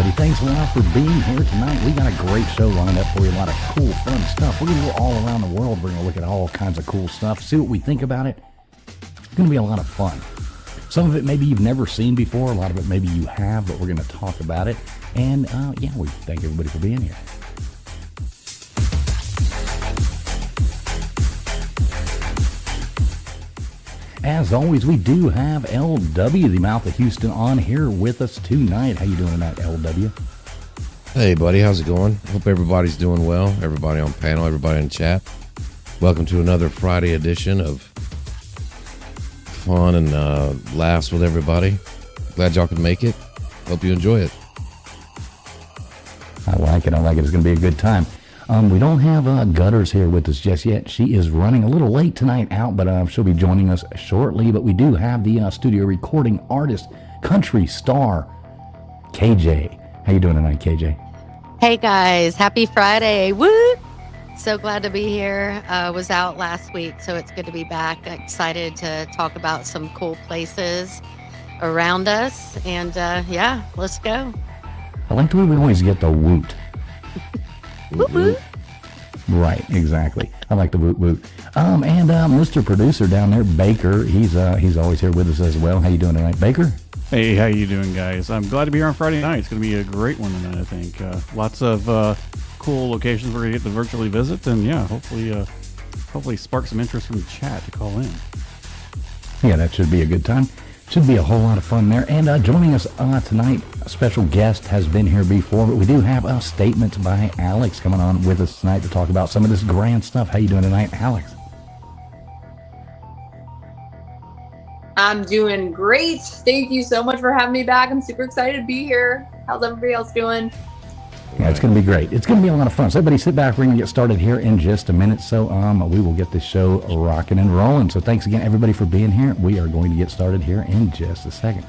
everybody. Thanks a lot for being here tonight. We got a great show lined up for you. A lot of cool, fun stuff. We're going to go all around the world. We're going to look at all kinds of cool stuff, see what we think about it. It's going to be a lot of fun. Some of it maybe you've never seen before. A lot of it maybe you have, but we're going to talk about it. And, we thank everybody for being here. As always, we do have LW, the Mouth of Houston, on here with us tonight. How you doing tonight, LW? Hey, buddy. How's it going? Hope everybody's doing well. Everybody on panel, everybody in chat. Welcome to another Friday edition of fun and laughs with everybody. Glad y'all could make it. Hope you enjoy it. I like it. It's going to be a good time. We don't have Gutters here with us just yet. She is running a little late tonight out, but she'll be joining us shortly. But we do have the studio recording artist, country star, KJ. How you doing tonight, KJ? Hey, guys. Happy Friday. Woo! So glad to be here. Was out last week, so it's good to be back. Excited to talk about some cool places around us. And, let's go. I like the way we always get the woot. Woot woot. Right, exactly. I like the woot woot. And Mr. Producer down there, Baker, he's always here with us as well. How you doing tonight, Baker? Hey, how you doing, guys? I'm glad to be here on Friday night. It's going to be a great one tonight, I think. Lots of cool locations we're going to get to virtually visit, and hopefully spark some interest from the chat to call in. Yeah, that should be a good time. Should be a whole lot of fun there. And joining us tonight, a special guest has been here before, but we do have a statement by Alex coming on with us tonight to talk about some of this grand stuff. How you doing tonight, Alex? I'm doing great. Thank you so much for having me back. I'm super excited to be here. How's everybody else doing? Yeah, it's going to be great. It's going to be a lot of fun. So everybody sit back. We're going to get started here in just a minute. So we will get this show rocking and rolling. So thanks again, everybody, for being here. We are going to get started here in just a second.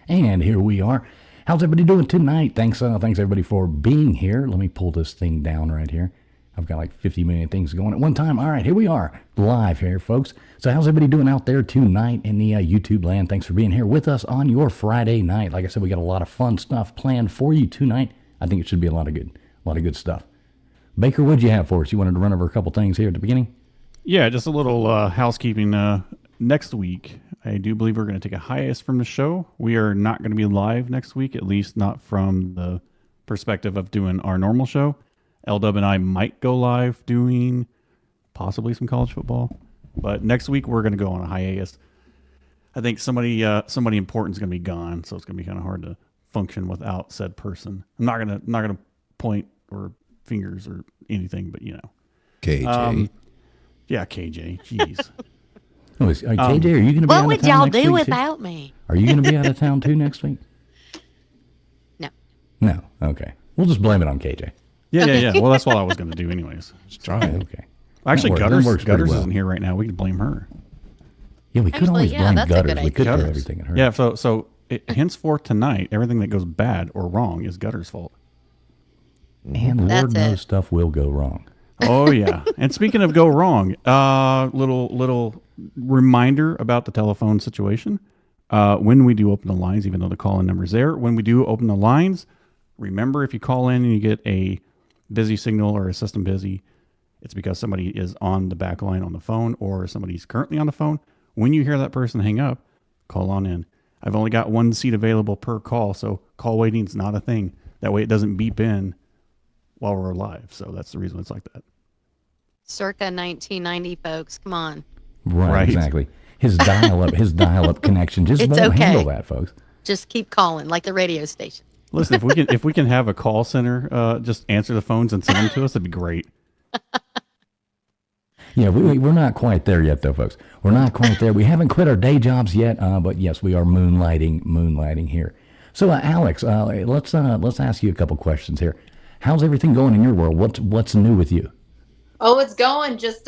And here we are. How's everybody doing tonight? Thanks everybody for being here. Let me pull this thing down right here. I've got like 50 million things going at one time. All right, here we are, live here, folks. So how's everybody doing out there tonight in the YouTube land? Thanks for being here with us on your Friday night. Like I said, we got a lot of fun stuff planned for you tonight. I think it should be a lot of good stuff. Baker, what'd you have for us? You wanted to run over a couple things here at the beginning? Yeah, just a little housekeeping. Next week, I do believe we're going to take a hiatus from the show. We are not going to be live next week, at least not from the perspective of doing our normal show. LW and I might go live doing possibly some college football, but next week we're going to go on a hiatus. I think somebody important is going to be gone, so it's going to be kind of hard to function without said person. I'm not gonna point or fingers or anything, but you know, KJ. Yeah, KJ. Jeez. Oh, KJ, are you going to be out of town next week? What would y'all do too? without me? Are you going to be out of town too next week? No. No. Okay. We'll just blame it on KJ. Yeah. Well, that's what I was going to do anyways. Just try it. Okay. Actually, That Gutters works pretty well. isn't here right now. We could blame her. Yeah, we could Actually, always yeah, blame that's a Gutters. good We could idea. throw everything at her. Yeah. So henceforth tonight, everything that goes bad or wrong is Gutters' fault. And That's Lord knows it. stuff will go wrong. Oh yeah. And speaking of go wrong, little reminder about the telephone situation. When we do open the lines, even though the call-in number's there, when we do open the lines, remember if you call in and you get a busy signal or a system busy, it's because somebody is on the back line on the phone or somebody's currently on the phone. When you hear that person hang up, call on in. I've only got one seat available per call, so call waiting's not a thing. That way it doesn't beep in while we're live. So that's the reason it's like that. Circa 1990, folks. Come on. Right. Exactly. His dial-up connection just It's won't okay. handle that, folks. Just keep calling like the radio station. Listen, if we can have a call center just answer the phones and send them to us, that'd be great. Yeah, we're not quite there yet, though, folks. We're not quite there. We haven't quit our day jobs yet, but yes, we are moonlighting here. So, Alex, let's ask you a couple questions here. How's everything going in your world? What's new with you? Oh, it's going. Just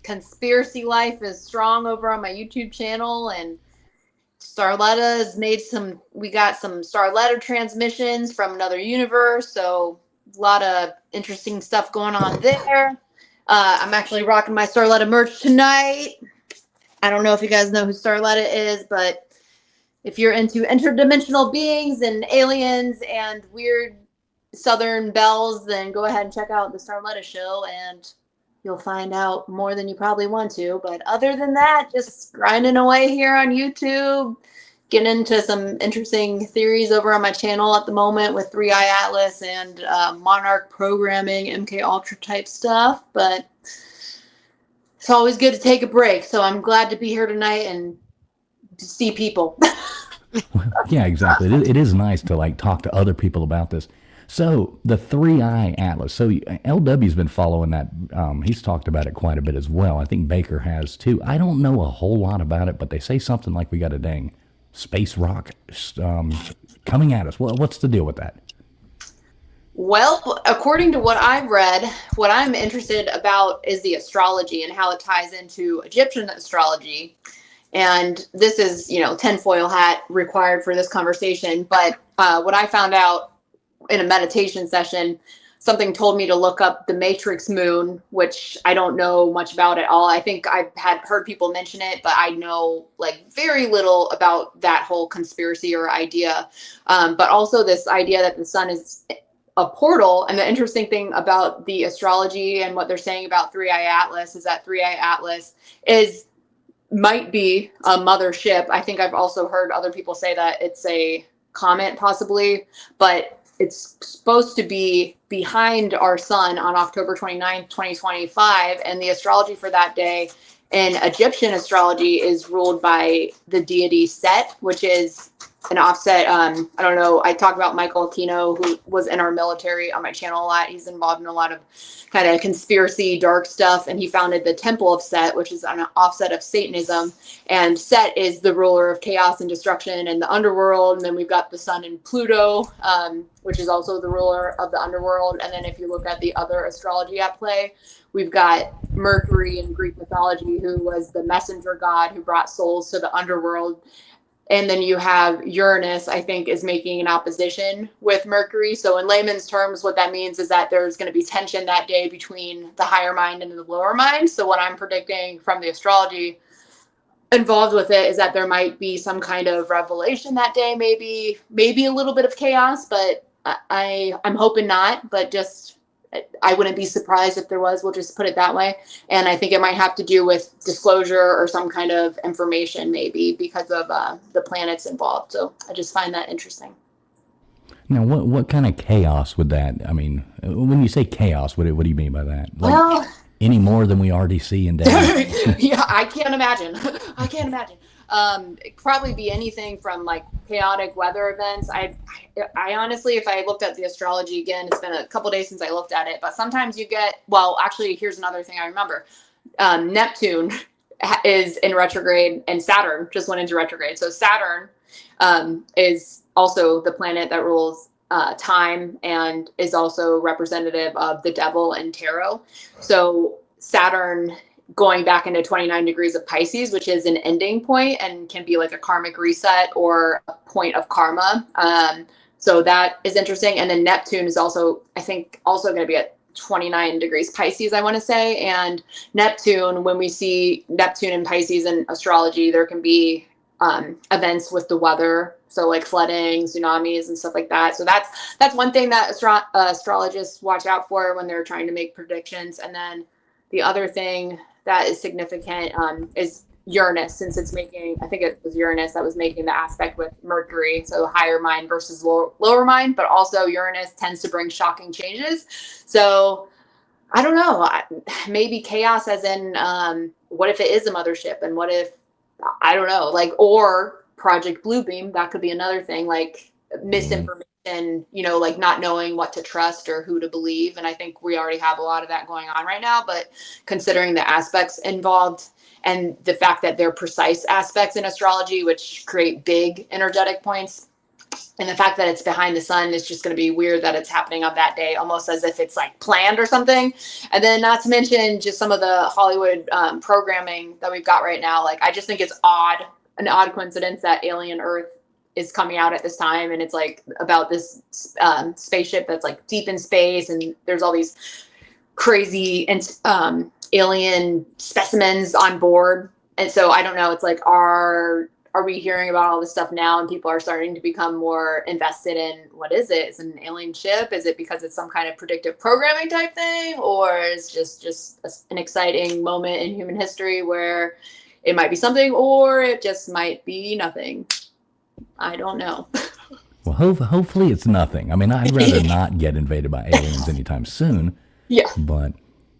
conspiracy life is strong over on my YouTube channel, and Starletta has made we got some Starletta transmissions from another universe, so a lot of interesting stuff going on there. I'm actually rocking my Starletta merch tonight. I don't know if you guys know who Starletta is, but if you're into interdimensional beings and aliens and weird Southern bells, then go ahead and check out the Starletta show, and you'll find out more than you probably want to. But other than that, just grinding away here on YouTube, getting into some interesting theories over on my channel at the moment with 3i Atlas and Monarch programming, MK Ultra type stuff. But it's always good to take a break. So I'm glad to be here tonight and to see people. Yeah, exactly. It is nice to talk to other people about this. So the 3i Atlas. So LW's been following that. He's talked about it quite a bit as well. I think Baker has too. I don't know a whole lot about it, but they say something like we got a dang space rock coming at us. What's the deal with that? Well, according to what I've read, what I'm interested about is the astrology and how it ties into Egyptian astrology. And this is, tinfoil hat required for this conversation. But what I found out in a meditation session, something told me to look up the matrix moon, which I don't know much about at all. I think I've heard people mention it, but I know very little about that whole conspiracy or idea. But also this idea that the sun is a portal. And the interesting thing about the astrology and what they're saying about 3i Atlas is that 3i Atlas might be a mothership. I think I've also heard other people say that it's a comet possibly, but it's supposed to be behind our sun on October 29th, 2025. And the astrology for that day in Egyptian astrology is ruled by the deity Set, which is an offset. I don't know. I talk about Michael Aquino, who was in our military on my channel a lot. He's involved in a lot of kind of conspiracy, dark stuff. And he founded the Temple of Set, which is an offset of Satanism. And Set is the ruler of chaos and destruction and the underworld. And then we've got the sun and Pluto, which is also the ruler of the underworld. And then if you look at the other astrology at play, we've got Mercury in Greek mythology, who was the messenger god who brought souls to the underworld. And then you have Uranus, I think, is making an opposition with Mercury. So in layman's terms, what that means is that there's going to be tension that day between the higher mind and the lower mind. So what I'm predicting from the astrology involved with it is that there might be some kind of revelation that day, maybe a little bit of chaos, but I'm hoping not, but just I wouldn't be surprised if there was. We'll just put it that way. And I think it might have to do with disclosure or some kind of information, maybe because of the planets involved. So I just find that interesting. Now, what kind of chaos would that? I mean, when you say chaos, what do you mean by that? Well, any more than we already see in day? yeah, I can't imagine. It'd probably be anything from chaotic weather events. I honestly, if I looked at the astrology again, it's been a couple days since I looked at it, but sometimes you get, well, actually, here's another thing I remember. Neptune is in retrograde and Saturn just went into retrograde. So Saturn is also the planet that rules time and is also representative of the devil and tarot. So Saturn going back into 29 degrees of Pisces, which is an ending point and can be like a karmic reset or a point of karma. So that is interesting. And then Neptune is also, I think, also going to be at 29 degrees Pisces, I want to say. And Neptune, when we see Neptune in Pisces in astrology, there can be events with the weather. So like flooding, tsunamis and stuff like that. So that's one thing that astrologists watch out for when they're trying to make predictions. And then the other thing that is significant is Uranus, since it's making, I think it was Uranus that was making the aspect with Mercury, so higher mind versus lower mind, but also Uranus tends to bring shocking changes. So I don't know, maybe chaos as in what if it is a mothership, and what if, I don't know, like, or Project Bluebeam, that could be another thing, like misinformation, you know, like not knowing what to trust or who to believe. And I think we already have a lot of that going on right now, but considering the aspects involved and the fact that they're precise aspects in astrology, which create big energetic points, and the fact that it's behind the sun is just going to be weird that it's happening on that day, almost as if it's like planned or something. And then not to mention just some of the Hollywood programming that we've got right now. Like, I just think it's an odd coincidence that Alien Earth is coming out at this time, and it's like about this spaceship that's like deep in space, and there's all these crazy and alien specimens on board. And so I don't know, it's like, are we hearing about all this stuff now and people are starting to become more invested in what is it? Is it an alien ship? Is it because it's some kind of predictive programming type thing, or is just an exciting moment in human history where it might be something, or it just might be nothing? I don't know. Well, hopefully it's nothing. I mean, I'd rather not get invaded by aliens anytime soon. Yeah. But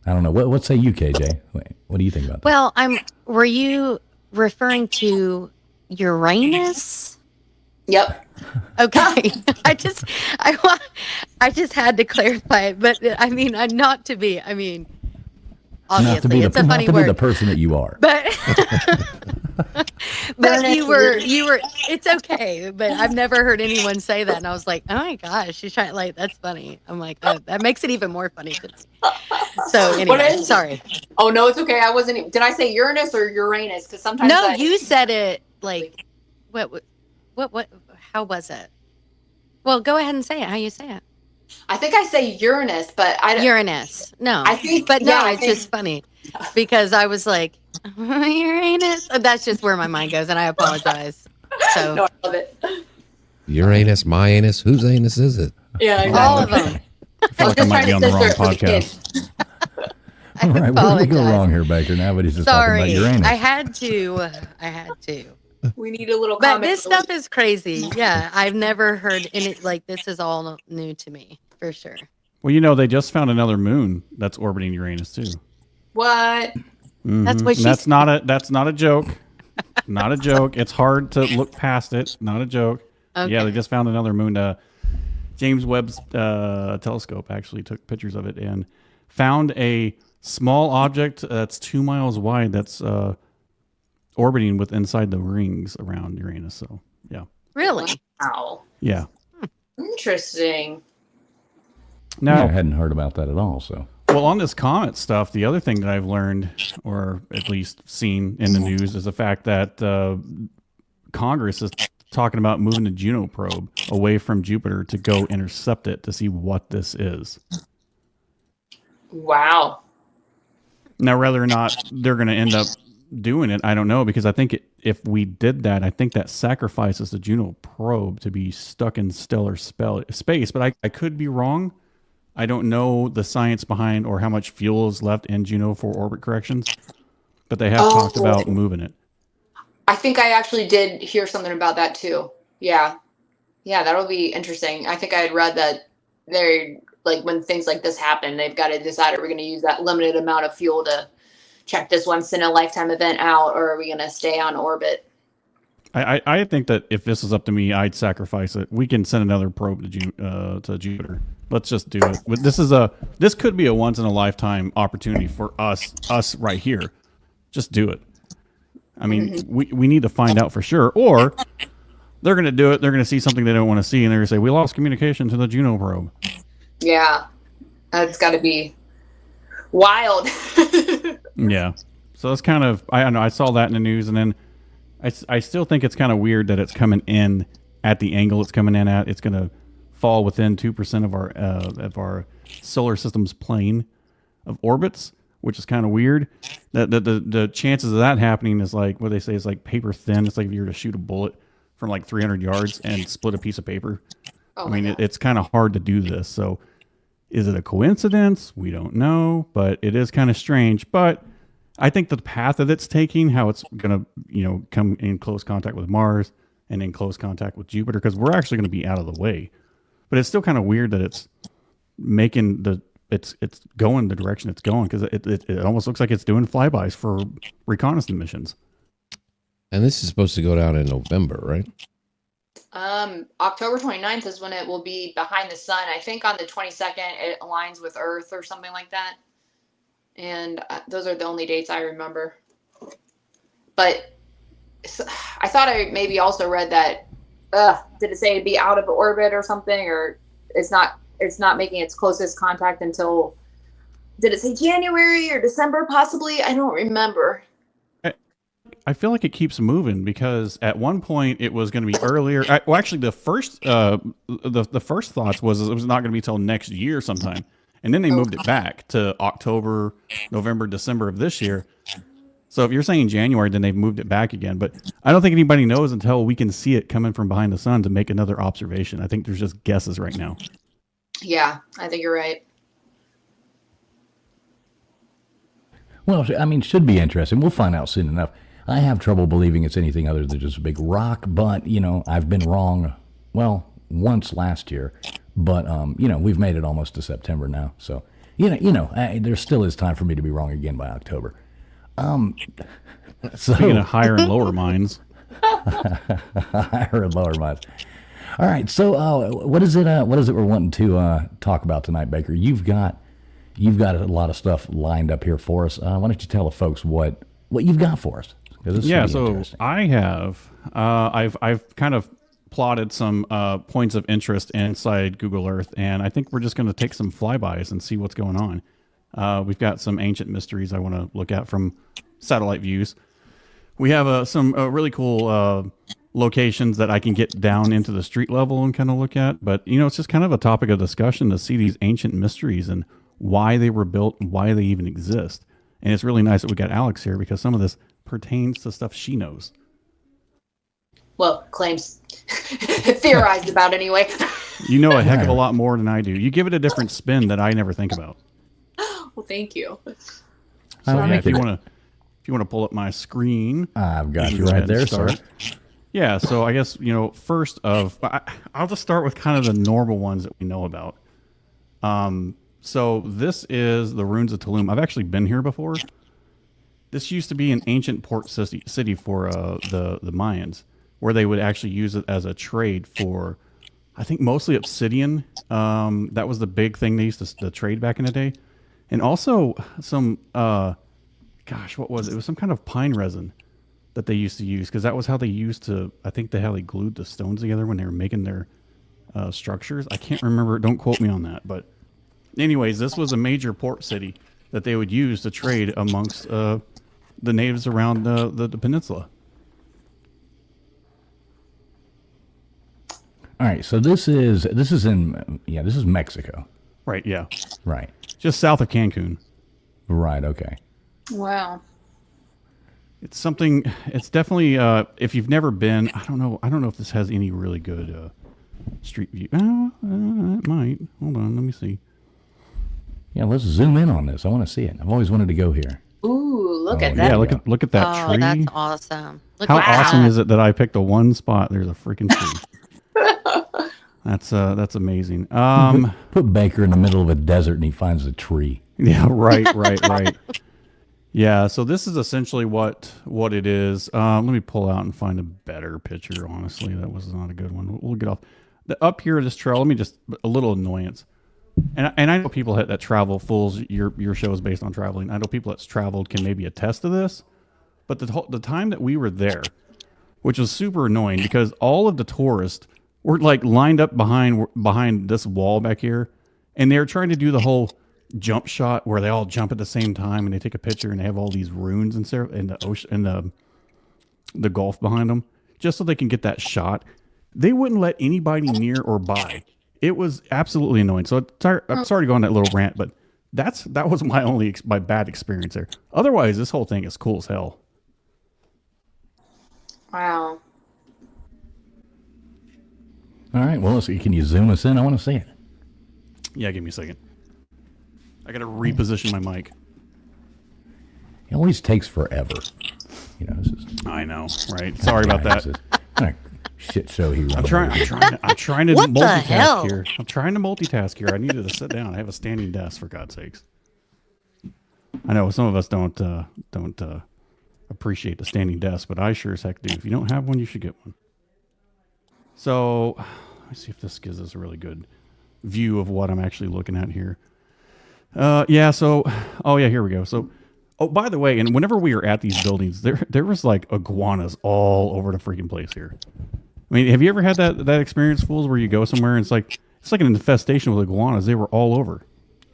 I don't know. What say you, KJ? What do you think about that? Well, were you referring to Uranus? Yep. Okay. I just had to clarify it, but I mean, not to be. I mean, obviously, it's a funny not to word. be the person that you are. But you were. It's okay. But I've never heard anyone say that, and I was like, oh my gosh, she's trying. Like, that's funny. I'm like, oh, that makes it even more funny. So anyway, sorry. Oh no, it's okay. I wasn't. Did I say Uranus or Uranus? Because sometimes you said it like what? How was it? Well, go ahead and say it. How you say it? I think I say Uranus, but I don't. Uranus. No, I think, but no, yeah, it's just funny because I was like Uranus. That's just where my mind goes, and I apologize. So No, I love it. Uranus, my anus, whose anus is it? Yeah, exactly. all of them. I feel like I might be on the wrong podcast. All right, where did we go wrong here, Baker? Now everybody's just talking about Sorry, Uranus. I had to. We need a little But comment. this stuff is crazy. Yeah, I've never heard any like this is all new to me for sure. Well, you know, they just found another moon that's orbiting Uranus too. What? That's what And that's not a joke. Not a joke. It's hard to look past it. Not a joke. Okay. Yeah, they just found another moon. James Webb's telescope actually took pictures of it and found a small object that's 2 miles wide that's orbiting with inside the rings around Uranus. So, yeah. Really? Wow. Yeah. Interesting. Now, I hadn't heard about that at all. So, well, on this comet stuff, the other thing that I've learned, or at least seen in the news, is the fact that Congress is talking about moving the Juno probe away from Jupiter to go intercept it to see what this is. Wow. Now, whether or not they're going to end up doing it, I don't know, because I think if we did that, I think that sacrifices the Juno probe to be stuck in stellar space. But I could be wrong. I don't know the science behind or how much fuel is left in Juno for orbit corrections, but they have talked about moving it. I think I actually did hear something about that too. Yeah. Yeah, that'll be interesting. I think I had read that they're like, when things like this happen, they've got to decide, are we going to use that limited amount of fuel to check this once in a lifetime event out, or are we going to stay on orbit? I think that if this is up to me, I'd sacrifice it. We can send another probe to Jupiter. Let's just do it. But this could be a once in a lifetime opportunity for us right here. Just do it. I mean, we need to find out for sure, or they're going to do it. They're going to see something they don't want to see, and they're going to say, "We lost communication to the Juno probe." Yeah, that's got to be wild. Yeah. So that's kind of, I don't know. I saw that in the news, and then I still think it's kind of weird that it's coming in at the angle it's coming in at. It's going to fall within 2% of our solar system's plane of orbits, which is kind of weird. The chances of that happening is like what they say is like paper thin. It's like if you were to shoot a bullet from like 300 yards and split a piece of paper. Oh I mean, it's kind of hard to do this. So is it a coincidence? We don't know, but it is kind of strange. But I think the path that it's taking, how it's going to, come in close contact with Mars and in close contact with Jupiter, because we're actually going to be out of the way. But it's still kind of weird that it's making it's going the direction it's going, because it almost looks like it's doing flybys for reconnaissance missions. And this is supposed to go down in November, right? October 29th is when it will be behind the sun. I think on the 22nd it aligns with Earth or something like that. And those are the only dates I remember. But I thought I maybe also read that, did it say it'd be out of orbit or something, or it's not making its closest contact until, did it say January or December possibly? I don't remember. I feel like it keeps moving, because at one point it was going to be earlier. Well, actually, the first thoughts was it was not going to be till next year sometime, and then they moved it back to October, November, December of this year. So if you're saying January, then they've moved it back again. But I don't think anybody knows until we can see it coming from behind the sun to make another observation. I think there's just guesses right now. Yeah, I think you're right. Well, I mean, should be interesting. We'll find out soon enough. I have trouble believing it's anything other than just a big rock, but, I've been wrong, well, once last year, but, we've made it almost to September now, so, there still is time for me to be wrong again by October. Speaking of higher and lower minds. Higher and lower minds. All right, so what is it we're wanting to talk about tonight, Baker? You've got a lot of stuff lined up here for us. Why don't you tell the folks what you've got for us? Yeah, so I have I've kind of plotted some points of interest inside Google Earth, and I think we're just going to take some flybys and see what's going on. We've got some ancient mysteries I want to look at from satellite views. We have some really cool locations that I can get down into the street level and kind of look at, but it's just kind of a topic of discussion to see these ancient mysteries and why they were built, why they even exist. And it's really nice that we got Alex here, because some of this pertains to stuff she knows. Well, claims theorized about anyway. You know a heck of a lot more than I do. You give it a different spin that I never think about. Well, thank you. So yeah, if you want to pull up my screen, I've got you right there, sir. Yeah, so I guess first I'll just start with kind of the normal ones that we know about. So this is the ruins of Tulum. I've actually been here before. This used to be an ancient port city for the Mayans, where they would actually use it as a trade for, I think, mostly obsidian. That was the big thing they used to trade back in the day. And also some, what was it? It was some kind of pine resin that they used to use, because that was how they used to, I think how they glued the stones together when they were making their structures. I can't remember. Don't quote me on that. But anyways, this was a major port city that they would use to trade amongst the natives around the peninsula. All right, so this is Mexico. Right, yeah. Right. Just south of Cancun. Right, okay. Wow. It's something, it's definitely, if you've never been, I don't know if this has any really good street view. It might. Hold on, let me see. Yeah, let's zoom in on this. I want to see it. I've always wanted to go here. Ooh, look at that. Yeah, look at that tree. That's awesome. How awesome is it that I picked the one spot? There's a freaking tree. That's amazing. Put Baker in the middle of a desert and he finds a tree. Yeah, right. Yeah, so this is essentially what it is. Let me pull out and find a better picture. Honestly, that was not a good one. We'll get off up here. This trail. Let me just a little annoyance. And I know people that travel. Fools, your show is based on traveling. I know people that's traveled can maybe attest to this. But the time that we were there, which was super annoying because all of the tourists were like lined up behind this wall back here, and they were trying to do the whole jump shot where they all jump at the same time and they take a picture and they have all these ruins and stuff in the ocean and the Gulf behind them just so they can get that shot. They wouldn't let anybody near or by. It was absolutely annoying. So I'm sorry to go on that little rant, but that was my bad experience there. Otherwise, this whole thing is cool as hell. Wow. All right. Well, let's see. Can you zoom us in? I want to see it. Yeah, give me a second. I got to reposition my mic. It always takes forever. You know, this is, I know, right? Sorry about that. What a shit show he runs. I'm trying to What the hell? multitask here. I'm trying to multitask here. I needed to sit down. I have a standing desk, for God's sakes. I know some of us don't appreciate the standing desk, but I sure as heck do. If you don't have one, you should get one. So, let's see if this gives us a really good view of what I'm actually looking at here. Here we go. So, by the way, and whenever we were at these buildings, there was like iguanas all over the freaking place here. I mean, have you ever had that experience, fools, where you go somewhere and it's like an infestation with iguanas? They were all over.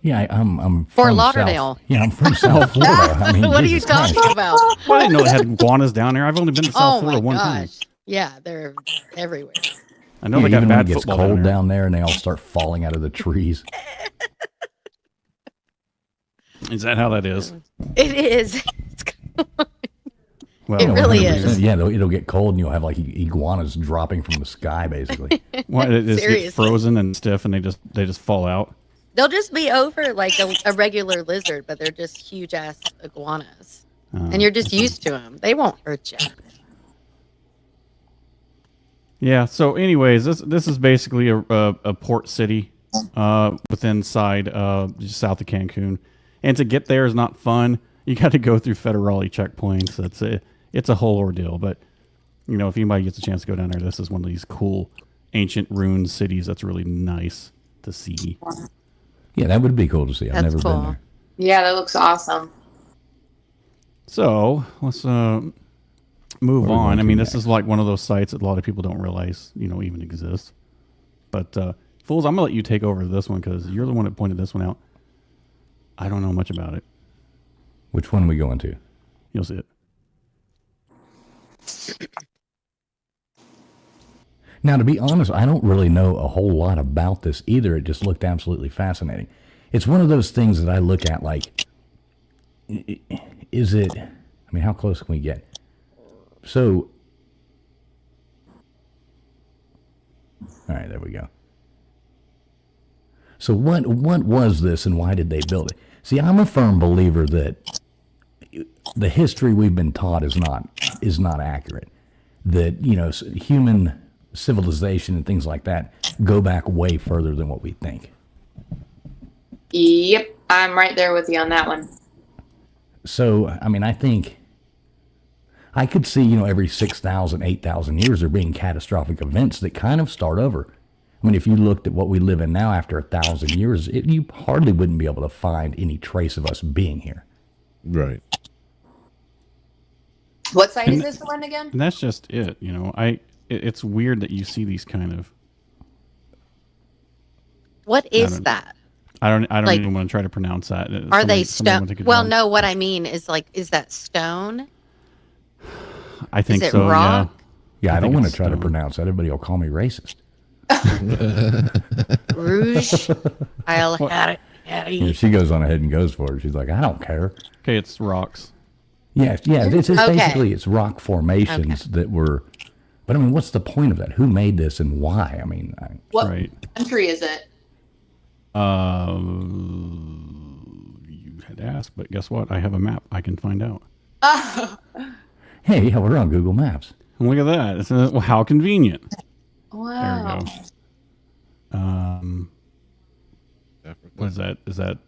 Yeah, I'm Fort from Lauderdale. South, yeah, I'm from South Florida. I mean, What are you Jesus Christ. talking about? Well, I didn't know they had iguanas down there. I've only been to South Florida one time. Yeah, they're everywhere. I know Yeah, they got even when it bad gets football cold down there. and they all start falling out of the trees. Is that how that is? It is. Well, It really 100%. is. Yeah, it'll get cold and you'll have like iguanas dropping from the sky, basically. What, it just Seriously. get frozen and stiff, and they just fall out. They'll just be over like a regular lizard, but they're just huge ass iguanas, and you're just used to them. They won't hurt you. Yeah. So, anyways, this is basically a port city, inside just south of Cancun, and to get there is not fun. You got to go through federale checkpoints. It's a whole ordeal. But you know, if anybody gets a chance to go down there, this is one of these cool ancient ruined cities that's really nice to see. Yeah, that would be cool to see. I've That's never cool. been there. Yeah, that looks awesome. So let's move we going on. I to mean, next? this is like one of those sites that a lot of people don't realize, even exists. But fools, I'm gonna let you take over this one because you're the one that pointed this one out. I don't know much about it. Which one are we going to? You'll see it. Now, to be honest, I don't really know a whole lot about this either. It just looked absolutely fascinating. It's one of those things that I look at like, is it, I mean, how close can we get? So, all right, there we go. So what was this and why did they build it? See, I'm a firm believer that the history we've been taught is not accurate. That, human civilization and things like that go back way further than what we think. Yep, I'm right there with you on that one. So, I mean, I think I could see, every 6,000, 8,000 years there being catastrophic events that kind of start over. I mean, if you looked at what we live in now after 1,000 years, you hardly wouldn't be able to find any trace of us being here. Right. What site is this one again? And that's just it. It's weird that you see these kind of. What is that? I don't Like, even want to try to pronounce that. Are they Somebody stone? want to take it Well, down? no. What I mean is is that stone? I think it so. rock? Yeah, I don't think want to it's try to stone. pronounce that. Everybody will call me racist. Rouge. I'll had it. Yeah, she goes on ahead and goes for it. She's like, I don't care. Okay, it's rocks. Yeah, this is Okay. basically, it's rock formations that were, but I mean, what's the point of that? Who made this and why? I mean, What Right. country is it? You had asked, but guess what? I have a map. I can find out. hey, yeah, we're on Google Maps. And look at that. It's well, how convenient. Wow. There we go. What is that? Is that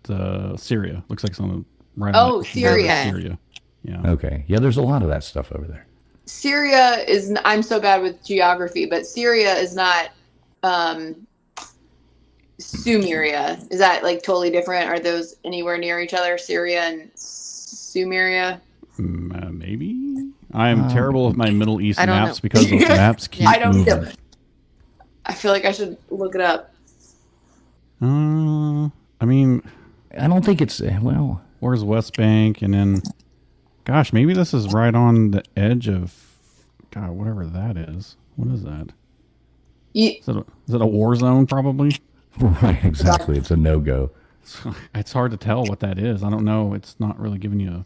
Syria? Looks like it's on the right. Oh, on the- Syria. Syria. Yeah. Okay. Yeah, there's a lot of that stuff over there. Syria is. I'm so bad with geography, but Syria is not Sumeria. Is that like totally different? Are those anywhere near each other? Syria and Sumeria? Maybe. I am terrible with my Middle East I don't maps know. because those maps keep I don't moving. know. I feel like I should look it up. I mean, I don't think it's well. where's West Bank? And then, gosh, maybe this is right on the edge of, God, whatever that is. What is that? Is it a war zone? Probably. Right, exactly. It's a no-go. It's hard to tell what that is. I don't know. It's not really giving you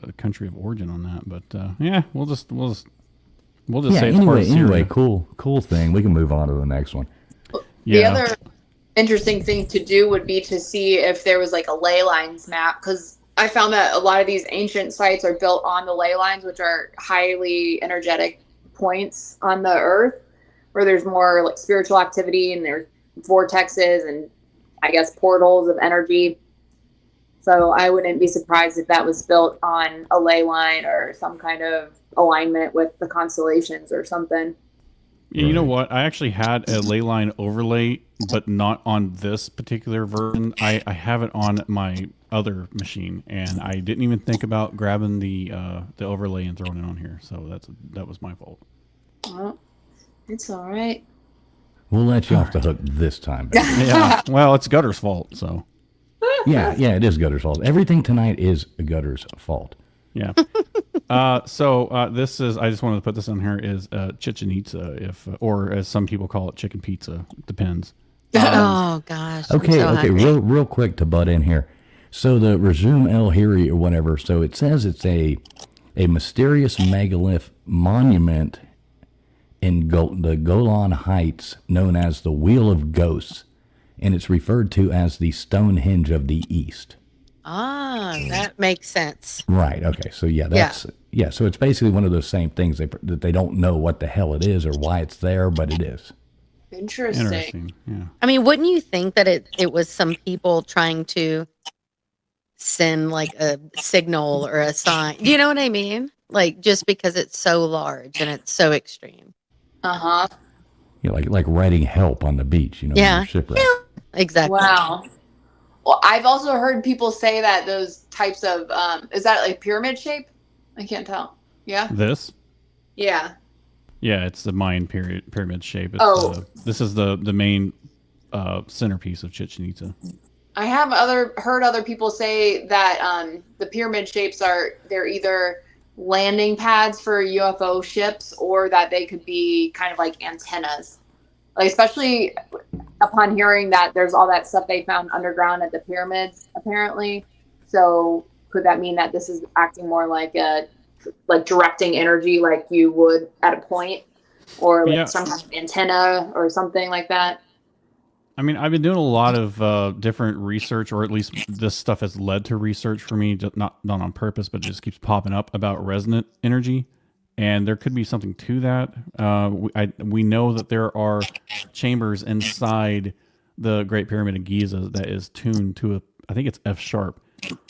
a country of origin on that. But yeah, we'll just Yeah. say it's part of Anyway, Syria. cool thing. We can move on to the next one. The Yeah. other interesting thing to do would be to see if there was like a ley lines map, because I found that a lot of these ancient sites are built on the ley lines, which are highly energetic points on the earth where there's more like spiritual activity and there's vortexes and I guess portals of energy. So I wouldn't be surprised if that was built on a ley line or some kind of alignment with the constellations or something. Yeah, you know what? I actually had a ley line overlay, but not on this particular version. I have it on my other machine, and I didn't even think about grabbing the overlay and throwing it on here. So that was my fault. Well, it's all right. We'll let you off the hook this time. baby. Yeah. Well, it's Gutter's fault. So yeah, it is Gutter's fault. Everything tonight is Gutter's fault. yeah. This is. I just wanted to put this on here. Is Chichen Itza, or as some people call it, chicken pizza. Depends. Oh gosh. I'm Okay, so okay, hungry. real quick to butt in here. So the Resume El Hiri or whatever. So it says it's a mysterious megalith monument in the Golan Heights, known as the Wheel of Ghosts, and it's referred to as the Stonehenge of the East. Ah, that makes sense. Right. Okay. So yeah, So it's basically one of those same things that they don't know what the hell it is or why it's there, but it is. Interesting. Yeah. I mean, wouldn't you think that it was some people trying to send like a signal or a sign? You know what I mean? Like just because it's so large and it's so extreme. Uh-huh. You know, like writing help on the beach. You know, when Yeah. you're shipwrecked. Exactly. Wow. Well, I've also heard people say that those types of is that like pyramid shape? I can't tell. Yeah. This. Yeah. Yeah, it's the Mayan pyramid shape. It's, Oh. This is the main centerpiece of Chichen Itza. I have heard other people say that the pyramid shapes they're either landing pads for UFO ships or that they could be kind of like antennas. Like especially upon hearing that there's all that stuff they found underground at the pyramids apparently. So could that mean that this is acting more like directing energy like you would at a point, or like some kind of antenna or something like that? I mean, I've been doing a lot of different research, or at least this stuff has led to research for me, just not on purpose, but it just keeps popping up about resonant energy. And there could be something to that. We know that there are chambers inside the Great Pyramid of Giza that is tuned to I think it's F sharp.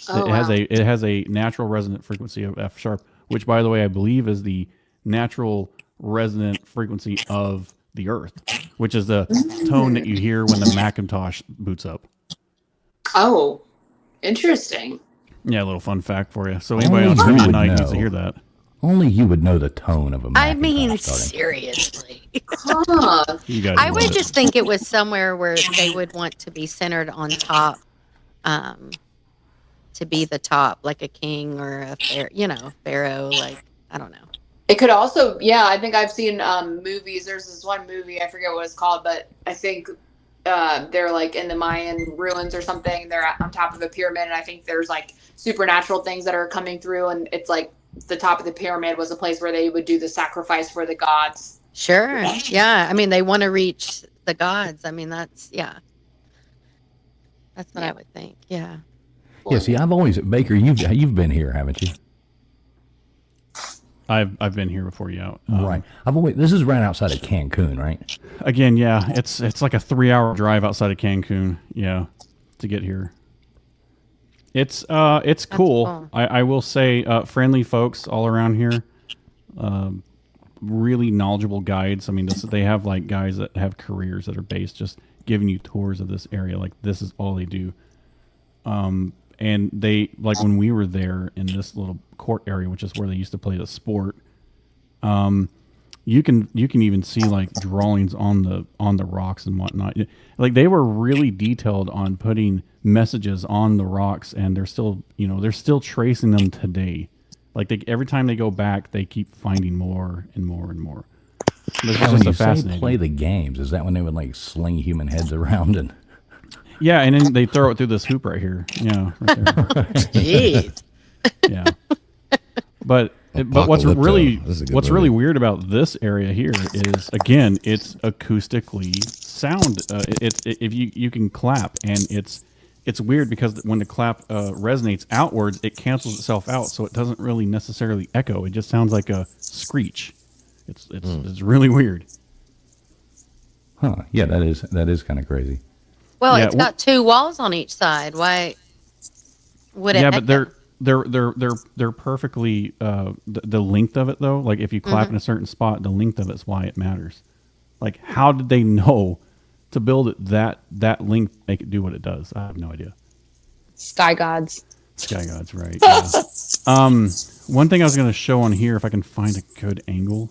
It has a natural resonant frequency of F sharp, which, by the way, I believe is the natural resonant frequency of the Earth, which is the tone that you hear when the Macintosh boots up. Oh, interesting. Yeah, a little fun fact for you. So anybody Only on you trivia would night needs to know. hear that. Only you would know the tone of a I Macintosh mean, starting. Huh. seriously. You guys I love would it. just think it was somewhere where they would want to be centered on top, to be the top, like a king or a pharaoh. Like I don't know. It could also, yeah, I think I've seen movies. There's this one movie, I forget what it's called, but I think they're like in the Mayan ruins or something. They're on top of a pyramid, and I think there's like supernatural things that are coming through, and it's like the top of the pyramid was a place where they would do the sacrifice for the gods. Sure. Yeah. I mean, they want to reach the gods. I mean, that's what I would think. Yeah. Yeah, see, I've always Baker. You've been here, haven't you? I've been here before you out. Right. This is right outside of Cancun, right? Again, yeah, it's like a 3-hour drive outside of Cancun. Yeah, to get here. It's cool. cool. I will say, friendly folks all around here. Really knowledgeable guides. I mean, they have like guys that have careers that are based just giving you tours of this area. Like this is all they do. and they, like when we were there in this little court area, which is where they used to play the sport, you can even see like drawings on the rocks and whatnot. Like they were really detailed on putting messages on the rocks, and they're still tracing them today. Like every time they go back, they keep finding more and more and more. This When is you just say fascinating. play the games, is that when they would like sling human heads around and? Yeah, and then they throw it through this hoop right here. Yeah, right there. Jeez. Yeah. But what's Apocalypto. really weird about this area here is, again, it's acoustically sound. If you can clap, and it's weird because when the clap resonates outwards, it cancels itself out, so it doesn't really necessarily echo. It just sounds like a screech. It's really weird. Huh? Yeah, that is kind of crazy. Well, Yeah, it's got two walls on each side. Why would it? Yeah, but echo? they're perfectly the length of it though. Like if you clap in a certain spot, the length of it's why it matters. Like how did they know to build it that length, make it do what it does? I have no idea. Sky gods. Sky gods, right? Yeah. One thing I was going to show on here, if I can find a good angle,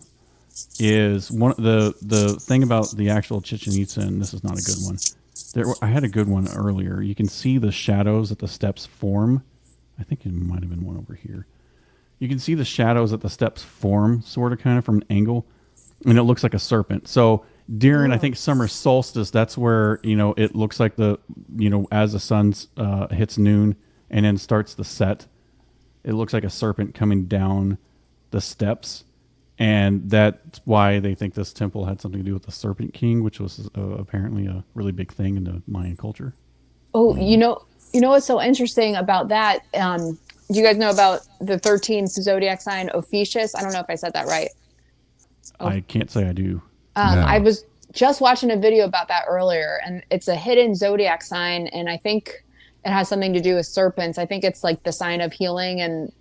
is the thing about the actual Chichen Itza, and this is not a good one. I had a good one earlier. You can see the shadows that the steps form. I think it might have been one over here. You can see the shadows that the steps form, sort of, kind of from an angle, and it looks like a serpent. So during, I think, summer solstice, that's where it looks like as the sun hits noon and then starts to set, it looks like a serpent coming down the steps. And that's why they think this temple had something to do with the Serpent King, which was apparently a really big thing in the Mayan culture. Oh, you know what's so interesting about that? Do you guys know about the 13th zodiac sign, Ophiuchus? I don't know if I said that right. I can't say I do. No. I was just watching a video about that earlier, and it's a hidden zodiac sign, and I think it has something to do with serpents. I think it's like the sign of healing and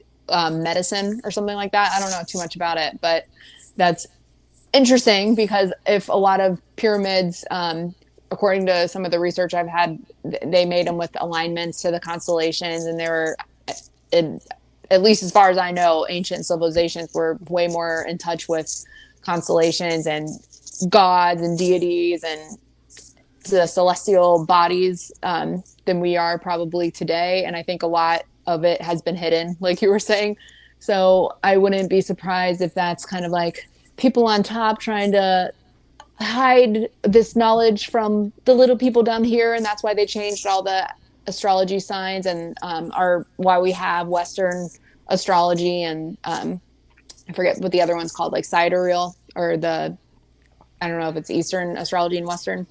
medicine or something like that. I don't know too much about it, but that's interesting because if a lot of pyramids, according to some of the research I've had, they made them with alignments to the constellations, and they were, at least as far as I know, ancient civilizations were way more in touch with constellations and gods and deities and the celestial bodies than we are probably today. And I think a lot of it has been hidden, like you were saying. So I wouldn't be surprised if that's kind of like people on top trying to hide this knowledge from the little people down here, and that's why they changed all the astrology signs and why we have Western astrology and I forget what the other one's called, like sidereal, or I don't know if it's Eastern astrology and Western.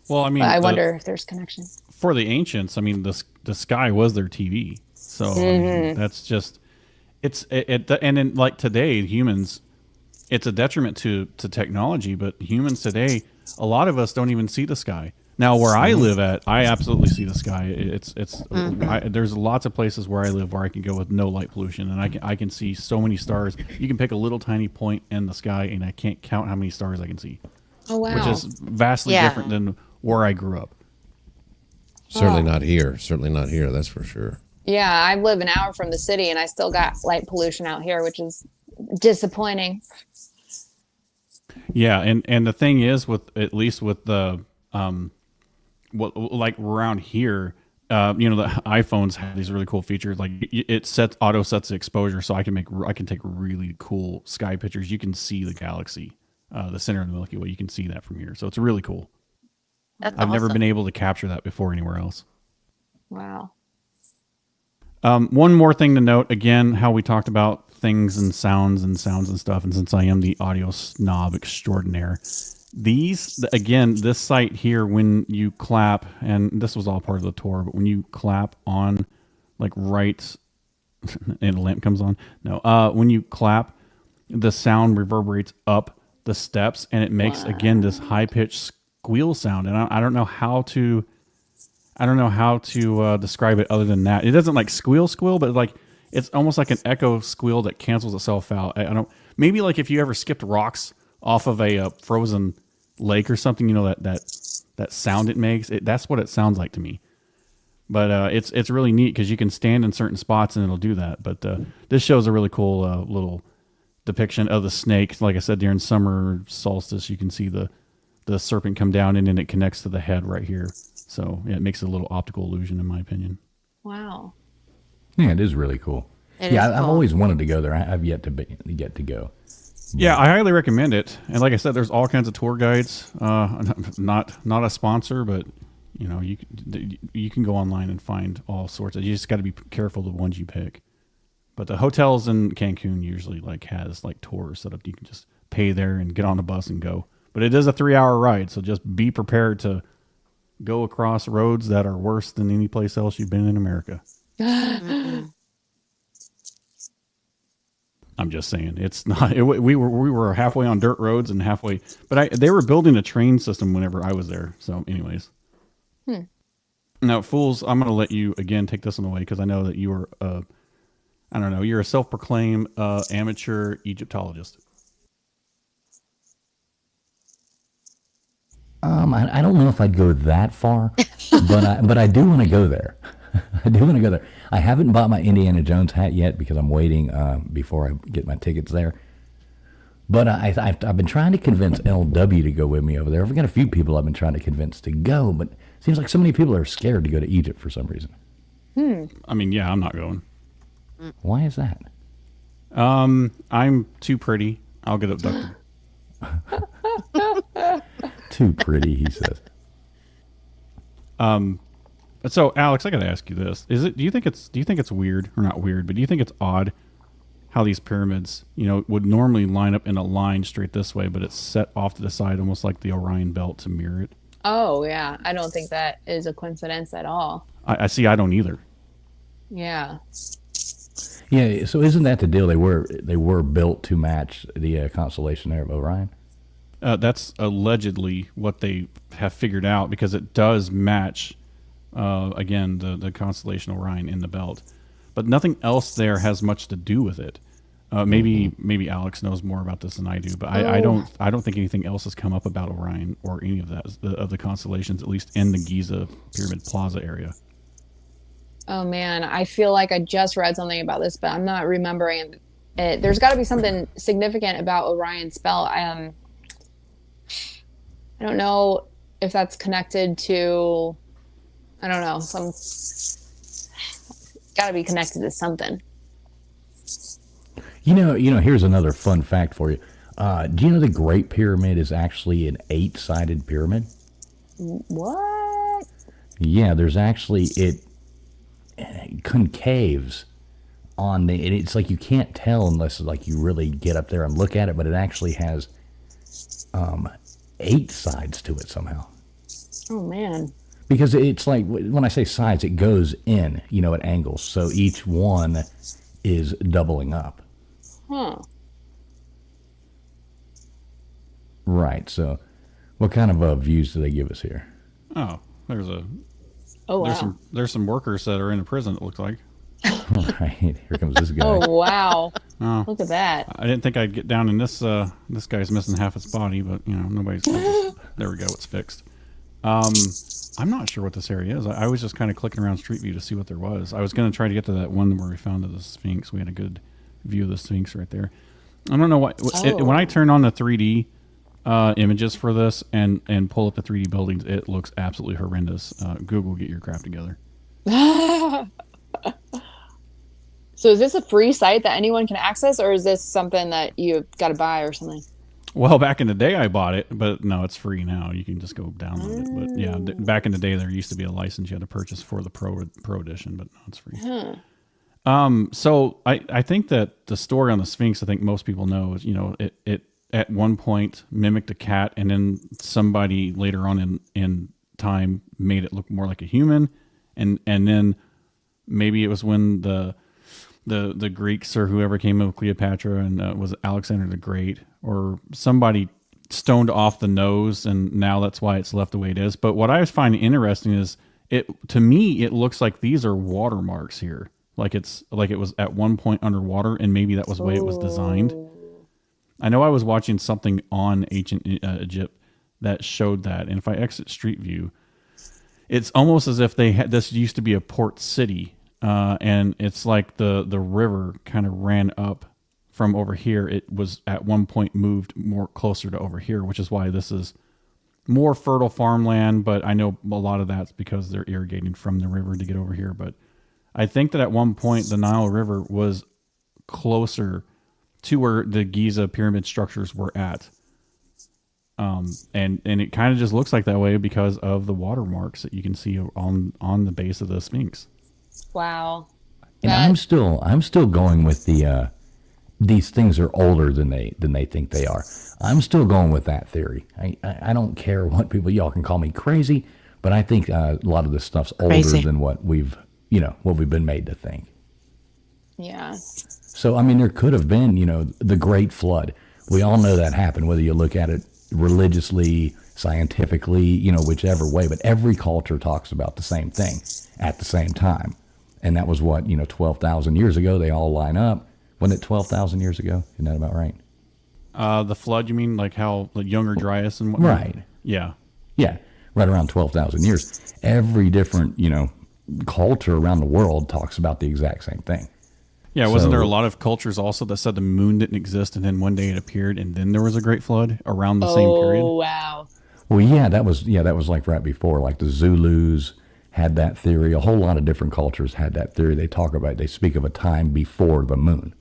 Well, I mean, but I wonder if there's connections. For the ancients, I mean, the sky was their TV. So I mean, that's just and then like today, humans, it's a detriment to technology, but humans today, a lot of us don't even see the sky. Now, where I live at, I absolutely see the sky. There's lots of places where I live where I can go with no light pollution, and I can see so many stars. You can pick a little tiny point in the sky, and I can't count how many stars I can see. Oh wow! Which is vastly different than where I grew up. Certainly not here. Certainly not here. That's for sure. Yeah, I live an hour from the city, and I still got light pollution out here, which is disappointing. Yeah, and the thing is, at least with the like around here, the iPhones have these really cool features. Like it auto sets the exposure, so I can take really cool sky pictures. You can see the galaxy, the center of the Milky Way. You can see that from here, so it's really cool. I've never been able to capture that before anywhere else. Wow. One more thing to note, again, how we talked about things and sounds and stuff, and since I am the audio snob extraordinaire, this site here, when you clap, and this was all part of the tour, but when you clap on, like right, and a lamp comes on, when you clap, the sound reverberates up the steps, and it makes, again, this high-pitched squeal sound, and I don't know how to describe it other than that. It doesn't like squeal, but like it's almost like an echo squeal that cancels itself out. Maybe like if you ever skipped rocks off of a frozen lake or something, that sound it makes. That's what it sounds like to me. But it's really neat because you can stand in certain spots and it'll do that. But this shows a really cool little depiction of the snake. Like I said, during summer solstice, you can see the serpent come down and then it connects to the head right here. So yeah, it makes a little optical illusion, in my opinion. Wow. Yeah, it is really cool. It Yeah, is I've cool. always wanted to go there. I've yet to get to go. Yeah, I highly recommend it. And like I said, there's all kinds of tour guides. Not a sponsor, but you know, you can go online and find all sorts of. You just got to be careful the ones you pick. But the hotels in Cancun usually has tours set up. You can just pay there and get on the bus and go. But it is a 3-hour ride, so just be prepared to go across roads that are worse than any place else you've been in America. I'm just saying, it's not. We were halfway on dirt roads and halfway, but they were building a train system whenever I was there. So, anyways. Now, fools, I'm going to let you again take this one away because I know that you are, I don't know, you're a self-proclaimed amateur Egyptologist. I don't know if I'd go that far, but I do want to go there. I do want to go there. I haven't bought my Indiana Jones hat yet because I'm waiting before I get my tickets there. But I've been trying to convince LW to go with me over there. I've got a few people I've been trying to convince to go, but it seems like so many people are scared to go to Egypt for some reason. I mean, yeah, I'm not going. Why is that? I'm too pretty. I'll get abducted. Too pretty, he says. So, Alex, I got to ask you this: do you think it's weird, or not weird, but do you think it's odd how these pyramids, would normally line up in a line straight this way, but it's set off to the side, almost like the Orion Belt to mirror it? Oh yeah, I don't think that is a coincidence at all. I see. I don't either. Yeah. Yeah, so isn't that the deal? They were built to match the constellation there of Orion. That's allegedly what they have figured out because it does match. Again, the constellation Orion in the belt, but nothing else there has much to do with it. Maybe Alex knows more about this than I do, but I don't think anything else has come up about Orion or any of that of the constellations, at least in the Giza Pyramid Plaza area. Oh man, I feel like I just read something about this, but I'm not remembering it. There's got to be something significant about Orion's belt. I don't know if that's connected to. I don't know. It's got to be connected to something. Here's another fun fact for you. Do you know the Great Pyramid is actually an 8-sided pyramid? What? Yeah, there's actually it concaves on the. It's like you can't tell unless you really get up there and look at it, but it actually has 8 sides to it somehow. Oh man. Because it's like, when I say sides, it goes in, at angles. So each one is doubling up. Huh. Right. So what kind of views do they give us here? Oh, Wow. there's some workers that are in a prison, it looks like. Right. Here comes this guy. Oh wow. Oh, Look at that. I didn't think I'd get down in this. This guy's missing half his body, but nobody's. There we go. It's fixed. I'm not sure what this area is. I was just kind of clicking around Street View to see what there was. I was going to try to get to that one where we found the Sphinx. We had a good view of the Sphinx right there. I don't know what when I turn on the 3D images for this and pull up the 3D buildings, it looks absolutely horrendous. Google, get your crap together. So is this a free site that anyone can access, or is this something that you've got to buy or something? Well, back in the day, I bought it, but no, it's free now. You can just go download it. But yeah, back in the day, there used to be a license you had to purchase for the Pro Edition, but now it's free. So I think that the story on the Sphinx, I think most people know is, it at one point mimicked a cat, and then somebody later on in time made it look more like a human, and then maybe it was when the Greeks or whoever came up with Cleopatra and was Alexander the Great or somebody stoned off the nose, and now that's why it's left the way it is. But what I was finding interesting is to me it looks like these are watermarks here, like it was at one point underwater, and maybe that was the way it was designed. I know I was watching something on ancient Egypt that showed that, and if I exit Street View, it's almost as if they had this used to be a port city, and it's like the river kind of ran up from over here. It was at one point moved more closer to over here, which is why this is more fertile farmland. But I know a lot of that's because they're irrigating from the river to get over here. But I think that at one point the Nile River was closer to where the Giza pyramid structures were at. And it kind of just looks like that way because of the watermarks that you can see on the base of the Sphinx. Wow. And I'm still going with the these things are older than they think they are. I'm still going with that theory. I don't care what y'all can call me crazy, but I think a lot of this stuff's older than what we've been made to think. Yeah. So I mean, there could have been the Great Flood. We all know that happened, whether you look at it religiously, scientifically, whichever way. But every culture talks about the same thing at the same time, and that was what 12,000 years ago. They all line up. Wasn't it 12,000 years ago? Isn't that about right? The flood, you mean, like how the Younger Dryas and whatnot? Right. Yeah. Yeah, right around 12,000 years. Every different, culture around the world talks about the exact same thing. Yeah, wasn't there a lot of cultures also that said the moon didn't exist and then one day it appeared and then there was a great flood around the same period? Oh, wow. Well, yeah, that was like right before, like the Zulus had that theory. A whole lot of different cultures had that theory. They speak of a time before the moon.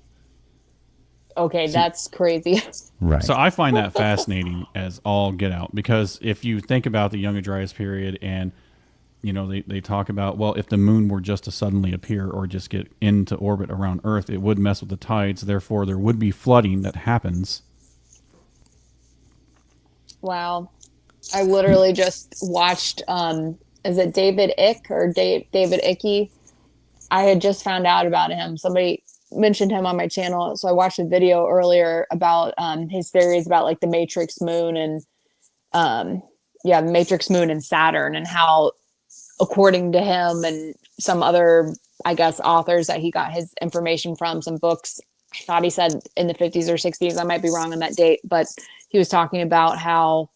Okay, that's crazy. Right. So I find that fascinating as all get out, because if you think about the Younger Dryas period and they talk about, well, if the moon were just to suddenly appear or just get into orbit around Earth, it would mess with the tides. Therefore, there would be flooding that happens. Wow. I literally just watched, is it David Icke or David Icke? I had just found out about him. Somebody mentioned him on my channel. So I watched a video earlier about his theories about like the matrix moon and the matrix moon and Saturn, and how, according to him and some other, I guess, authors that he got his information from, some books, I thought he said in the 50s or 60s. I might be wrong on that date, but he was talking about how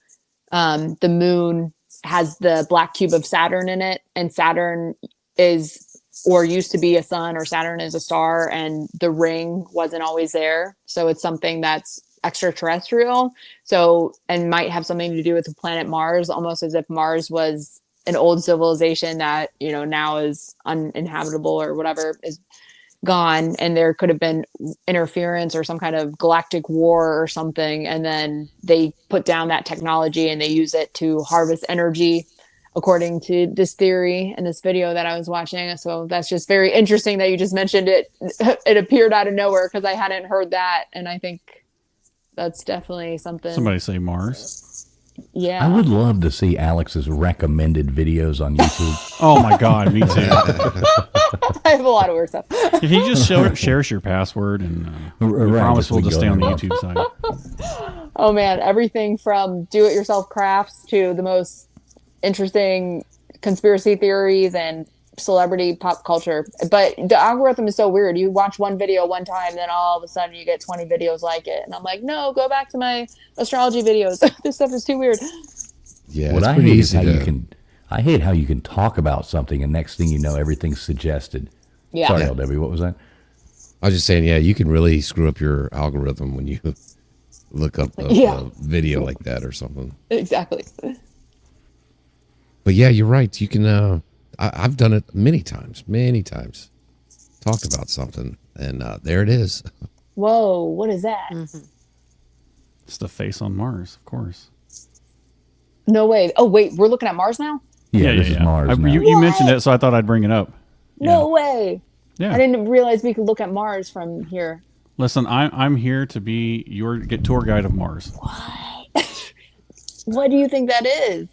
the moon has the black cube of Saturn in it, and Saturn is, or used to be, a sun, or Saturn is a star, and the ring wasn't always there. So it's something that's extraterrestrial. So, and might have something to do with the planet Mars, almost as if Mars was an old civilization that, now is uninhabitable or whatever, is gone. And there could have been interference or some kind of galactic war or something. And then they put down that technology and they use it to harvest energy, according to this theory in this video that I was watching. So that's just very interesting that you just mentioned it. It appeared out of nowhere because I hadn't heard that. And I think that's definitely something. Somebody say Mars. Yeah. I would love to see Alex's recommended videos on YouTube. Oh my God, me too. I have a lot of work stuff. If you just share us your password, and we promise we'll just stay on the YouTube side. Oh man, everything from do-it-yourself crafts to the most interesting conspiracy theories and celebrity pop culture. But the algorithm is so weird. You watch one video one time, then all of a sudden you get 20 videos like it, and I'm like, no, go back to my astrology videos. This stuff is too weird. Yeah, What it's I pretty hate is easy how I hate how you can talk about something and next thing you know everything's suggested. Yeah. Sorry, LW, what was that? I was just saying, yeah, you can really screw up your algorithm when you look up a video like that or something. Exactly. But yeah, you're right. You can. I've done it many times. Talk about something, and there it is. Whoa, what is that? Mm-hmm. It's the face on Mars, of course. No way. Oh wait, we're looking at Mars now? Yeah, this is Mars now. You mentioned it, so I thought I'd bring it up. No way. Yeah. I didn't realize we could look at Mars from here. Listen, I'm here to be your tour guide of Mars. What do you think that is?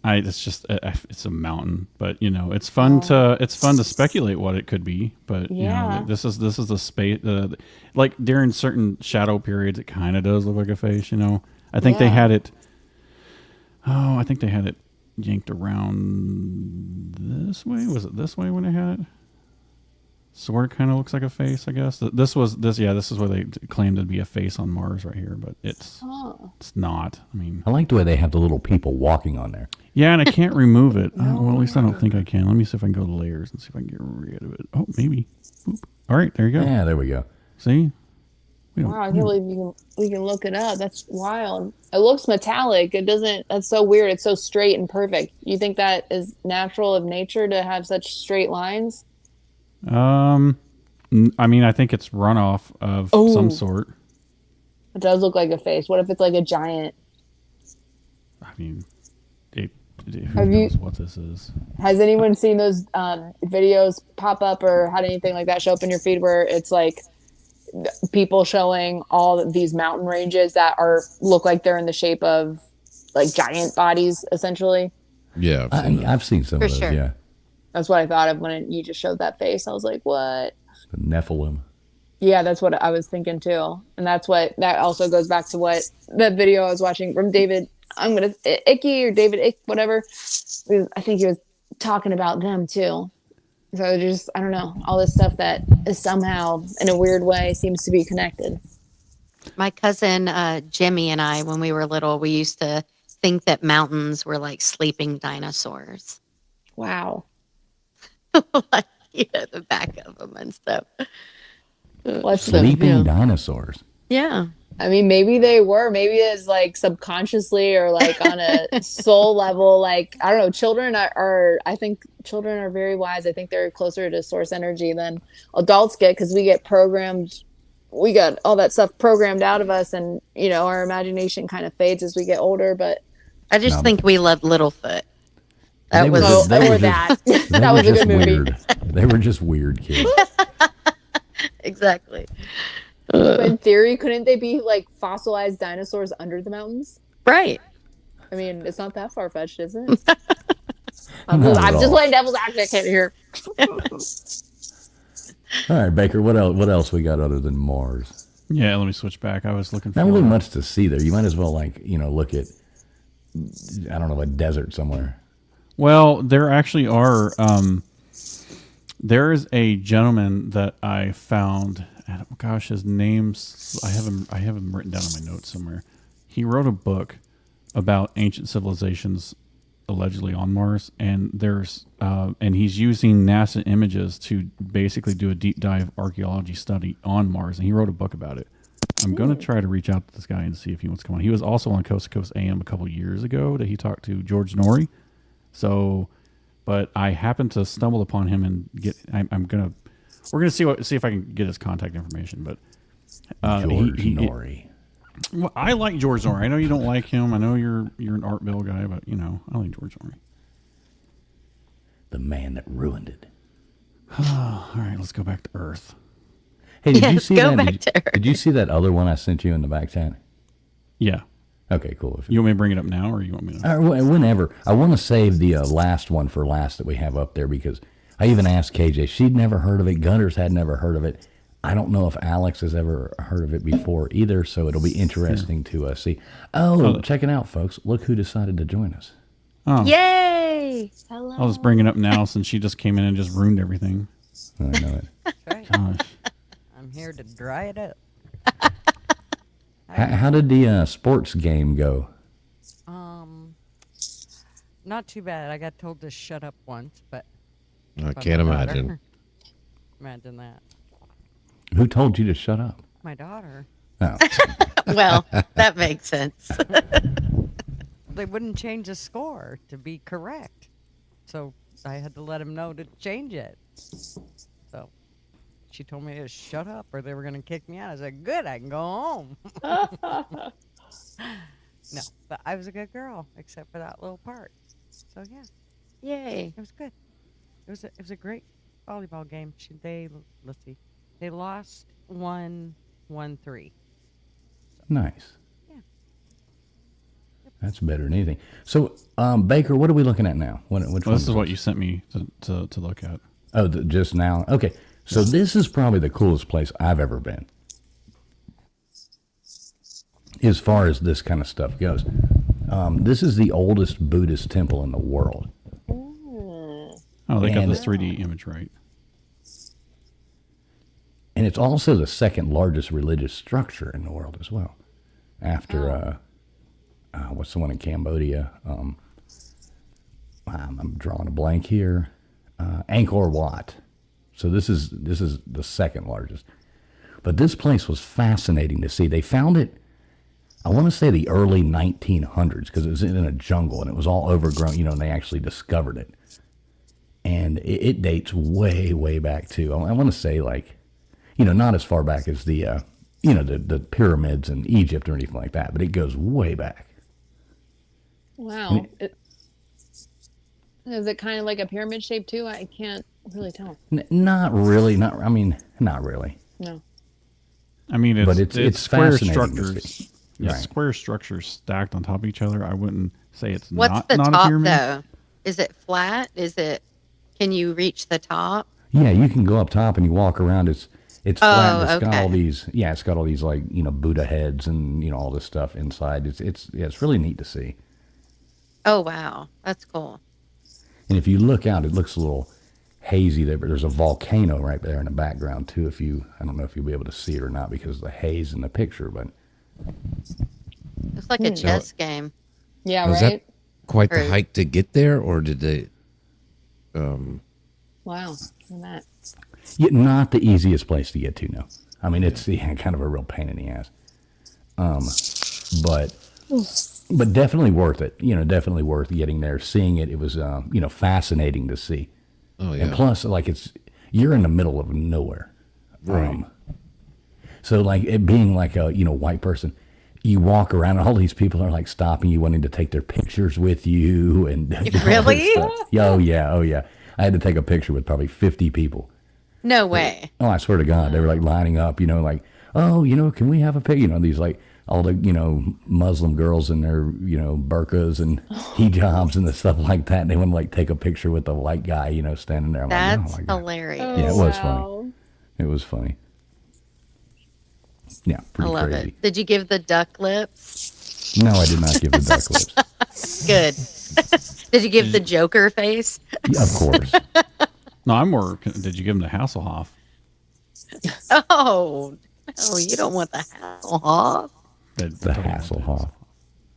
It's just it's a mountain, but it's fun to speculate what it could be. But this is the space. Like during certain shadow periods, it kind of does look like a face. I think they had it. Oh, I think they had it yanked around this way. Was it this way when they had it? sort of kind of looks like a face, I guess. This is where they claimed to be a face on Mars right here, but it's not. I mean, I like the way they have the little people walking on there. yeah, and I can't remove it. Well, at least I don't think I can. Let me see if I can go to layers and see if I can get rid of it. Oh, maybe. Boop. All right, there you go. Yeah, there we go. See? Wow, I can't believe we can look it up. That's wild. It looks metallic. It doesn't. That's so weird. It's so straight and perfect. You think that is natural of nature to have such straight lines? I mean, I think it's runoff of some sort. It does look like a face. What if it's like a giant? I mean, who knows what this is? Has anyone seen those videos pop up or had anything like that show up in your feed where it's like people showing all of these mountain ranges that look like they're in the shape of like giant bodies, essentially? Yeah, I've seen some of those. sure. Yeah, That's what I thought of when you just showed that face. I was like, what? the Nephilim. Yeah, that's what I was thinking too. And that also goes back to what that video I was watching from David, Icky or David Ick, whatever. I think he was talking about them too. So just, I don't know, all this stuff that is somehow in a weird way seems to be connected. My cousin Jimmy and I, when we were little, we used to think that mountains were like sleeping dinosaurs. Wow. Like, the back of them and stuff. Sleeping dinosaurs. Yeah. I mean, maybe they were. Maybe it's like subconsciously or like on a soul level. Like, I don't know. I think children are very wise. I think they're closer to source energy than adults get because we get programmed. We got all that stuff programmed out of us, and our imagination kind of fades as we get older. But I just think we loved Littlefoot. That was that was a good movie. Weird. They were just weird kids. Exactly. But in theory, couldn't they be like fossilized dinosaurs under the mountains? Right. I mean, it's not that far fetched, is it? Not I'm at just all. playing devil's advocate here. All right, Baker. What else we got other than Mars? Yeah, let me switch back. I was looking for... Not really much to see there. You might as well look at, I don't know, a desert somewhere. Well, there actually are... there is a gentleman that I found... And, gosh, his name's... I have him written down in my notes somewhere. He wrote a book about ancient civilizations allegedly on Mars, and and he's using NASA images to basically do a deep dive archaeology study on Mars, and he wrote a book about it. I'm going to try to reach out to this guy and see if he wants to come on. He was also on Coast to Coast AM a couple years ago that he talked to George Norrie. But I happened to stumble upon him and we're gonna see if I can get his contact information. But George Norrie. Well, I like George Norrie. I know you don't like him. I know you're an Art Bill guy, but I like George Norrie. The man that ruined it. All right, let's go back to Earth. Hey, did you see go that? back to Earth. Did you see that other one I sent you in the back chat? Yeah. Okay, cool. You want me to bring it up now, or you want me to? Whenever. I want to save the last one for last that we have up there because I even asked KJ. She'd never heard of it. Gutters had never heard of it. I don't know if Alex has ever heard of it before either, so it'll be interesting to see. Oh, check it out, folks. Look who decided to join us. Oh. Yay! Hello. I'll just bring it up now since she just came in and just ruined everything. I know it. Right. Gosh. I'm here to dry it up. How did the sports game go? Not too bad. I got told to shut up once, but I by can't my daughter. imagine. Imagine that. Who told you to shut up? My daughter. Oh, Well, that makes sense. They wouldn't change the score to be correct, so I had to let him know to change it. So she told me to shut up, or they were going to kick me out. I said, "Good, I can go home." No, but I was a good girl, except for that little part. So yeah, Yay. it was good. It was a great volleyball game. Let's see, they lost 1-3. nice. Yeah. That's better than anything. So, Baker, what are we looking at now? Which Well, one this is what you sent me to look at. Oh, just now? Okay. So this is probably the coolest place I've ever been. As far as this kind of stuff goes. This is the oldest Buddhist temple in the world. Oh, they got And- this 3D image right. And it's also the second largest religious structure in the world as well. After, what's the one in Cambodia? I'm drawing a blank here. Angkor Wat. So this is the second largest. But this place was fascinating to see. They found it, I want to say the early 1900s, because it was in a jungle and it was all overgrown, and they actually discovered it. And it dates way, way back too. I want to say not as far back as the pyramids in Egypt or anything like that, but it goes way back. Wow. Is it kind of like a pyramid shape too? I can't really tell. Not really. Not really. No. I mean, it's square fascinating to structures. see. Yeah, Right. square structures stacked on top of each other. I wouldn't say it's What's not the a top pyramid. though? Is it flat? Can you reach the top? Yeah, you can go up top and you walk around. It's flat. And it's got okay. all these. Yeah, it's got all these Buddha heads and all this stuff inside. It's really neat to see. Oh wow, that's cool. And if you look out, it looks a little hazy there, but there's a volcano right there in the background too. I don't know if you'll be able to see it or not because of the haze in the picture, but It's like a chess game. Yeah, Was right? that quite the Right. hike to get there, or did they? Wow. Look at that. yet not the easiest place to get to. No, I mean it's kind of a real pain in the ass. But definitely worth it. Definitely worth getting there, seeing it. It was fascinating to see. Oh yeah. And plus, you're in the middle of nowhere. Right. So it being like a white person, you walk around and all these people are stopping you, wanting to take their pictures with you, and all this Really? stuff. Oh yeah. I had to take a picture with probably 50 people. No way. Oh, I swear to God, they were lining up. Can we have a picture? These all the Muslim girls in their burqas and hijabs and the stuff like that. And they want to take a picture with the white guy standing there. I'm That's oh my God. hilarious. Yeah, it was funny. It was funny. Yeah, I pretty love crazy. it. Did you give the duck lips? No, I did not give the duck lips. Good. Did you give the Joker face? Yeah, of course. No, I'm more. Did you give him the Hasselhoff? Oh, no, you don't want the Hasselhoff. The Hasselhoff.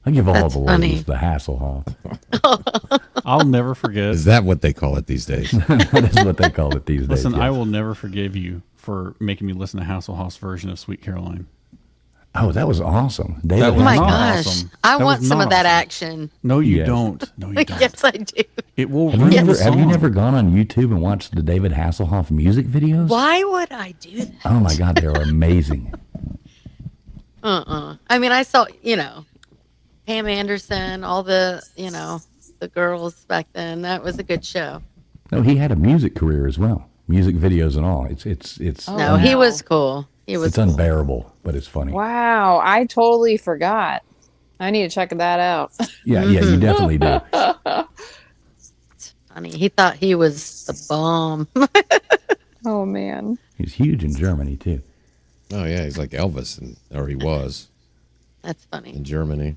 I give all That's the funny. ladies the Hasselhoff. I'll never forget. Is that what they call it these days? That is what they call it these days. Listen, I yes. will never forgive you for making me listen to Hasselhoff's version of Sweet Caroline. Oh, that was awesome. David That Oh was my not gosh. awesome. I That want was some not of that awesome. action. No, you Yes. don't. No, you don't. Yes, I do. It will Have you, ruin never, the have you song. never gone on YouTube and watched the David Hasselhoff music videos? Why would I do that? Oh my God, they're amazing. I mean, I saw, Pam Anderson, all the, the girls back then. That was a good show. No, he had a music career as well, music videos and all. It's Oh, No, he wow. was cool. He was it's unbearable, but it's funny. Wow, I totally forgot. I need to check that out. Yeah, you definitely do. funny. He thought he was the bomb. Oh man. He's huge in Germany too. Oh yeah, he's like Elvis, or he was That's funny. in Germany.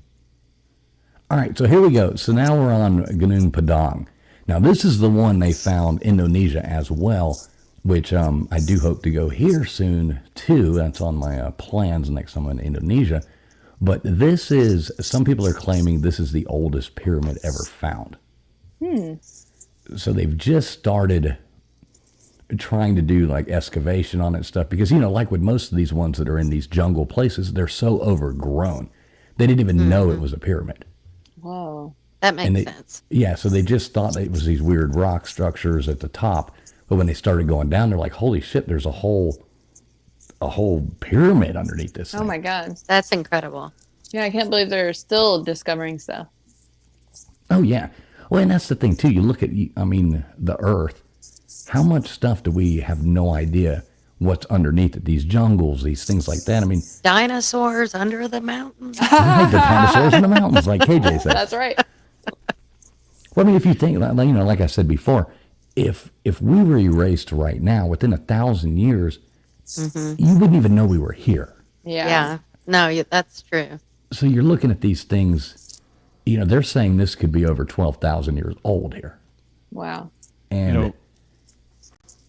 All right, so here we go. So now we're on Gunung Padang. Now this is the one they found Indonesia as well, which I do hope to go here soon too. That's on my plans next time I'm in Indonesia. But this is, some people are claiming this is the oldest pyramid ever found. So they've just started trying to do excavation on it and stuff because, like with most of these ones that are in these jungle places, they're so overgrown. They didn't even know it was a pyramid. Whoa. That makes And they- sense. Yeah, so they just thought it was these weird rock structures at the top. But when they started going down, they're like, holy shit, there's a whole pyramid underneath this thing. Oh my god. That's incredible. Yeah, I can't believe they're still discovering stuff. Oh, yeah. Well, and that's the thing, too. You look at, the Earth. How much stuff do we have no idea what's underneath it? These jungles, these things like that. I mean, Dinosaurs under the mountains. right, the dinosaurs in the mountains, like KJ said. That's right. Well, I mean, if you think, like I said before, if we were erased right now, within 1,000 years, you wouldn't even know we were here. Yeah. No, that's true. So you're looking at these things, they're saying this could be over 12,000 years old here. Wow. And You know,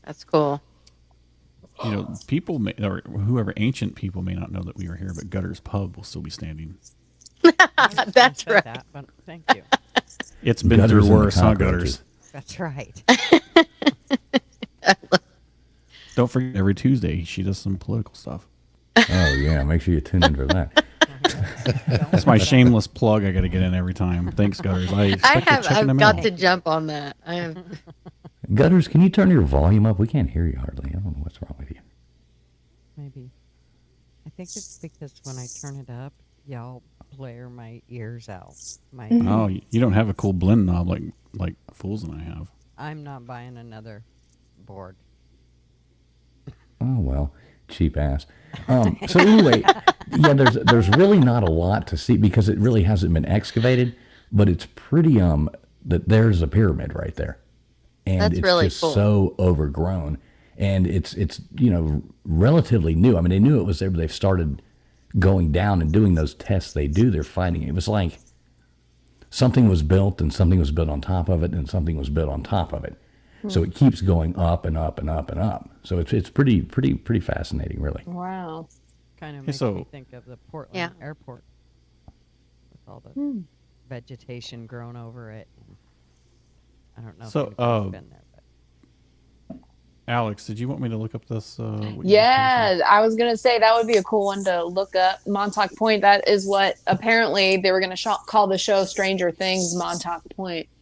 That's cool. people may, or whoever ancient people may not know that we are here, but Gutter's Pub will still be standing. That's Said right. That, but thank you. It's been Gutters through and the worse, huh, cockroaches. Gutters? That's right. Don't forget, every Tuesday she does some political stuff. Oh yeah, make sure you tune in for that. That's my shameless plug. I got to get in every time. Thanks, Gutters. I've got to jump on that. I have. Gutters, can you turn your volume up? We can't hear you hardly. I don't know what's wrong with you. Maybe. I think it's because when I turn it up, y'all blare my ears out. Oh, you don't have a cool blend knob like Fools and I have. I'm not buying another board. Oh well, cheap ass. So anyway, yeah, there's really not a lot to see because it really hasn't been excavated, but it's pretty that there's a pyramid right there, and That's it's really just cool. so overgrown, and it's relatively new. I mean, they knew it was there, but they've started going down and doing those tests they do. They're finding it was like something was built and something was built on top of it and something was built on top of it. So it keeps going up and up and up and up. So it's pretty fascinating, really. Wow. Kind of makes so- me think of the Portland Yeah. airport with all the vegetation grown over it. I don't know So, if anybody's been there, but Alex, did you want me to look up this? what you just Yeah, I was gonna say that would be a cool one to look up. Montauk Point. That is what apparently they were gonna call the show "Stranger Things." Montauk Point. posted?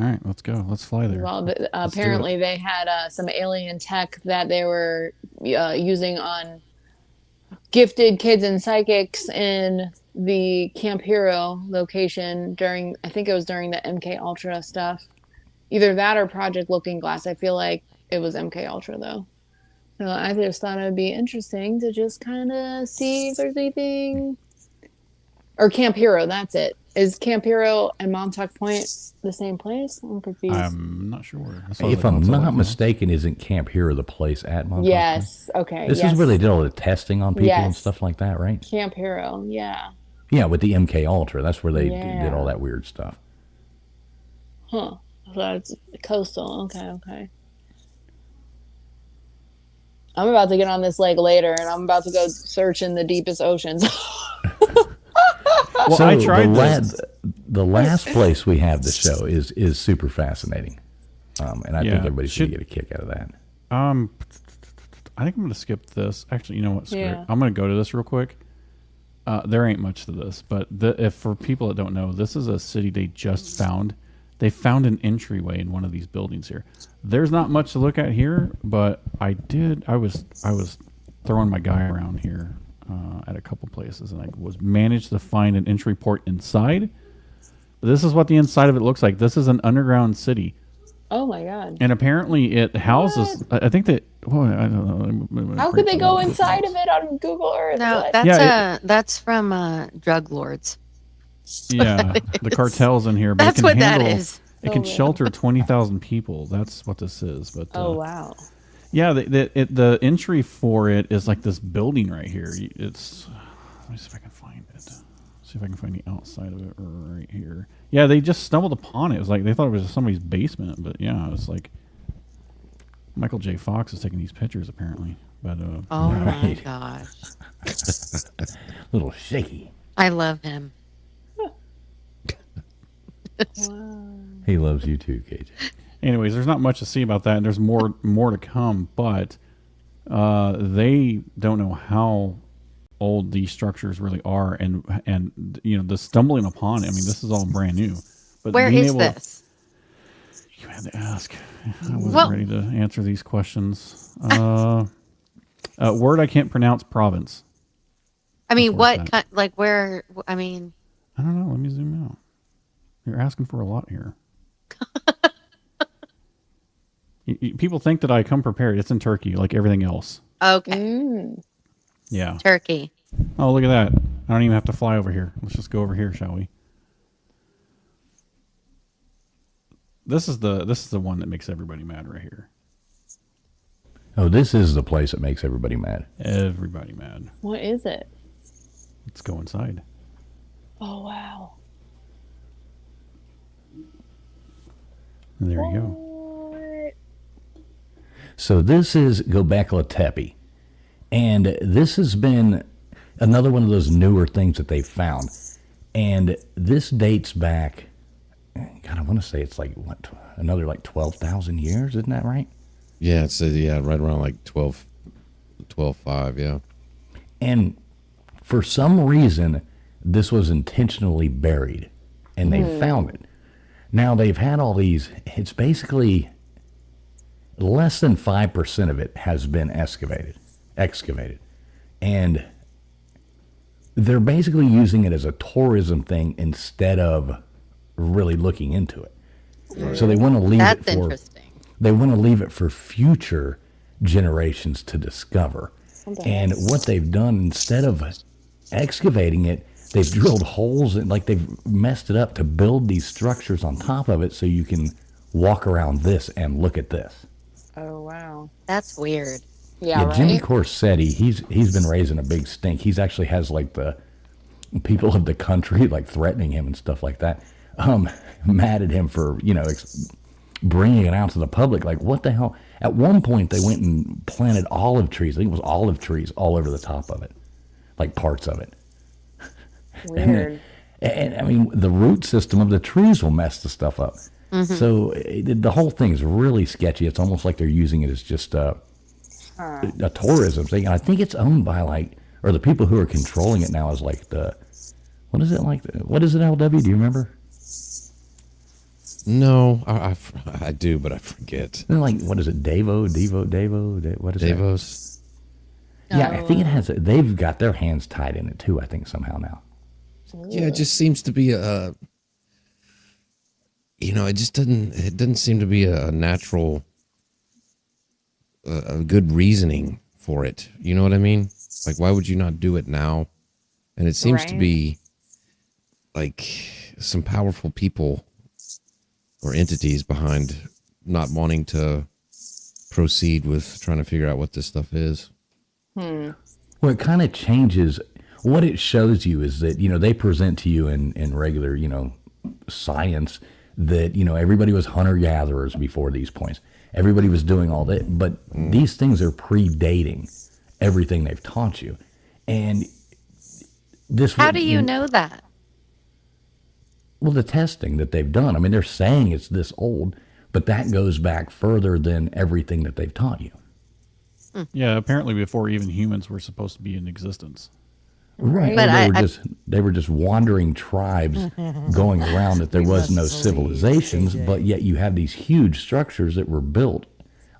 All right, let's go. Let's fly there. Well, Let's do apparently it. they had some alien tech that they were using on gifted kids and psychics in the Camp Hero location during, I think it was during the MK Ultra stuff. Either that or Project Looking Glass. I feel like it was MK Ultra though. So I just thought it would be interesting to just kind of see if there's anything. Or Camp Hero, that's it. Is Camp Hero and Montauk Point the same place? I'm confused. I'm not sure. That sounds If like I'm Montauk, not no? mistaken, isn't Camp Hero the place at Montauk? Yes. Okay. This yes. is where they did all the testing on people and Yes. stuff like that, right? Camp Hero. Yeah. Yeah, with the MK Ultra. That's where they Yeah. did all that weird stuff. Huh. So that's coastal. Okay. I'm about to get on this lake later, and I'm about to go search in the deepest oceans. Well, so I tried the last place we have the show is super fascinating, and I Yeah, think everybody's going should- to get a kick out of that. I think I'm going to skip this. Actually, you know what? Screw it. Yeah. I'm going to go to this real quick. There ain't much to this, but if for people that don't know, this is a city they just found. They found an entryway in one of these buildings here. There's not much to look at here, but I was throwing my guy around here at a couple places, and I was managed to find an entry port inside. This is what the inside of it looks like. This is an underground city. Oh my god. And apparently it houses, I think that, well, I don't know. How could they go inside of it on Google Earth? No, What? that's Yeah, that's from drug lords. Yeah, the cartel's in here. But That's it can what that handle, is. It can Oh, wow. shelter 20,000 people. That's what this is. But Oh wow. yeah, the entry for it is like this building right here. It's, let me see if I can find it. See if I can find the outside of it right here. Yeah, they just stumbled upon it. It was like they thought it was somebody's basement, but yeah, it's like Michael J. Fox is taking these pictures apparently. But Oh my Right. gosh. Little shaky. I love him. He loves you too, KJ. anyways, there's not much to see about that, and there's more to come. But they don't know how old these structures really are, and you know the stumbling upon it. I mean, this is all brand new. But Where being is able this? You had to ask. I wasn't Well- ready to answer these questions. Word I can't pronounce. Province. I mean, where's what that? kind? Like where? I mean, I don't know. Let me zoom out. You're asking for a lot here. People think that I come prepared. It's in Turkey, like everything else. okay, Mm. Yeah. Turkey. Oh, look at that. I don't even have to fly over here. Let's just go over here, shall we? This is the one that makes everybody mad right here. Oh, this is the place that makes everybody mad. Everybody mad. What is it? Let's go inside. Oh wow. There you go. What? So this is Göbekli Tepe. And this has been another one of those newer things that they've found. And this dates back, God, I want to say it's like, what, another like 12,000 years, isn't that right? Yeah, it's right around like 12.5, yeah. And for some reason, this was intentionally buried, and they found it. Now, they've had all these, it's basically less than 5% of it has been excavated. And they're basically using it as a tourism thing instead of really looking into it. So they want to leave That's it for interesting. they want to leave it for future generations to discover. And what they've done, instead of excavating it, they've drilled holes and like they've messed it up to build these structures on top of it so you can walk around this and look at this. Oh wow. That's weird. Yeah, right. Jimmy Corsetti, he's been raising a big stink. He's actually has like the people of the country like threatening him and stuff like that. Mad at him for bringing it out to the public. Like, what the hell? At one point, they went and planted olive trees. I think it was olive trees all over the top of it, like parts of it. Weird. And I mean, the root system of the trees will mess the stuff up. So the whole thing's really sketchy. It's almost like they're using it as just a tourism thing. And I think it's owned by or the people who are controlling it now is like what is it, LW? Do you remember? No, I do, but I forget. They're like, what is it, Devo, what is Davos. that? Yeah, I think it has, they've got their hands tied in it too, I think, somehow now. Yeah, it just seems to be it doesn't seem to be a natural, a good reasoning for it. You know what I mean? Like, why would you not do it now? And it seems to be like some powerful people or entities behind not wanting to proceed with trying to figure out what this stuff is. Well, it kind of changes. What it shows you is that, they present to you in regular, science that, everybody was hunter-gatherers before these points. Everybody was doing all that. But these things are predating everything they've taught you. And this. How do you know that? Well, the testing that they've done. I mean, they're saying it's this old, but that goes back further than everything that they've taught you. Yeah, apparently before even humans were supposed to be in existence. Right. But they were just wandering tribes going around that there was no civilizations, but yet you have these huge structures that were built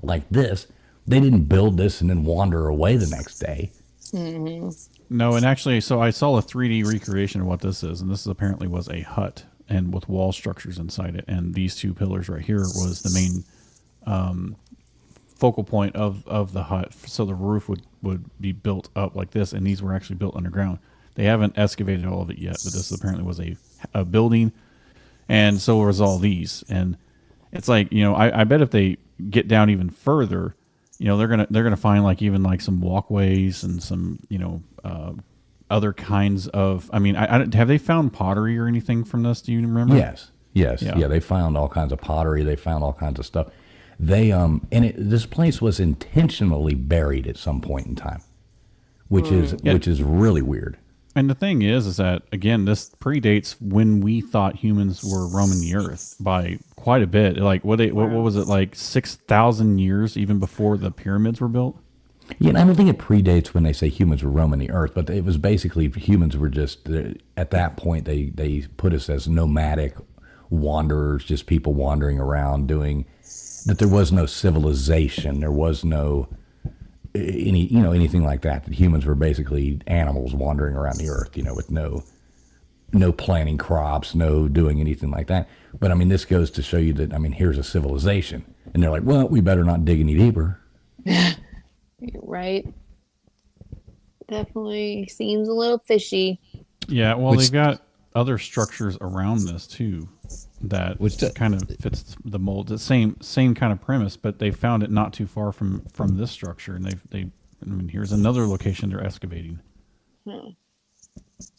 like this. They didn't build this and then wander away the next day. No, and actually, so I saw a 3D recreation of what this is, and this apparently was a hut and with wall structures inside it, and these two pillars right here was the main focal point of the hut. So the roof would be built up like this, and these were actually built underground. They haven't excavated all of it yet, but this apparently was a building, and so was all these. And it's like, I bet if they get down even further, they're gonna find like even like some walkways and some other kinds of. I mean, have they found pottery or anything from this? Do you remember? Yes. Yeah. They found all kinds of pottery. They found all kinds of stuff. They this place was intentionally buried at some point in time, which is really weird. And the thing is that, again, this predates when we thought humans were roaming the earth by quite a bit. Like, what was it, like 6,000 years even before the pyramids were built? Yeah, and I don't think it predates when they say humans were roaming the earth, but it was basically humans were just, at that point, they put us as nomadic wanderers, just people wandering around doing, that there was no civilization, there was no anything like that. That humans were basically animals wandering around the earth, with no planting crops, no doing anything like that. But I mean, this goes to show you that, I mean, here's a civilization, and they're like, well, we better not dig any deeper. Right. Definitely seems a little fishy. Yeah, well, they've got other structures around this too that kind of fits the mold. The same kind of premise, but they found it not too far from this structure, and I mean, here's another location they're excavating.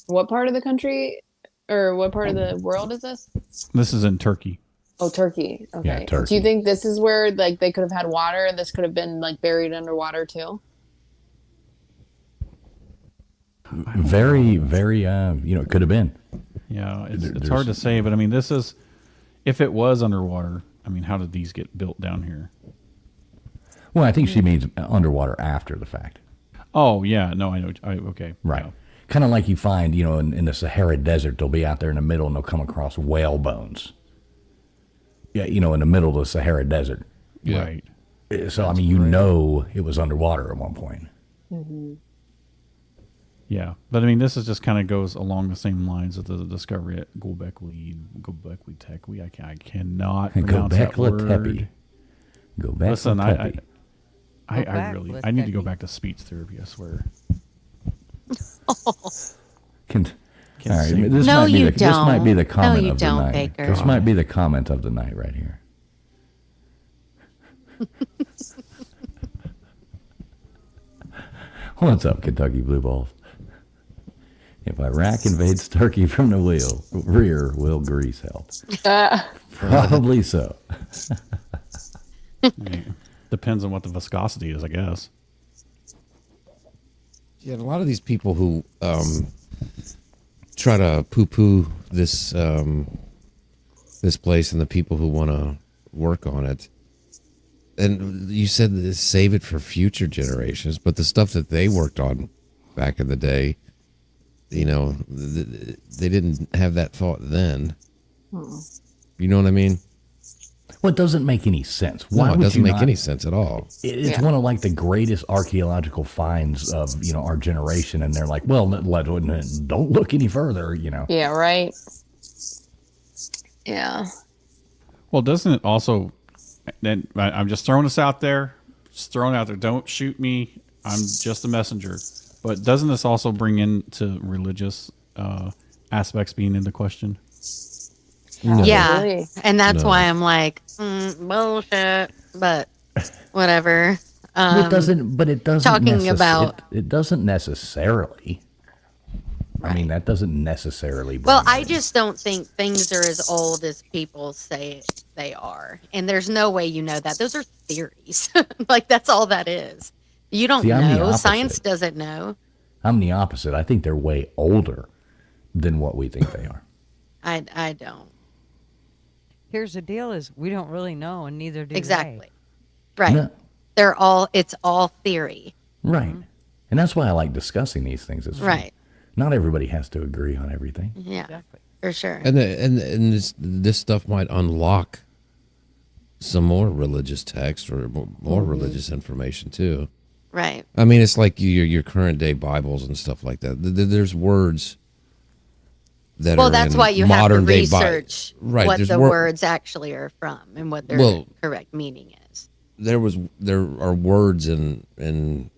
What part of the country or what part of the world is this? This is in Turkey. Oh, Turkey. Okay. Yeah, Do Turkey. you think this is where like they could have had water and this could have been like buried underwater too? Very, very, it could have been. Yeah, it's There's- hard to say, but I mean, this is if it was underwater. I mean, how did these get built down here? Well, I think she means underwater after the fact. Oh yeah, no, I know. Okay, Right. yeah. Kind of like you find, in the Sahara Desert, they'll be out there in the middle and they'll come across whale bones. Yeah, in the middle of the Sahara Desert. Yeah. Right. So, I mean, it was underwater at one point. Yeah, but I mean, this is just kind of goes along the same lines of the discovery at Göbekli Tepe. I cannot pronounce that word. Tepe. Go back. Listen, I back, really let's I need to go Tepe. back to speech therapy. I swear. Can, Can't all right, sing. this No, might be you this might be the don't. comment No, you of the don't, night. Baker. This might be the comment of the night right here. What's up, Kentucky Blue Balls? If Iraq invades Turkey from the rear, will Greece help? Probably so. I mean, depends on what the viscosity is, I guess. Yeah, and a lot of these people who try to poo-poo this this place and the people who want to work on it, and you said that save it for future generations, but the stuff that they worked on back in the day, they didn't have that thought then. You know what I mean? Well, it doesn't make any sense. Why No, it would doesn't you make not- any sense at all. It's one of like the greatest archaeological finds of our generation, and they're like, well, don't look any further. Yeah, right. Yeah. Well, doesn't it also? Then I'm just throwing this out there. Just throwing it out there. Don't shoot me. I'm just a messenger. But doesn't this also bring into religious aspects being into question? No. Yeah, Really? and that's No. why I'm like bullshit, but whatever. It doesn't. But it doesn't. talking about- it doesn't necessarily. I mean, that doesn't necessarily. Bring Well, that I in. just don't think things are as old as people say they are, and there's no way you know that. Those are theories. Like that's all that is. You don't See, I'm the know. opposite. Science doesn't know. I'm the opposite. I think they're way older than what we think they are. I don't. Here's the deal: is we don't really know, and neither do Exactly. they. Right. No. It's all theory. Right. And that's why I like discussing these things. It's fun. Right. Not everybody has to agree on everything. Yeah. Exactly. For sure. And this stuff might unlock some more religious text or more religious information too. Right. I mean, it's like your current day Bibles and stuff like that. There's words that Well, are that's in why you have to modern day research Right, what there's the words actually are from and what their Well- correct meaning is. There are words in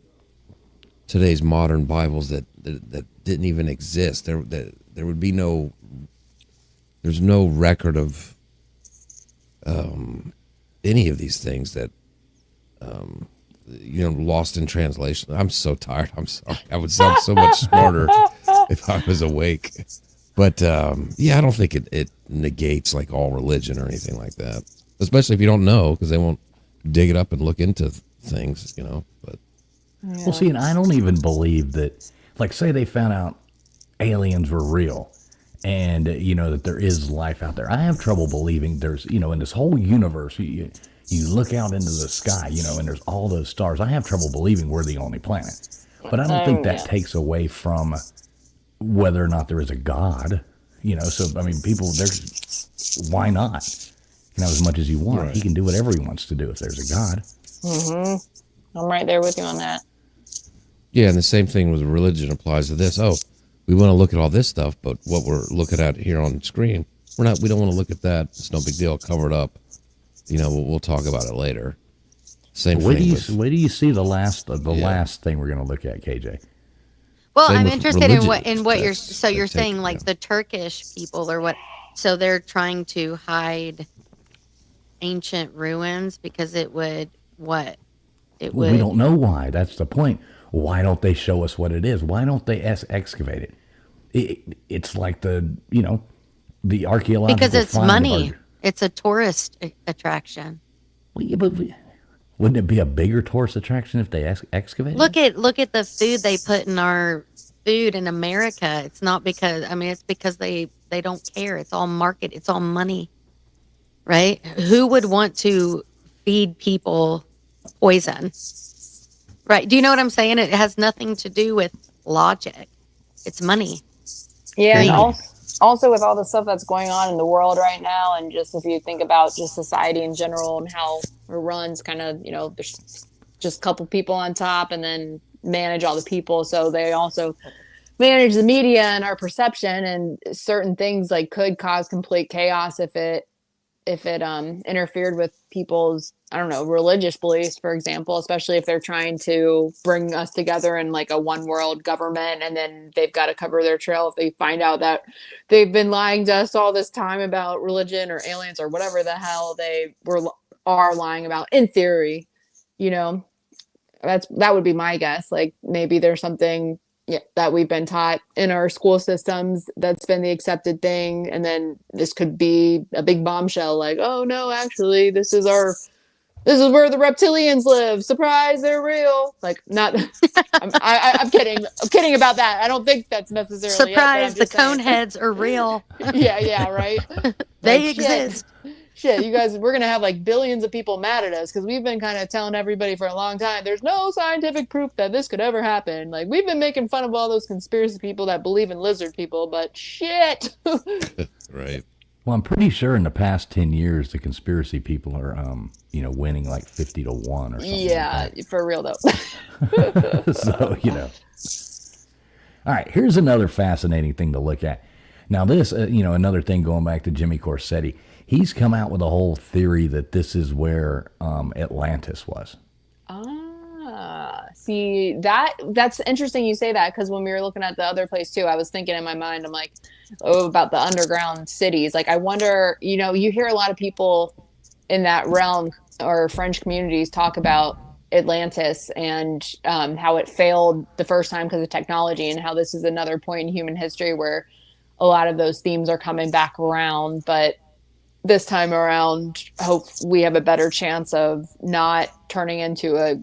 today's modern Bibles that didn't even exist. There would be there's no record of any of these things that lost in translation. I'm so tired. I'm sorry. I would sound so much smarter if I was awake. But I don't think it negates like all religion or anything like that. Especially if you don't know, because they won't dig it up and look into things, But Well, see, and I don't even believe that, like, say they found out aliens were real and, that there is life out there. I have trouble believing there's, in this whole universe, you look out into the sky, and there's all those stars. I have trouble believing we're the only planet. But I don't think that takes away from whether or not there is a God, So, I mean, why not? As much as you want. Right. He can do whatever he wants to do if there's a God. I'm right there with you on that. yeah, and the same thing with religion applies to this. Oh, we want to look at all this stuff, but what we're looking at here on screen, we don't want to look at that. It's no big deal. Cover it up. We'll talk about it later. Same Where thing. do you see the last thing we're going to look at, KJ? Well, Same I'm with interested in what religion you're texts so that you're take- saying like yeah. the Turkish people or what, so they're trying to hide ancient ruins because it would Well, we don't know why. That's the point. Why don't they show us what it is? Why don't they excavate it? It's like the archaeological because it's find of money. It's a tourist attraction. Well, yeah, but wouldn't it be a bigger tourist attraction if they excavated? Look at the food they put in our food in America. It's not because I mean it's because they don't care. It's all market. It's all money, right? Who would want to feed people poison? Right? Do you know what I'm saying? It has nothing to do with logic. It's money. Yeah, and Greed. also with all the stuff that's going on in the world right now, and just if you think about just society in general and how it runs, kind of, there's just a couple people on top and then manage all the people. So they also manage the media and our perception, and certain things like could cause complete chaos if it interfered with people's, I don't know, religious beliefs, for example, especially if they're trying to bring us together in like a one world government, and then they've got to cover their trail if they find out that they've been lying to us all this time about religion or aliens or whatever the hell they are lying about. In theory, that would be my guess. Like maybe there's something that we've been taught in our school systems that's been the accepted thing, and then this could be a big bombshell, like, oh no, actually this is where the reptilians live, surprise, they're real. Like, not I'm kidding about that. I don't think that's necessarily Surprise, the saying. cone heads are real. yeah right. They Like, exist. Shit, you guys, we're gonna have like billions of people mad at us because we've been kind of telling everybody for a long time there's no scientific proof that this could ever happen. Like, we've been making fun of all those conspiracy people that believe in lizard people, but shit. Right. Well, I'm pretty sure in the past 10 years, the conspiracy people are, winning like 50 to 1 or something. Yeah, like for real though. that. So, All right, here's another fascinating thing to look at. Now, this, another thing going back to Jimmy Corsetti, he's come out with a whole theory that this is where Atlantis was. See, that's interesting you say that, because when we were looking at the other place too, I was thinking in my mind, I'm like, about the underground cities. Like, I wonder, you hear a lot of people in that realm or French communities talk about Atlantis and how it failed the first time because of technology, and how this is another point in human history where a lot of those themes are coming back around. But this time around, hope we have a better chance of not turning into a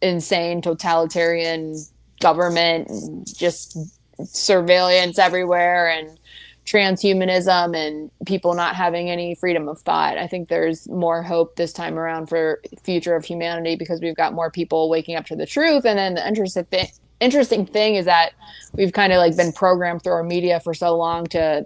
insane totalitarian government, just surveillance everywhere and transhumanism and people not having any freedom of thought. I think there's more hope this time around for the future of humanity because we've got more people waking up to the truth. And then the interesting thing is that we've kind of like been programmed through our media for so long to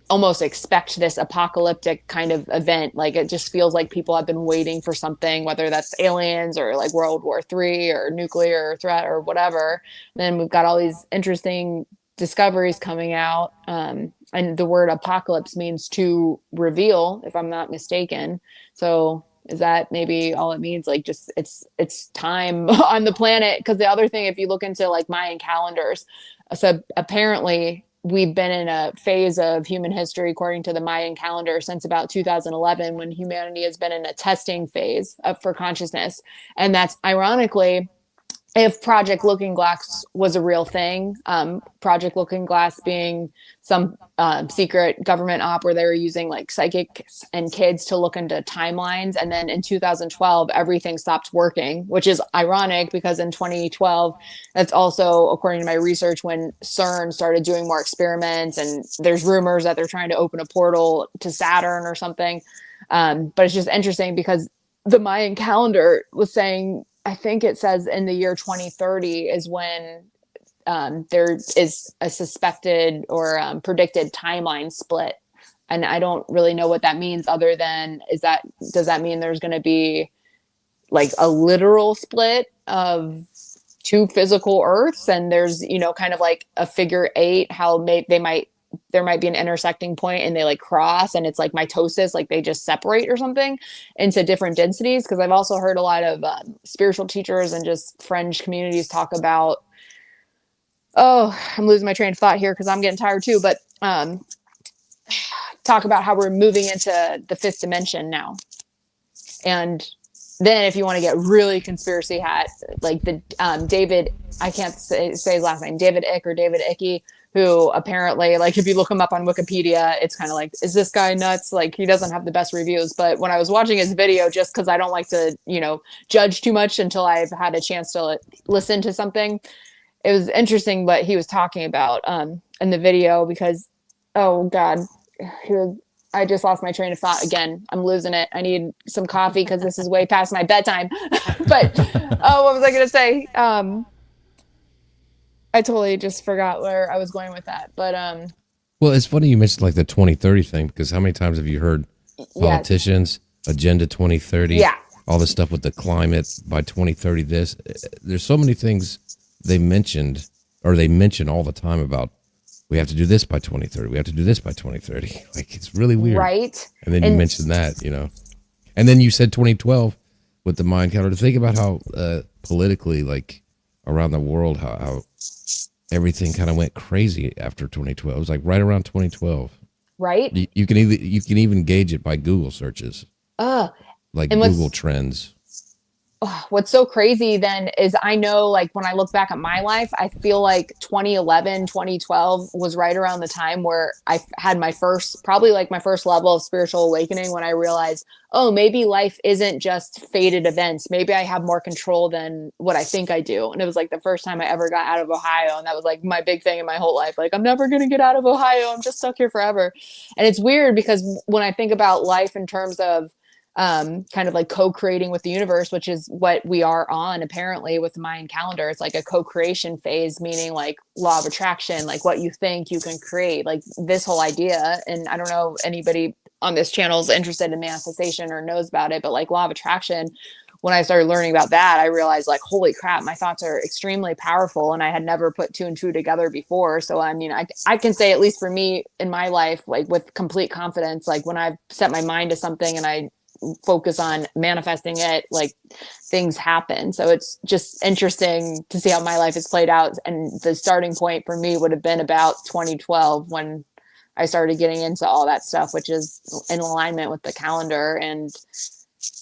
almost expect this apocalyptic kind of event. Like, it just feels like people have been waiting for something, whether that's aliens or like World War III or nuclear threat or whatever. And then we've got all these interesting discoveries coming out. And the word apocalypse means to reveal, if I'm not mistaken. So is that maybe all it means? Like, just it's time on the planet. Because the other thing, if you look into like Mayan calendars, so apparently we've been in a phase of human history, according to the Mayan calendar, since about 2011, when humanity has been in a testing phase for consciousness. And that's ironically, if Project Looking Glass was a real thing, Project Looking Glass being some secret government op where they were using like psychics and kids to look into timelines. And then in 2012, everything stopped working, which is ironic because in 2012, that's also, according to my research, when CERN started doing more experiments, and there's rumors that they're trying to open a portal to Saturn or something. But it's just interesting because the Mayan calendar was saying, I think it says in the year 2030 is when there is a suspected or predicted timeline split. And I don't really know what that means, other than does that mean there's going to be like a literal split of two physical Earths, and there's, kind of like a figure eight, how there might be an intersecting point and they like cross, and it's like mitosis, like they just separate or something into different densities. Because I've also heard a lot of spiritual teachers and just French communities talk about, I'm losing my train of thought here because I'm getting tired too, but talk about how we're moving into the fifth dimension now. And then if you want to get really conspiracy hat, like the David, I can't say his last name, David Icke or David Icke, who apparently, like, if you look him up on Wikipedia, it's kind of like, is this guy nuts? Like, he doesn't have the best reviews. But when I was watching his video, just because I don't like to, judge too much until I've had a chance to listen to something, it was interesting what he was talking about in the video, because, oh God, I just lost my train of thought again. I'm losing it. I need some coffee because this is way past my bedtime. But what was I going to say? I totally just forgot where I was going with that. But well, it's funny you mentioned like the 2030 thing, because how many times have you heard politicians, Agenda 2030, all this stuff with the climate by 2030, this, there's so many things they mention all the time about, we have to do this by 2030. We have to do this by 2030. Like, it's really weird. Right. And then you mentioned that, and then you said 2012 with the Mayan calendar. To think about how politically, like, around the world, how everything kind of went crazy after 2012. It was like right around 2012. Right. You can even gauge it by Google searches. Like Google Trends. What's so crazy then is, I know, like, when I look back at my life, I feel like 2011, 2012 was right around the time where I had my first level of spiritual awakening, when I realized, oh, maybe life isn't just fated events. Maybe I have more control than what I think I do. And it was like the first time I ever got out of Ohio. And that was like my big thing in my whole life. Like, I'm never going to get out of Ohio. I'm just stuck here forever. And it's weird because when I think about life in terms of kind of like co-creating with the universe, which is what we are on apparently with the Mayan calendar. It's like a co-creation phase, meaning like law of attraction, like what you think you can create, like this whole idea. And I don't know if anybody on this channel is interested in manifestation or knows about it, but like law of attraction, when I started learning about that, I realized, like, holy crap, my thoughts are extremely powerful, and I had never put two and two together before. So, I mean, I can say, at least for me in my life, like with complete confidence, like when I've set my mind to something and I focus on manifesting it, like, things happen. So it's just interesting to see how my life has played out. And the starting point for me would have been about 2012, when I started getting into all that stuff, which is in alignment with the calendar. And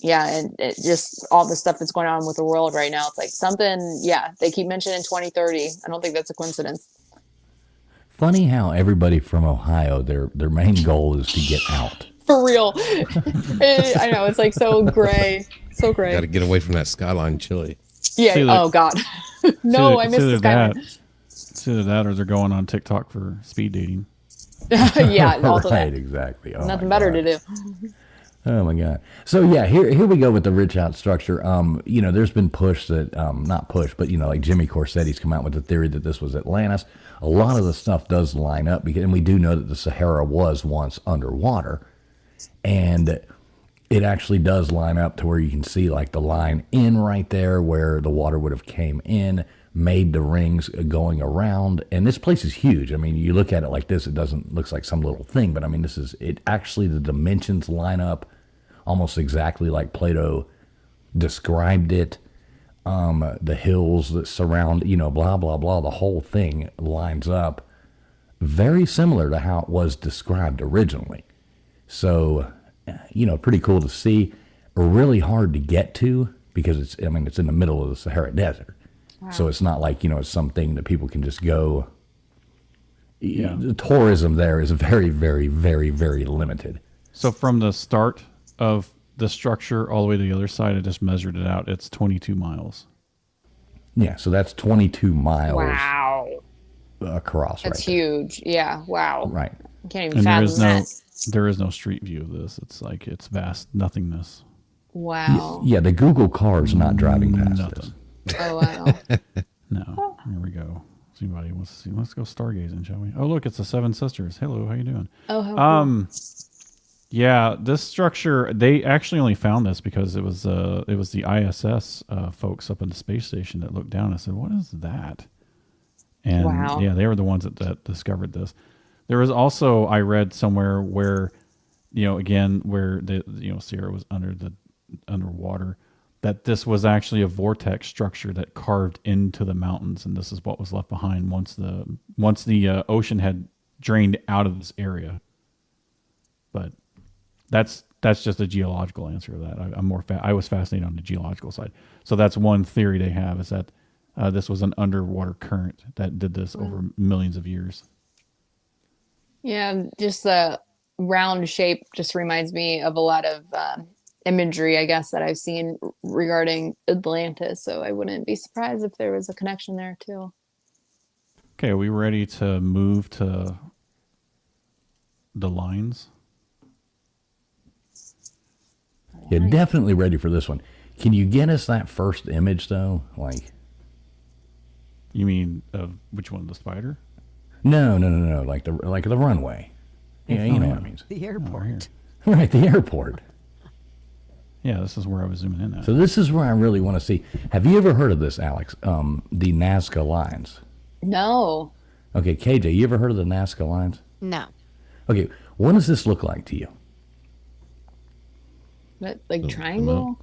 and it just, all the stuff that's going on with the world right now, it's like something, they keep mentioning 2030. I don't think that's a coincidence. Funny how everybody from Ohio, their main goal is to get out. For real. I know, it's like so gray. So gray. Got to get away from that Skyline chili. Yeah. Oh God. No, I missed the Skyline. It's either that or they're going on TikTok for speed dating. Yeah. Also right. that. Exactly. Oh, nothing better to do. Oh my God. So yeah, here we go with the rich out structure. There's been push that, not push, but like Jimmy Corsetti's come out with the theory that this was Atlantis. A lot of the stuff does line up, and we do know that the Sahara was once underwater, and it actually does line up to where you can see like the line in right there where the water would have came in, made the rings going around. And this place is huge. I mean, you look at it like this, it looks like some little thing, but I mean, the dimensions line up almost exactly like Plato described it. The hills that surround, blah, blah, blah, the whole thing lines up very similar to how it was described originally. So, pretty cool to see. Really hard to get to because it's in the middle of the Sahara Desert. Wow. So it's not like, it's something that people can just go. Yeah. The tourism there is very, very, very, very limited. So from the start of the structure all the way to the other side, I just measured it out. It's 22 miles. Yeah, so that's 22 miles. Wow. Across. That's huge. Yeah. Wow. Right. I can't even fathom that. There is no street view of this. It's like it's vast nothingness. Wow. Yeah, the Google car is not driving past this. Oh wow. No. Here we go. Anybody wants to see? Let's go stargazing, shall we? Oh, look, it's the Seven Sisters. Hello, how you doing? Oh, how cool. Yeah, this structure, they actually only found this because it was the ISS folks up in the space station that looked down and said, "What is that?" And wow. Yeah, they were the ones that discovered this. There was also, I read somewhere where, again, where the Sierra was underwater, that this was actually a vortex structure that carved into the mountains, and this is what was left behind once the ocean had drained out of this area. But that's just a geological answer to that. I was fascinated on the geological side. So that's one theory they have, is that this was an underwater current that did this over millions of years. Yeah, just the round shape just reminds me of a lot of imagery, I guess, that I've seen regarding Atlantis. So I wouldn't be surprised if there was a connection there too. Okay, are we ready to move to the lines? Yeah, definitely ready for this one. Can you get us that first image though? Like, You mean which one? The spider? no. Like the runway. Yeah, you know what it means. The Oh, airport. here. Right, the airport. Yeah, this is where I was zooming in at. So this is where I really want to see. Have you ever heard of this, Alex? The Nazca lines. No. Okay, KJ, you ever heard of the Nazca lines? No. Okay, what does this look like to you? But like triangle?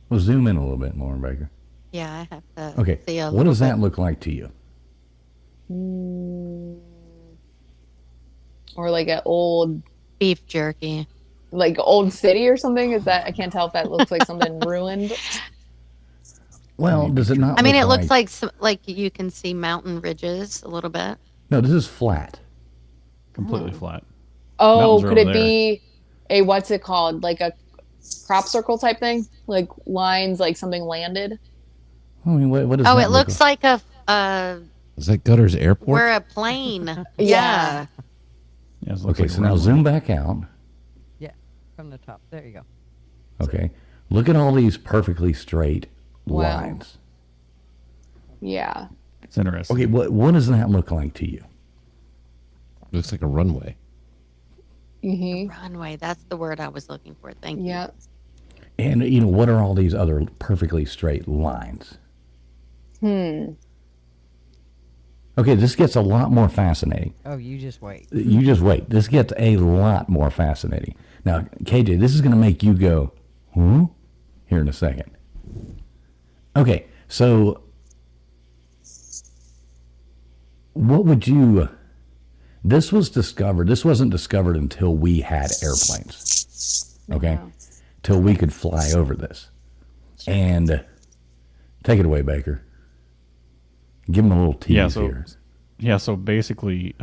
We'll zoom in a little bit more, Baker. Yeah, I have to Okay, see a what little does that bit. look like to you? Or like an old, Beef jerky. like old city or something? Is that, I can't tell if that looks like something ruined. Well, does it not? I mean, look it looks like like you can see mountain ridges a little bit. No, this is flat. Completely flat. Oh, Mountains are could it over there. be a, what's it called? Like a crop circle type thing? Like lines, like something landed? I mean, what does Oh, that it look looks like a Is that Gutter's airport? we're a plane. Yeah. Yeah, it looks Okay, like so a now runway. zoom back out. Yeah, from the top. There you go. Okay, look at all these perfectly straight Wow. lines. Yeah. It's interesting. Okay, what does that look like to you? Looks like a runway. Runway. That's the word I was looking for. Thank you. Yep. And what are all these other perfectly straight lines? Okay, this gets a lot more fascinating. Oh, you just wait. You just wait. This gets a lot more fascinating. Now, KJ, this is going to make you go, huh? Here in a second. Okay, so what would you... This wasn't discovered until we had airplanes. Okay? Wow. Till we could fly over this. And take it away, Baker. Give them a little tease here. Yeah, so basically,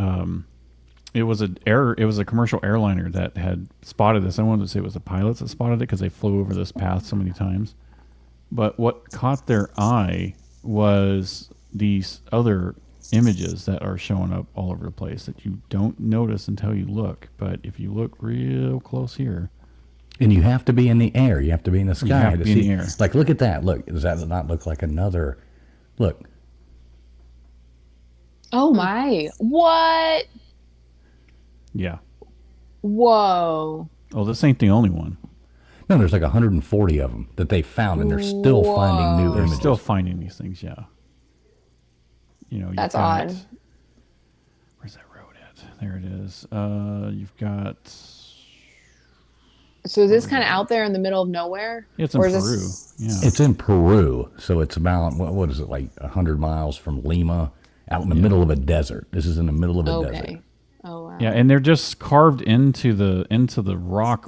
it was a commercial airliner that had spotted this. I wanted to say it was the pilots that spotted it because they flew over this path so many times. But what caught their eye was these other images that are showing up all over the place that you don't notice until you look. But if you look real close here, And you have to be in the air. You have to be in the sky have to to be in see. the air. Like, look at that. Look, does that not look like another? Look, Oh my. What? yeah. Whoa. Oh, this ain't the only one. no, there's like 140 of them that they found, and they're still finding new They're images. still finding these things, yeah. You've That's got- odd. Where's that road at? There it is. You've got. So is this kind of out there in the middle of nowhere? It's in Or is Peru. this- Yeah. It's in Peru, so it's about what is it, like 100 miles from Lima, out in the middle of a desert. This is in the middle of a desert. Okay. Oh wow. Yeah, and they're just carved into the rock,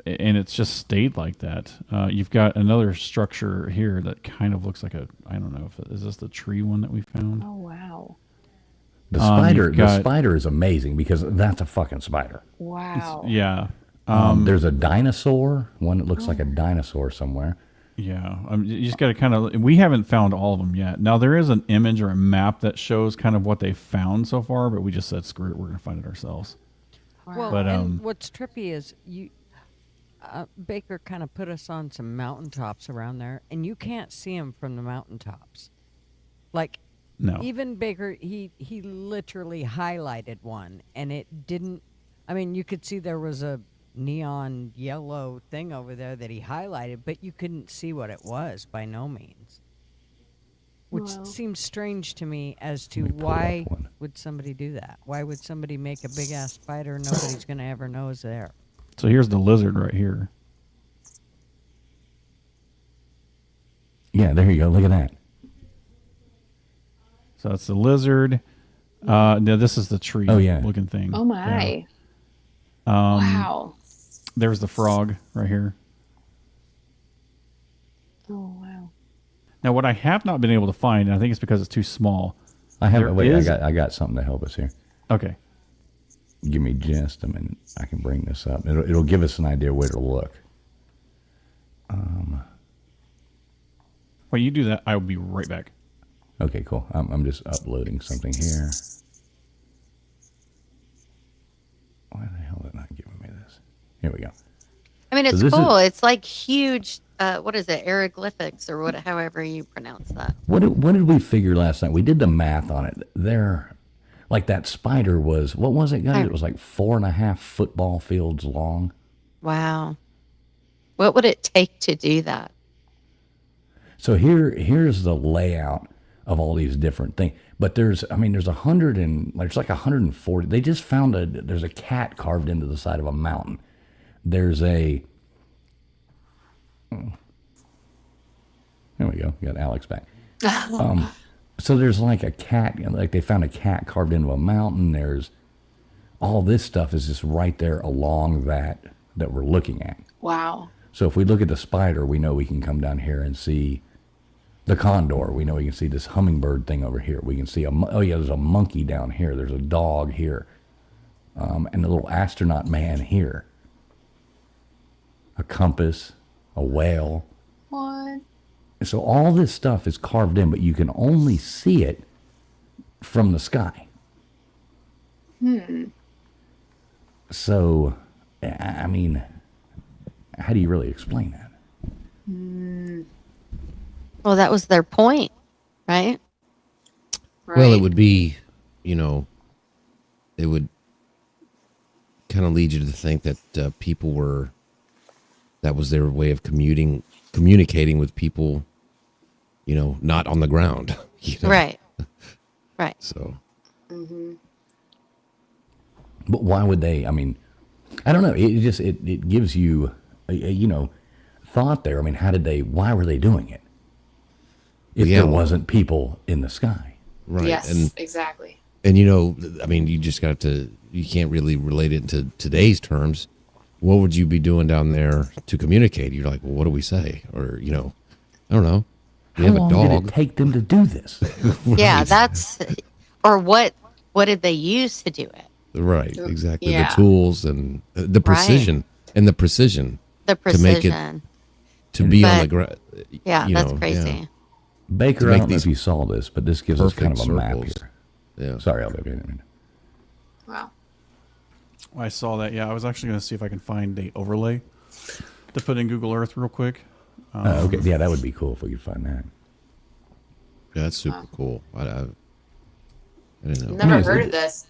and it's just stayed like that. You've got another structure here that kind of looks like I don't know if is this the tree one that we found. Oh wow. The spider, you've got- the spider is amazing because that's a fucking spider. Wow. Yeah, There's a dinosaur, one that looks like a dinosaur somewhere. yeah. You just got to kind of. We haven't found all of them yet. Now there is an image or a map that shows kind of what they found so far, but we just said screw it, we're gonna find it ourselves. Well, But, and what's trippy is Baker kind of put us on some mountaintops around there, and you can't see them from the mountaintops. Like, No. even Baker, he literally highlighted one, and it didn't. I mean, you could see there was a neon yellow thing over there that he highlighted, but you couldn't see what it was by no means. Which Wow. seems strange to me as to Let me pull why up one. would somebody do that? Why would somebody make a big ass spider nobody's gonna ever know is there? So here's the lizard right here. Yeah, there you go. Look at that. So that's the lizard. No, this is the tree Oh, yeah. looking thing. Oh my. Yeah. Wow. There's the frog right here. Oh wow. Now, what I have not been able to find, and I think it's because it's too small. I have. There Wait, is- I got something to help us here. Okay. Give me just a minute. I can bring this up. It'll give us an idea where to look. While you do that, I will be right back. Okay, cool. I'm just uploading something here. Why the hell is it not giving me this? Here we go. I mean, it's this cool. It's like huge. What is it? Hieroglyphics or what? However you pronounce that. What did we figure last night? We did the math on it. There, like that spider was. What was it, guys? It was like 4.5 football fields long. Wow. What would it take to do that? So here's the layout of all these different things. But there's like 140. They just found there's a cat carved into the side of a mountain. There's a, there we go. Got Alex back. So there's like a cat, like they found a cat carved into a mountain. There's all this stuff is just right there along that we're looking at. Wow. So if we look at the spider, we know we can come down here and see the condor. We know we can see this hummingbird thing over here. We can see there's a monkey down here. There's a dog here. And a little astronaut man here. A compass, a whale. What? So all this stuff is carved in, but you can only see it from the sky. So, I mean, how do you really explain that? Well, that was their point, right? Well, it would be, it would kind of lead you to think that that was their way of communicating with people, not on the ground. Right. Right. So. But why would they? I mean, I don't know. It gives you, thought there. I mean, why were they doing it? If there wasn't people in the sky. Right. Yes, exactly. And, I mean, you just you can't really relate it to today's terms. What would you be doing down there to communicate? You're like, well, what do we say? Or, I don't know. We have a dog. How long did it take them to do this? Right. Yeah, or what did they use to do it? Right, exactly. Yeah. The tools and the precision The to precision. make it to be on the ground. Yeah, that's crazy. Yeah. Baker, I don't know if you saw this, but this gives us kind of a map circles. here. Yeah. Sorry, Olivia. Wow. I saw that. Yeah, I was actually going to see if I can find a overlay to put in Google Earth real quick. Okay, yeah, that would be cool if we could find that. Yeah, that's super cool. I didn't know. Never heard of this.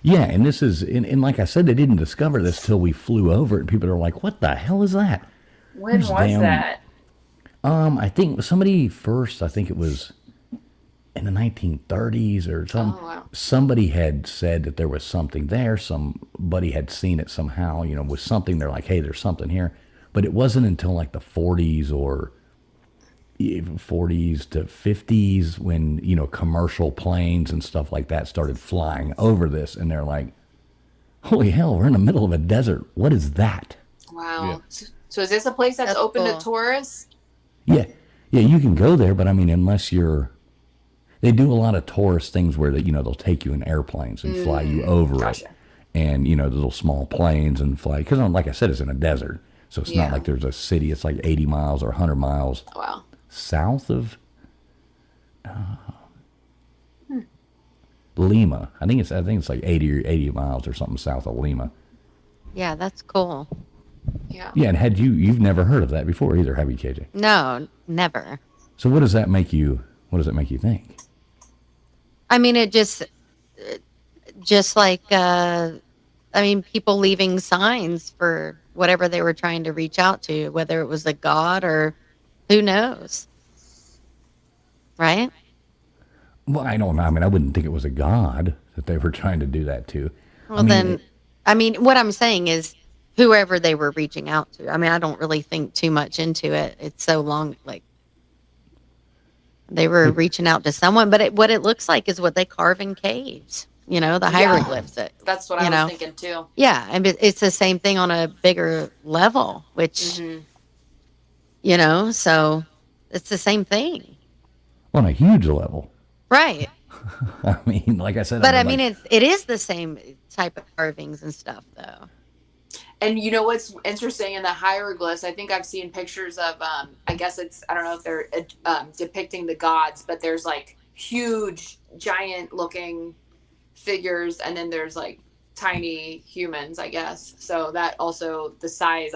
Yeah, and this is, and like I said, they didn't discover this till we flew over it. People are like, "What the hell is that?" When was that? I think somebody first. I think it was in the 1930s or something. Oh, wow. Somebody had said that there was something there. Somebody had seen it somehow. Was something. They're like, "Hey, there's something here," but it wasn't until like the 40s or 40s to 50s when commercial planes and stuff like that started flying over this, and they're like, holy hell, we're in the middle of a desert, what is that? Wow. Yeah. So is this a place that's open to tourists? Yeah, you can go there, but I mean, unless they do a lot of tourist things where they'll take you in airplanes and fly you over it, and the little small planes and fly, because like I said, it's in a desert, so it's not like there's a city. It's like 80 miles or 100 miles south of Lima. I think it's like 80 miles or something south of Lima. Yeah, that's cool. Yeah. Yeah, and you've never heard of that before either, have you, KJ? No, never. So what does that make you think? I mean, it just like people leaving signs for whatever they were trying to reach out to, whether it was a god or who knows, right? Well, I don't know. I mean, I wouldn't think it was a god that they were trying to do that to. Well, what I'm saying is whoever they were reaching out to. I mean, I don't really think too much into it. It's so long, like they were reaching out to someone, but what it looks like is what they carve in caves. The hieroglyphs. That's what I was thinking too. Yeah, and it's the same thing on a bigger level, which so it's the same thing. On a huge level. Right. I mean, like I said, But I I've been mean, it is the same type of carvings and stuff, though. And you know what's interesting in the hieroglyphs? I think I've seen pictures of, I guess I don't know if they're depicting the gods, but there's like huge, giant looking figures, and then there's like tiny humans, I guess. So that also the size.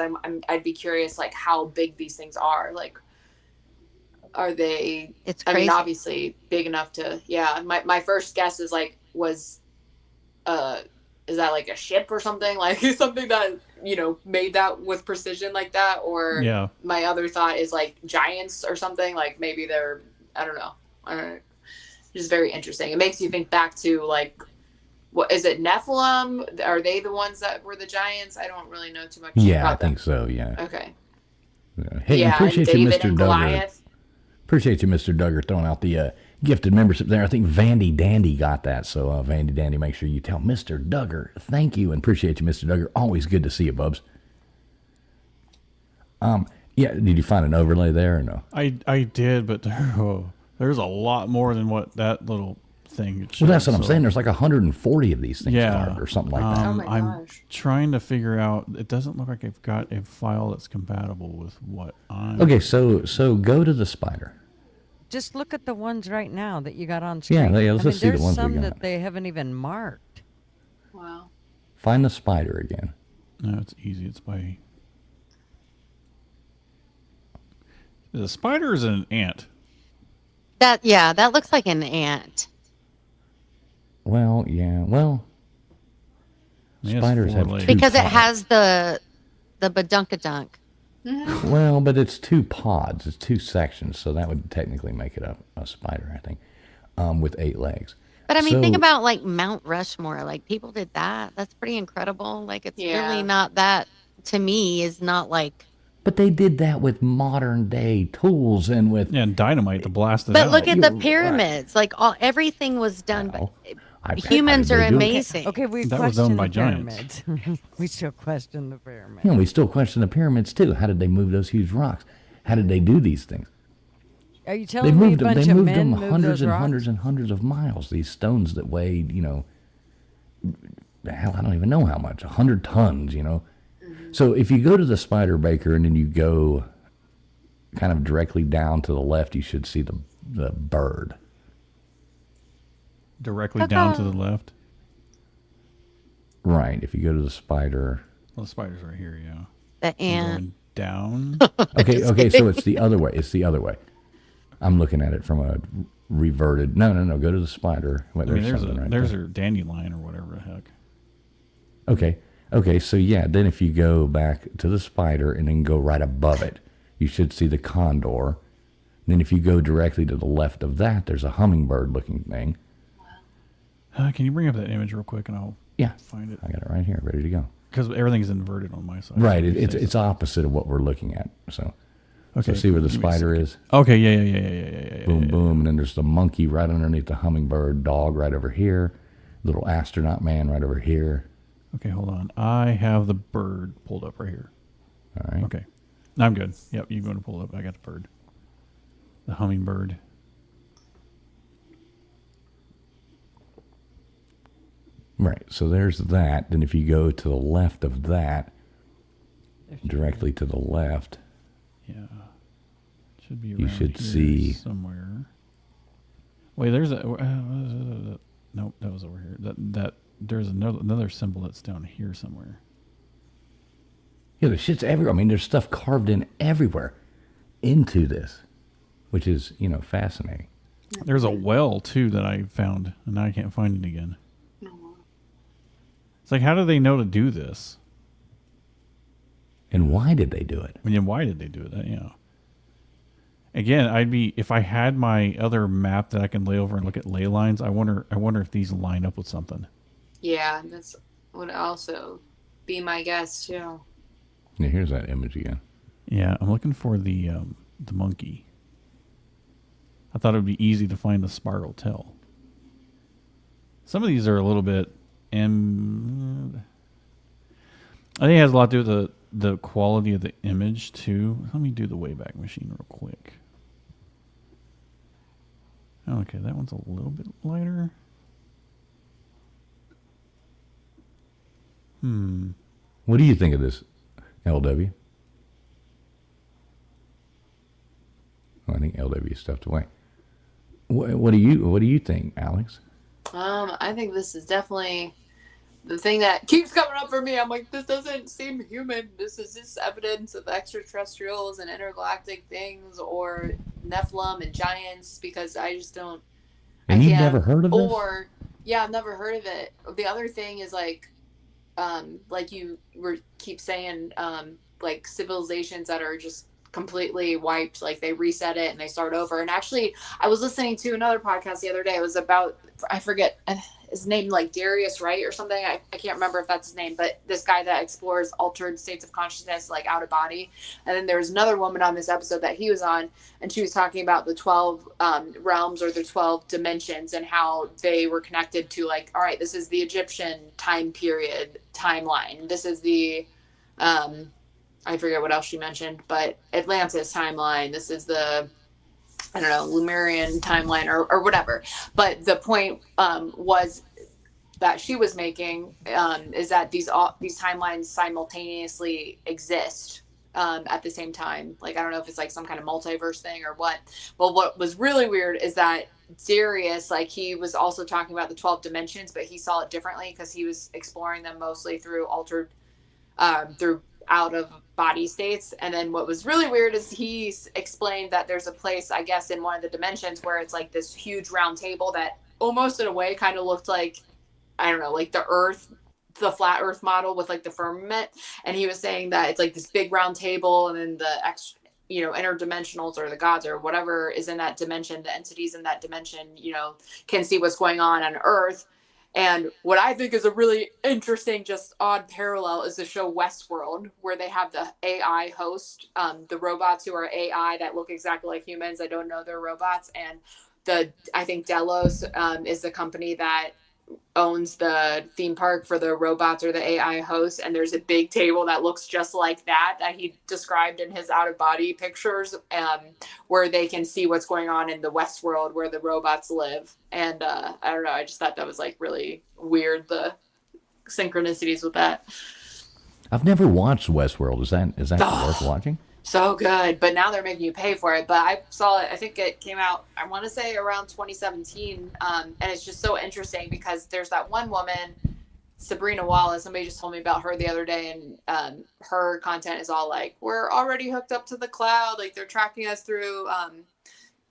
I'd be curious, like how big these things are. Like, are they? It's I crazy. mean, obviously big enough to. Yeah. My first guess is like is that like a ship or something? Like something that, made that with precision like that? Or Yeah. my other thought is like giants or something. Like maybe they're, I don't know. Just very interesting. It makes you think back to like, what is it, Nephilim? Are they the ones that were the giants? I don't really know too much yeah, I about them. think so. Yeah. Okay. Hey, Yeah, appreciate and you, David Mr. and Duggar. Goliath. Appreciate you, Mr. Duggar, throwing out the gifted membership there. I think Vandy Dandy got that. So, Vandy Dandy, make sure you tell Mr. Duggar thank you and appreciate you, Mr. Duggar. Always good to see you, Bubs. Yeah, did you find an overlay there or no? I did, but there's a lot more than what that little thing Well, that's what I'm so- saying. There's like 140 of these things Yeah, carved or something like that. Oh my I'm gosh. trying to figure out. It doesn't look like I've got a file that's compatible with what I'm. Okay, so go to the spider. Just look at the ones right now that you got on screen. Yeah, let's just see the there's ones we some got. that they haven't even marked. Wow. Find the spider again. No, it's easy. It's by. The spider is an ant. That looks like an ant. Well, yeah, well, I mean, it has spiders 4 have legs. two Because it pods. has the badunkadunk. Well, but it's 2 pods. It's 2 sections, so that would technically make it a spider, I think, with 8 legs. But I mean, think So- about like Mount Rushmore. Like people did that. That's pretty incredible. Like it's Yeah. really not that. To me, is not like. But they did that with modern day tools and with. Yeah, and dynamite to blast it But out. look at the You're right. pyramids. Like everything was done. Well, But how humans did are they do it? amazing. Okay, we That was question owned by the giants. pyramids. We still question the pyramids. You know, we still question the pyramids too. How did they move those huge rocks? How did they do these things? Are you They telling me a moved them. bunch They of moved men them moved hundreds those and rocks? hundreds and hundreds of miles. These stones that weighed, hell, I don't even know how much. 100 tons. So if you go to the spider baker and then you go kind of directly down to the left, you should see the bird. Directly down to the left. Right. If you go to the spider. Well, the spider's right here. Yeah. The ant. Going down. Okay. So it's the other way. It's the other way. I'm looking at it from a reverted. No. Go to the spider. Wait, I mean, there's something right there. there's a dandelion or whatever the heck. Okay. So yeah, then if you go back to the spider and then go right above it, you should see the condor. Then if you go directly to the left of that, there's a hummingbird-looking thing. Can you bring up that image real quick and I'll Yeah, find it? I got it right here, ready to go. Because everything's inverted on my side. Right, You it's say it's so. opposite of what we're looking at. So Okay. see where the give me a spider second. is. Okay. Yeah. Boom, boom, and then there's the monkey right underneath the hummingbird, dog right over here, little astronaut man right over here. Okay, hold on. I have the bird pulled up right here. All right. Okay. I'm good. Yep, you're going to pull it up. I got the bird. The hummingbird. Right. So there's that. Then if you go to the left of that, directly to the left, Yeah. Should be around You should here see- somewhere. Wait, there's a nope, that was over here. That there's another symbol that's down here somewhere. yeah, the shit's everywhere. I mean, there's stuff carved in everywhere into this, which is, fascinating. There's a well too that I found, and now I can't find it again. It's like, how do they know to do this? And why did they do it? I mean, why did they do it? Again, if I had my other map that I can lay over and look at ley lines. I wonder if these line up with something. Yeah, that's would also be my guess too. Yeah, here's that image again. Yeah, I'm looking for the monkey. I thought it would be easy to find the spiral tail. Some of these are a little bit. I think it has a lot to do with the quality of the image too. Let me do the Wayback Machine real quick. Okay, that one's a little bit lighter. What do you think of this, LW? Oh, I think LW stuffed away. What do you think, Alex? I think this is definitely the thing that keeps coming up for me. I'm like, this doesn't seem human. This is just evidence of extraterrestrials and intergalactic things, or Nephilim and giants, because I just don't. And you've never heard of this? Or yeah, I've never heard of it. The other thing is like you keep saying, like civilizations that are just completely wiped, like they reset it and they start over. And actually, I was listening to another podcast the other day. It was about, I forget his name, like Darius Wright or something. I can't remember if that's his name, but this guy that explores altered states of consciousness, like out of body. And then there was another woman on this episode that he was on, and she was talking about the 12 realms, or the 12 dimensions, and how they were connected to, like, all right, this is the Egyptian time period timeline. This is the I forget what else she mentioned, but Atlantis timeline. This is the, I don't know, Lemurian timeline, or whatever. But the point was that she was making is that these timelines simultaneously exist at the same time. Like, I don't know if it's like some kind of multiverse thing or what. But what was really weird is that Darius, like, he was also talking about the 12 dimensions, but he saw it differently because he was exploring them mostly through altered, through out of body states. And then what was really weird is he explained that there's a place, I guess, in one of the dimensions where it's like this huge round table that almost in a way kind of looked like, I don't know, like the earth, the flat earth model with like the firmament. And he was saying that it's like this big round table, and then the interdimensionals, or the gods, or whatever is in that dimension, the entities in that dimension, can see what's going on Earth. And what I think is a really interesting, just odd parallel is the show Westworld, where they have the AI host, the robots who are AI that look exactly like humans. I don't know they're robots. And I think Delos is the company that owns the theme park for the robots, or the AI hosts. And there's a big table that looks just like that he described in his out of body pictures, where they can see what's going on in the Westworld where the robots live. And I don't know, I just thought that was like really weird, the synchronicities with that. I've never watched Westworld. Is that worth watching? So good, but now they're making you pay for it. But I saw it, I think it came out, I want to say around 2017, and it's just so interesting because there's that one woman, Sabrina Wallace. Somebody just told me about her the other day, and her content is all like, we're already hooked up to the cloud, like they're tracking us through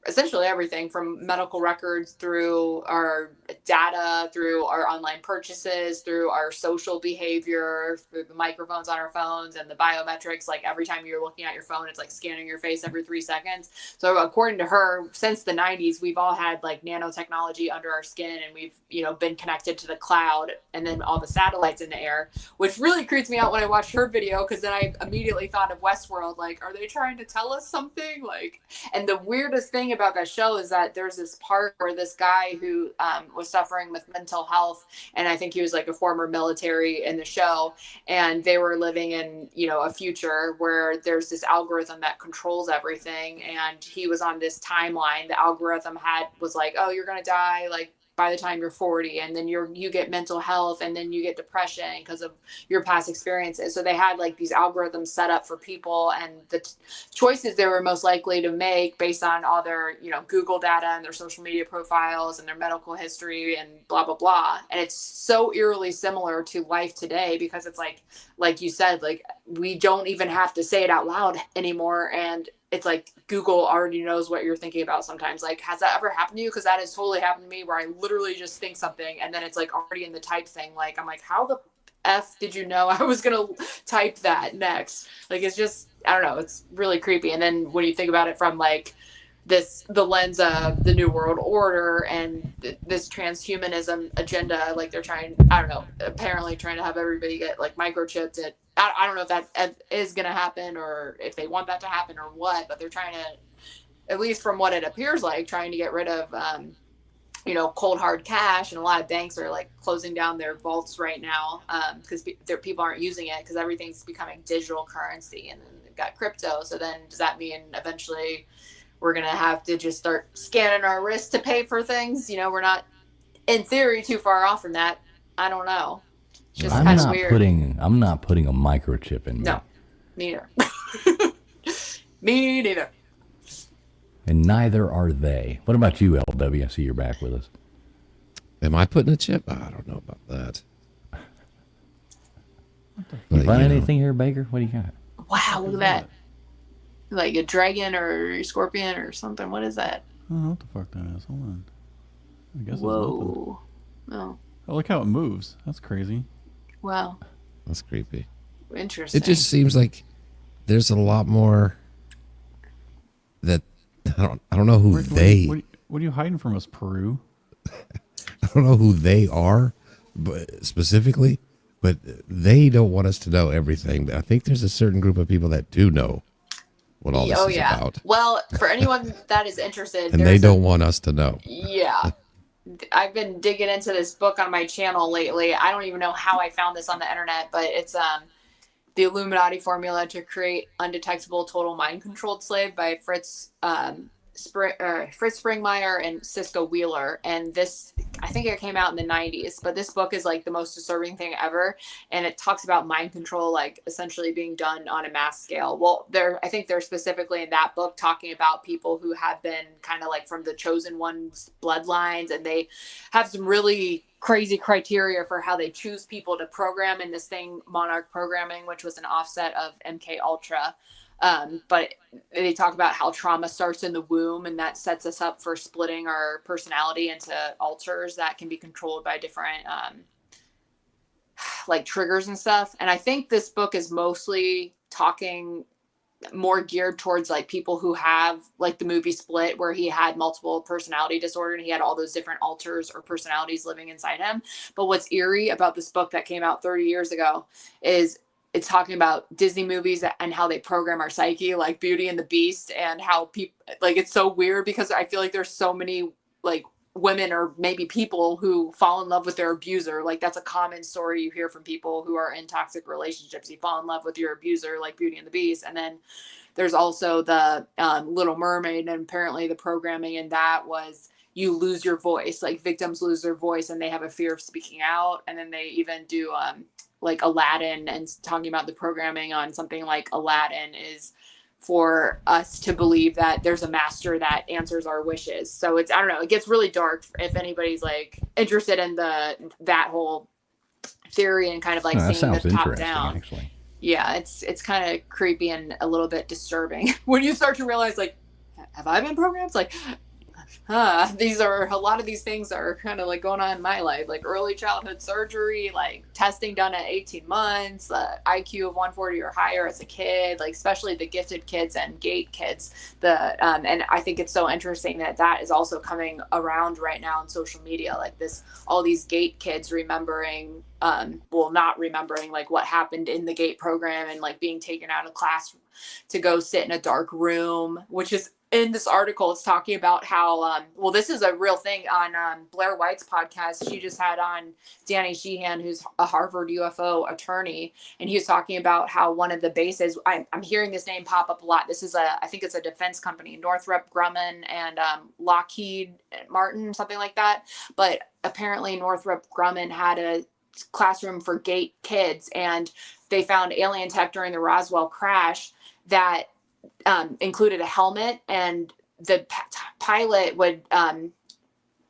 essentially everything from medical records, through our data, through our online purchases, through our social behavior, through the microphones on our phones and the biometrics. Like every time you're looking at your phone, it's like scanning your face every 3 seconds. So according to her, since the 90s, we've all had like nanotechnology under our skin, and we've, been connected to the cloud, and then all the satellites in the air, which really creeps me out when I watched her video, because then I immediately thought of Westworld. Like, are they trying to tell us something? Like, and the weirdest thing about that show is that there's this part where this guy who was suffering with mental health, and I think he was like a former military in the show, and they were living in a future where there's this algorithm that controls everything, and he was on this timeline. The algorithm was like, oh, you're gonna die like by the time you're 40, and then you get mental health, and then you get depression because of your past experiences. So they had like these algorithms set up for people, and the choices they were most likely to make based on all their Google data and their social media profiles and their medical history and blah blah blah. And it's so eerily similar to life today, because it's like you said, like we don't even have to say it out loud anymore, and it's like Google already knows what you're thinking about sometimes. Like, has that ever happened to you? Because that has totally happened to me, where I literally just think something and then it's like already in the type thing. Like, I'm like, how the F did you know I was going to type that next? Like, it's just, I don't know. It's really creepy. And then when you think about it from like the lens of the New World Order and this transhumanism agenda, like they're trying, I don't know, apparently trying to have everybody get like microchipped. I don't know if that is going to happen, or if they want that to happen or what, but they're trying to, at least from what it appears like, trying to get rid of, cold hard cash. And a lot of banks are like closing down their vaults right now because people aren't using it, because everything's becoming digital currency, and then they've got crypto. So then does that mean eventually we're going to have to just start scanning our wrists to pay for things. We're not, in theory, too far off from that. I don't know. It's just kind of weird. I'm not putting a microchip in me. No, neither. Me neither. And neither are they. What about you, LW? I see you're back with us. Am I putting a chip? I don't know about that. You find anything here, Baker? What do you got? Wow, look at that. Like a dragon or a scorpion or something. What is that? I don't know what the fuck that is. Hold on. I guess Whoa. It's Oh. Oh, look how it moves. That's crazy. Wow. That's creepy. Interesting. It just seems like there's a lot more that I don't know who What are you hiding from us, Peru? I don't know who they are, but specifically, but they don't want us to know everything. But I think there's a certain group of people that do know what all this is about. Well, for anyone that is interested, and they don't want us to know. Yeah. I've been digging into this book on my channel lately. I don't even know how I found this on the internet, but it's The Illuminati Formula to Create Undetectable Total Mind Controlled Slave by Fritz Springmeier and Cisco Wheeler. And this, I think it came out in the 90s, but this book is like the most disturbing thing ever. And it talks about mind control, like essentially being done on a mass scale. Well, I think they're specifically in that book talking about people who have been kind of like from the chosen ones bloodlines, and they have some really crazy criteria for how they choose people to program in this thing, Monarch Programming, which was an offset of MK Ultra. But they talk about how trauma starts in the womb, and that sets us up for splitting our personality into alters that can be controlled by different like triggers and stuff. And I think this book is mostly talking more geared towards like people who have like the movie Split, where he had multiple personality disorder and he had all those different alters or personalities living inside him. But what's eerie about this book that came out 30 years ago is it's talking about Disney movies and how they program our psyche, like Beauty and the Beast, and how people like, it's so weird because I feel like there's so many like women or maybe people who fall in love with their abuser. Like that's a common story you hear from people who are in toxic relationships. You fall in love with your abuser, like Beauty and the Beast. And then there's also the Little Mermaid, and apparently the programming in that was you lose your voice, like victims lose their voice and they have a fear of speaking out. And then they even do like Aladdin, and talking about the programming on something like Aladdin is for us to believe that there's a master that answers our wishes. So it's, I don't know, it gets really dark if anybody's like interested in that whole theory and kind of like seeing the top down. Actually. Yeah, it's kind of creepy and a little bit disturbing when you start to realize like, have I been programmed? Like, a lot of these things are kind of like going on in my life, like early childhood surgery, like testing done at 18 months, IQ of 140 or higher as a kid, like especially the gifted kids and gate kids. And I think it's so interesting that is also coming around right now on social media, like all these gate kids remembering, not remembering like what happened in the gate program and like being taken out of class to go sit in a dark room, which is in this article. It's talking about how, this is a real thing on Blair White's podcast. She just had on Danny Sheehan, who's a Harvard UFO attorney. And he was talking about how one of the bases, I'm hearing this name pop up a lot. This is I think it's a defense company, Northrop Grumman and Lockheed Martin, something like that. But apparently Northrop Grumman had a classroom for gate kids, and they found alien tech during the Roswell crash that included a helmet, and the pilot would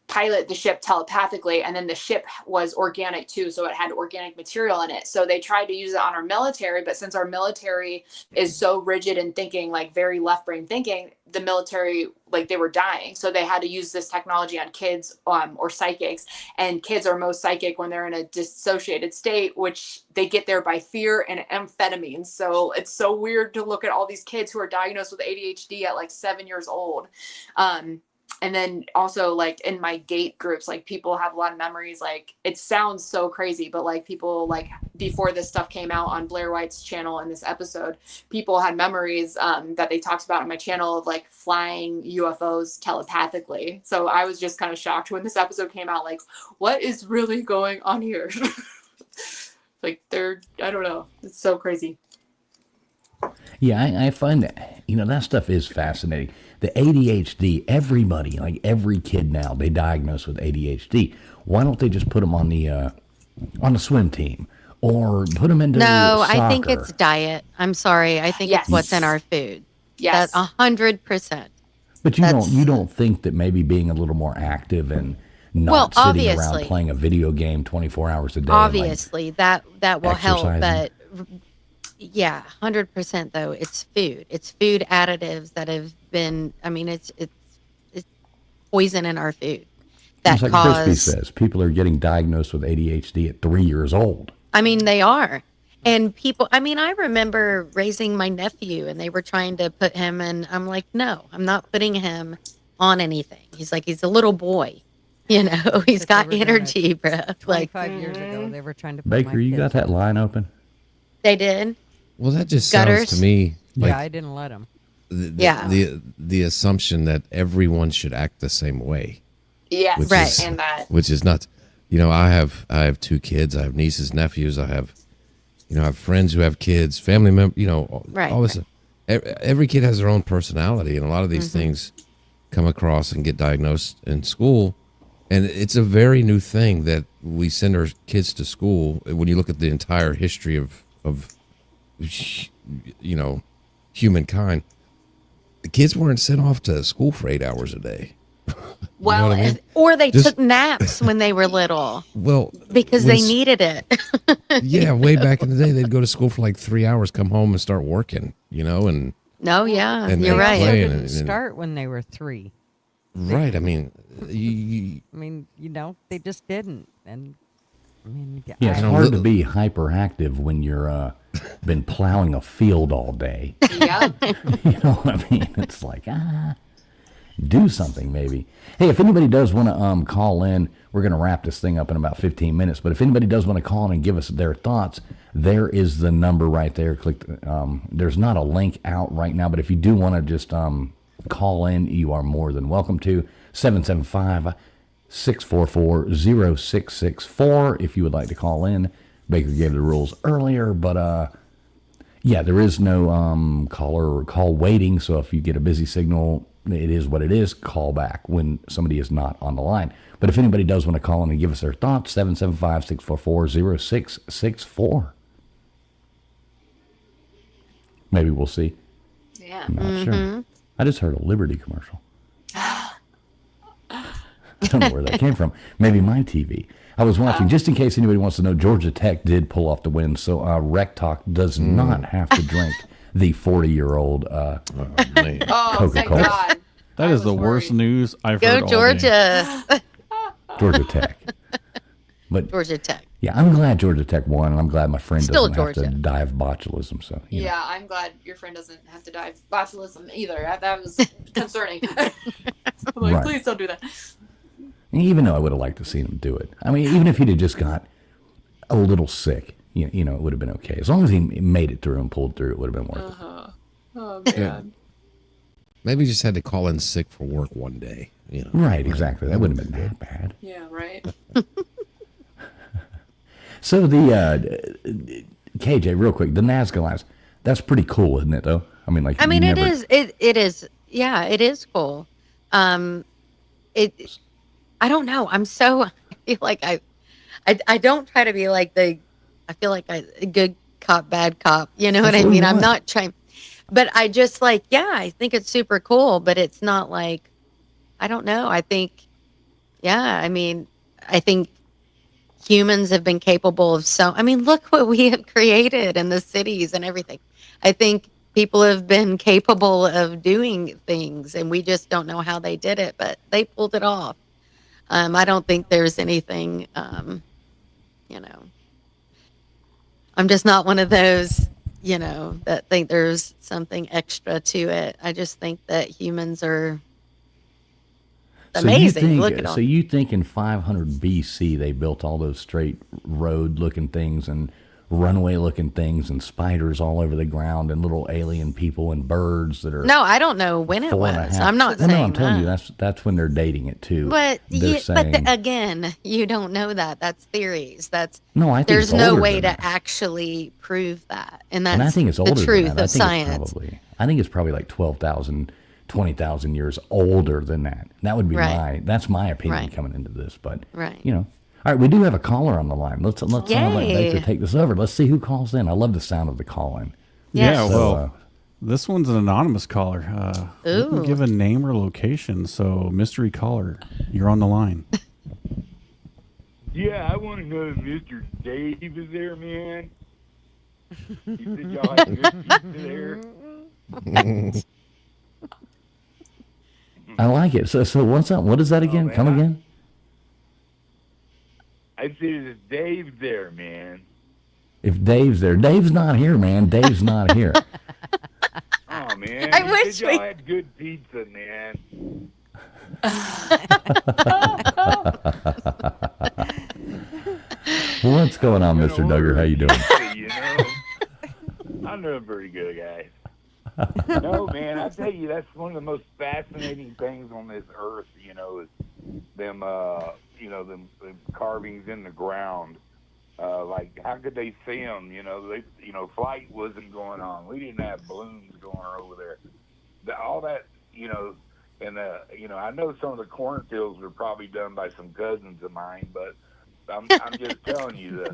pilot the ship telepathically, and then the ship was organic too, so it had organic material in it. So they tried to use it on our military, but since our military is so rigid in thinking, like very left brain thinking, the military, like they were dying. So they had to use this technology on kids or psychics, and kids are most psychic when they're in a dissociated state, which they get there by fear and amphetamines. So it's so weird to look at all these kids who are diagnosed with ADHD at like 7 years old. And then also like in my gate groups, like people have a lot of memories. Like it sounds so crazy, but like people, like before this stuff came out on Blair White's channel in this episode, people had memories that they talked about on my channel of like flying UFOs telepathically. So I was just kind of shocked when this episode came out, like what is really going on here? Like I don't know. It's so crazy. Yeah, I find that, that stuff is fascinating. The ADHD, everybody, like every kid now, they diagnose with ADHD. Why don't they just put them on the swim team or put them into No, soccer? I think it's diet. I'm sorry. I think Yes. it's what's in our food. Yes. That 100%. But you don't think that maybe being a little more active and not sitting around obviously. playing a video game 24 hours a day. Obviously, that will help. exercising. But yeah, 100% though. It's food. It's food additives that have been. I mean, it's poison in our food that It's like Crispy cause. says, people are getting diagnosed with ADHD at 3 years old. I mean, they are. And people, I mean, I remember raising my nephew and they were trying to put him in. I'm like, no, I'm not putting him on anything. He's like, he's a little boy. You know, he's But they got were doing it energy, bro. Like, 25 years ago, they were trying to put Baker, my you got kids- that line open? they did. Well, that just sounds Gutters? to me like Yeah, I didn't let them. Yeah. the assumption that everyone should act the same way, Yes. which Right. is And that. which is nuts. You know, I have 2 kids. I have nieces, nephews. I have friends who have kids, family members. You know, Right, all this. Every kid has their own personality, and a lot of these things come across and get diagnosed in school. And it's a very new thing that we send our kids to school. When you look at the entire history of humankind, the kids weren't sent off to school for 8 hours a day. Well, what I mean? Or they Just- took naps when they were little Well, because when they needed it. Yeah, way back in the day, they'd go to school for like 3 hours, come home and start working. And No, yeah, And you're they right. play. They and- didn't start when they were 3. right. I mean, you, I mean, they just didn't. And I mean, Yeah, it's I don't hard to know. be hyperactive when you're been plowing a field all day. yeah. You know what I mean? It's like, do something maybe. Hey, if anybody does want to call in, we're going to wrap this thing up in about 15 minutes. But if anybody does want to call in and give us their thoughts, there is the number right there. Click. There's not a link out right now, but if you do want to just call in, you are more than welcome to. 775-644-0664 if you would like to call in. Baker gave the rules earlier, but yeah, there is no caller or call waiting. So if you get a busy signal, it is what it is. Call back when somebody is not on the line. But if anybody does want to call in and give us their thoughts, 775-644-0664. Maybe we'll see. Yeah. I'm not sure. I just heard a Liberty commercial. I don't know where that came from. Maybe my TV. I was watching, just in case anybody wants to know, Georgia Tech did pull off the win, so Rec Talk does not have to drink the 40-year-old oh, man. Oh, thank Coca-Cola. God. That I is the was worst worried. news I've Go heard all day. Georgia. Georgia Tech. But Georgia Tech. yeah, I'm glad Georgia Tech won, and I'm glad my friend Still doesn't have to Georgia. die of botulism. So you know. Yeah, I'm glad your friend doesn't have to die of botulism either. That was concerning. I'm like, Right. please don't do that. Even though I would have liked to see him do it. I mean, even if he'd have just got a little sick, you know, it would have been okay. As long as he made it through and pulled through, it would have been worth it. Oh, Yeah. man. Maybe just had to call in sick for work one day. Right, exactly. That wouldn't have been that bad. Yeah, right. So the KJ, real quick, the Nazca lines, that's pretty cool, isn't it? Though I mean, like I mean, you it never- is. It is. Yeah, it is cool. It. I don't know. I'm so. I feel like I don't try to be like the. I feel like a good cop, bad cop. You know what I That's what mean? you I'm want. not trying, but I just like. Yeah, I think it's super cool, but it's not like. I don't know. I think. Yeah, I mean, I think humans have been capable of so. I mean, look what we have created in the cities and everything. I think people have been capable of doing things, and we just don't know how they did it, but they pulled it off. I don't think there's anything, you know. I'm just not one of those, you know, that think there's something extra to it. I just think that humans are amazing. Look at all. So you think in 500 BC they built all those straight road-looking things and runway-looking things and spiders all over the ground and little alien people and birds that are No, I don't know when it 4.5. was. I'm not No, saying I'm telling that. you that's when they're dating it too. But They're saying, again, you don't know that. That's theories. That's no, I think there's it's no older way than to that. actually prove that, and that's And I think it's older the truth than that. of science. I think it's probably like 12,000 20,000 years older than that. That would be that's my opinion coming into this. But, you know. All right, we do have a caller on the line. Let's let Baker take this over. Let's see who calls in. I love the sound of the call-in. Yeah, well, this one's an anonymous caller. We can give a name or location. So, mystery caller, you're on the line. Yeah, I want to know if Mr. Dave is there, man. He said y'all had good pizza there. I like it. So what's up? What is that again? Come again? I said, is Dave there, man? If Dave's there. Dave's not here, man. Dave's not here. Oh, man. I wish y'all had good pizza, man. What's going on, Mr. Duggar? How you doing? You know, I'm doing pretty good, guys. No, man, I tell you, that's one of the most fascinating things on this earth, you know, is them, them carvings in the ground. Like, how could they see them? You know, flight wasn't going on. We didn't have balloons going over there. All that, you know, and, I know some of the cornfields were probably done by some cousins of mine, but I'm just telling you,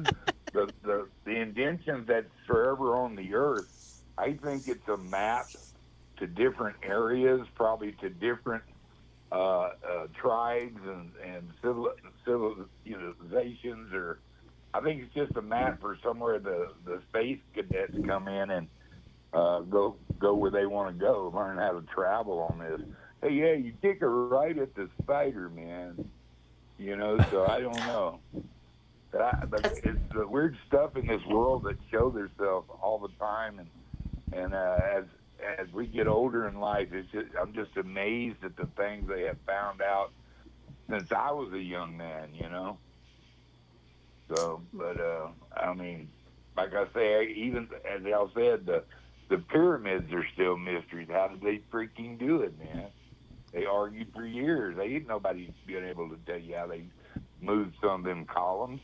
the indentions that's forever on the earth, I think it's a map to different areas, probably to different tribes and civilizations, or I think it's just a map for somewhere the space cadets come in and go where they want to go, learn how to travel on this. Hey, yeah, you take a right at the spider, man. You know, so I don't know. It's the weird stuff in this world that show themselves all the time, and as we get older in life, I'm just amazed at the things they have found out since I was a young man, you know. So, but I mean, like I say, even as y'all said, the pyramids are still mysteries. How did they freaking do it, man? They argued for years. Ain't nobody been able to tell you how they moved some of them columns.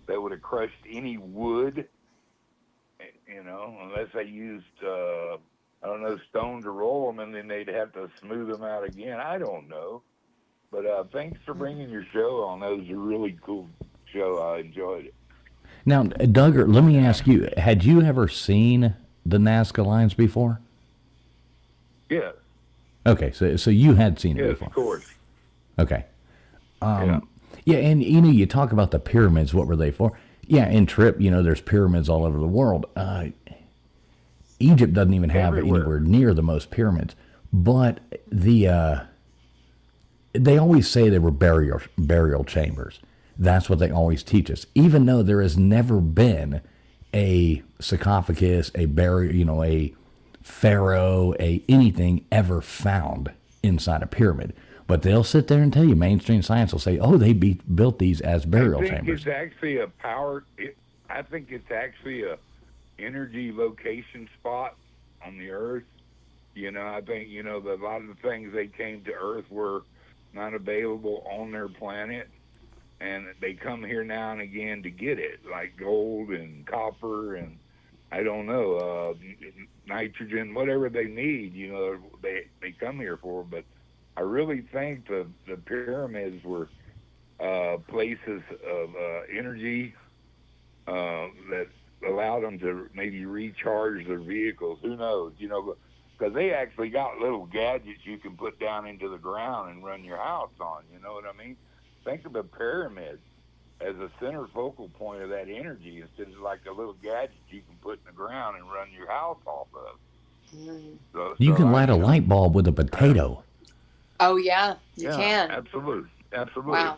They would have crushed any wood, you know, unless they used, stone to roll them, and then they'd have to smooth them out again. I don't know. But thanks for bringing your show on. That was a really cool show. I enjoyed it. Now, Duggar, let me ask you, had you ever seen the Nazca lines before? Yes. Okay, so you had seen it before. Yes, of course. Okay. Yeah, and you talk about the pyramids. What were they for? Yeah, in Trip, there's pyramids all over the world. Egypt doesn't even have anywhere near the most pyramids, but they always say they were burial chambers. That's what they always teach us, even though there has never been a sarcophagus, a pharaoh, anything ever found inside a pyramid. But they'll sit there and tell you, mainstream science will say, oh, they built these as burial chambers. It's actually I think it's actually a energy location spot on the earth. I think, a lot of the things they came to earth were not available on their planet. And they come here now and again to get it, like gold and copper and, I don't know, nitrogen, whatever they need, they come here for. But I really think the pyramids were places of energy that allowed them to maybe recharge their vehicles. Who knows? Because they actually got little gadgets you can put down into the ground and run your house on. You know what I mean? Think of the pyramid as a center focal point of that energy instead of like a little gadget you can put in the ground and run your house off of. You can light a light bulb with a potato. Oh, yeah, you can. Absolutely. Wow.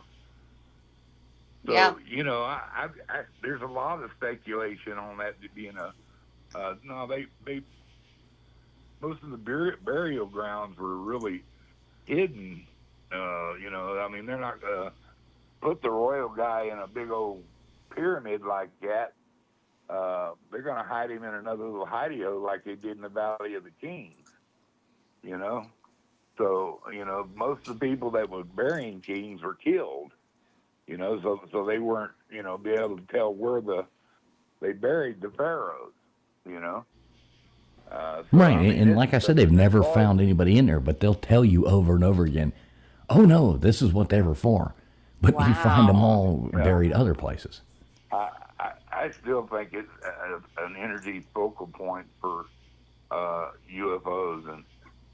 So, yeah. I there's a lot of speculation on that being most of the burial grounds were really hidden. They're not going to put the royal guy in a big old pyramid like that. They're going to hide him in another little hidey-ho like they did in the Valley of the Kings, So, most of the people that were burying kings were killed, so they weren't, be able to tell where they buried the pharaohs, Right, I mean, and like I said, they've never it's found anybody in there, but they'll tell you over and over again, "Oh no, this is what they were for," but you find them all buried other places. I still think it's an energy focal point for UFOs,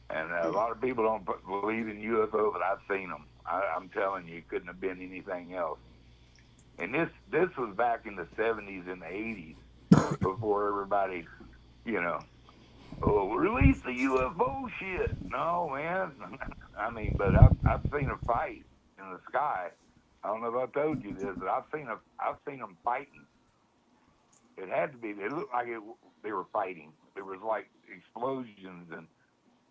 and a lot of people don't believe in UFOs, but I've seen them. I'm telling you, it couldn't have been anything else. And this was back in the 70s and the 80s, before everybody, release the UFO shit. No, man. I mean, but I've seen a fight in the sky. I don't know if I told you this, but I've seen them fighting. It had to be. It looked like they were fighting. There was like explosions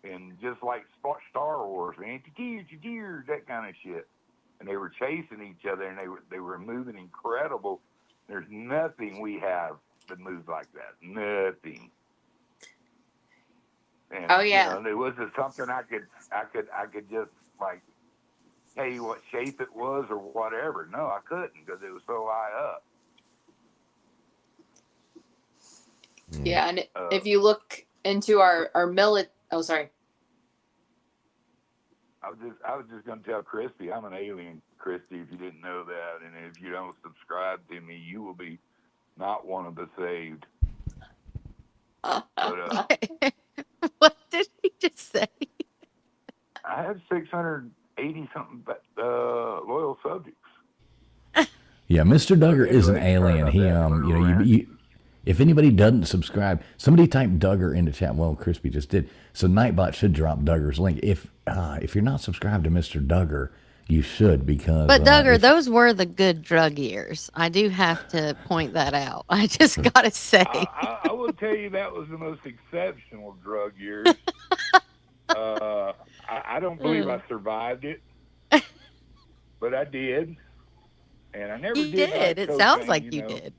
and just like Star Wars, anti-gear, that kind of shit. And they were chasing each other, and they were moving incredible. There's nothing we have that moves like that. Nothing. And, it wasn't something I could just like tell you what shape it was or whatever. No, I couldn't, because it was so high up. Yeah, and if you look into our oh, sorry. I was just gonna tell Christy I'm an alien, Christy, if you didn't know that, and if you don't subscribe to me, you will be not one of the saved. But, What did he just say? I have 680 something loyal subjects. Yeah, Mr. Duggar is an alien. He you if anybody doesn't subscribe, somebody type Duggar into chat. Well, Crispy just did. So Nightbot should drop Duggar's link. If you're not subscribed to Mr. Duggar, you should, because. But Duggar, those were the good drug years. I do have to point that out. I just gotta say. I will tell you that was the most exceptional drug years. I don't believe I survived it, but I did, and I never did. You did. It sounds like you did.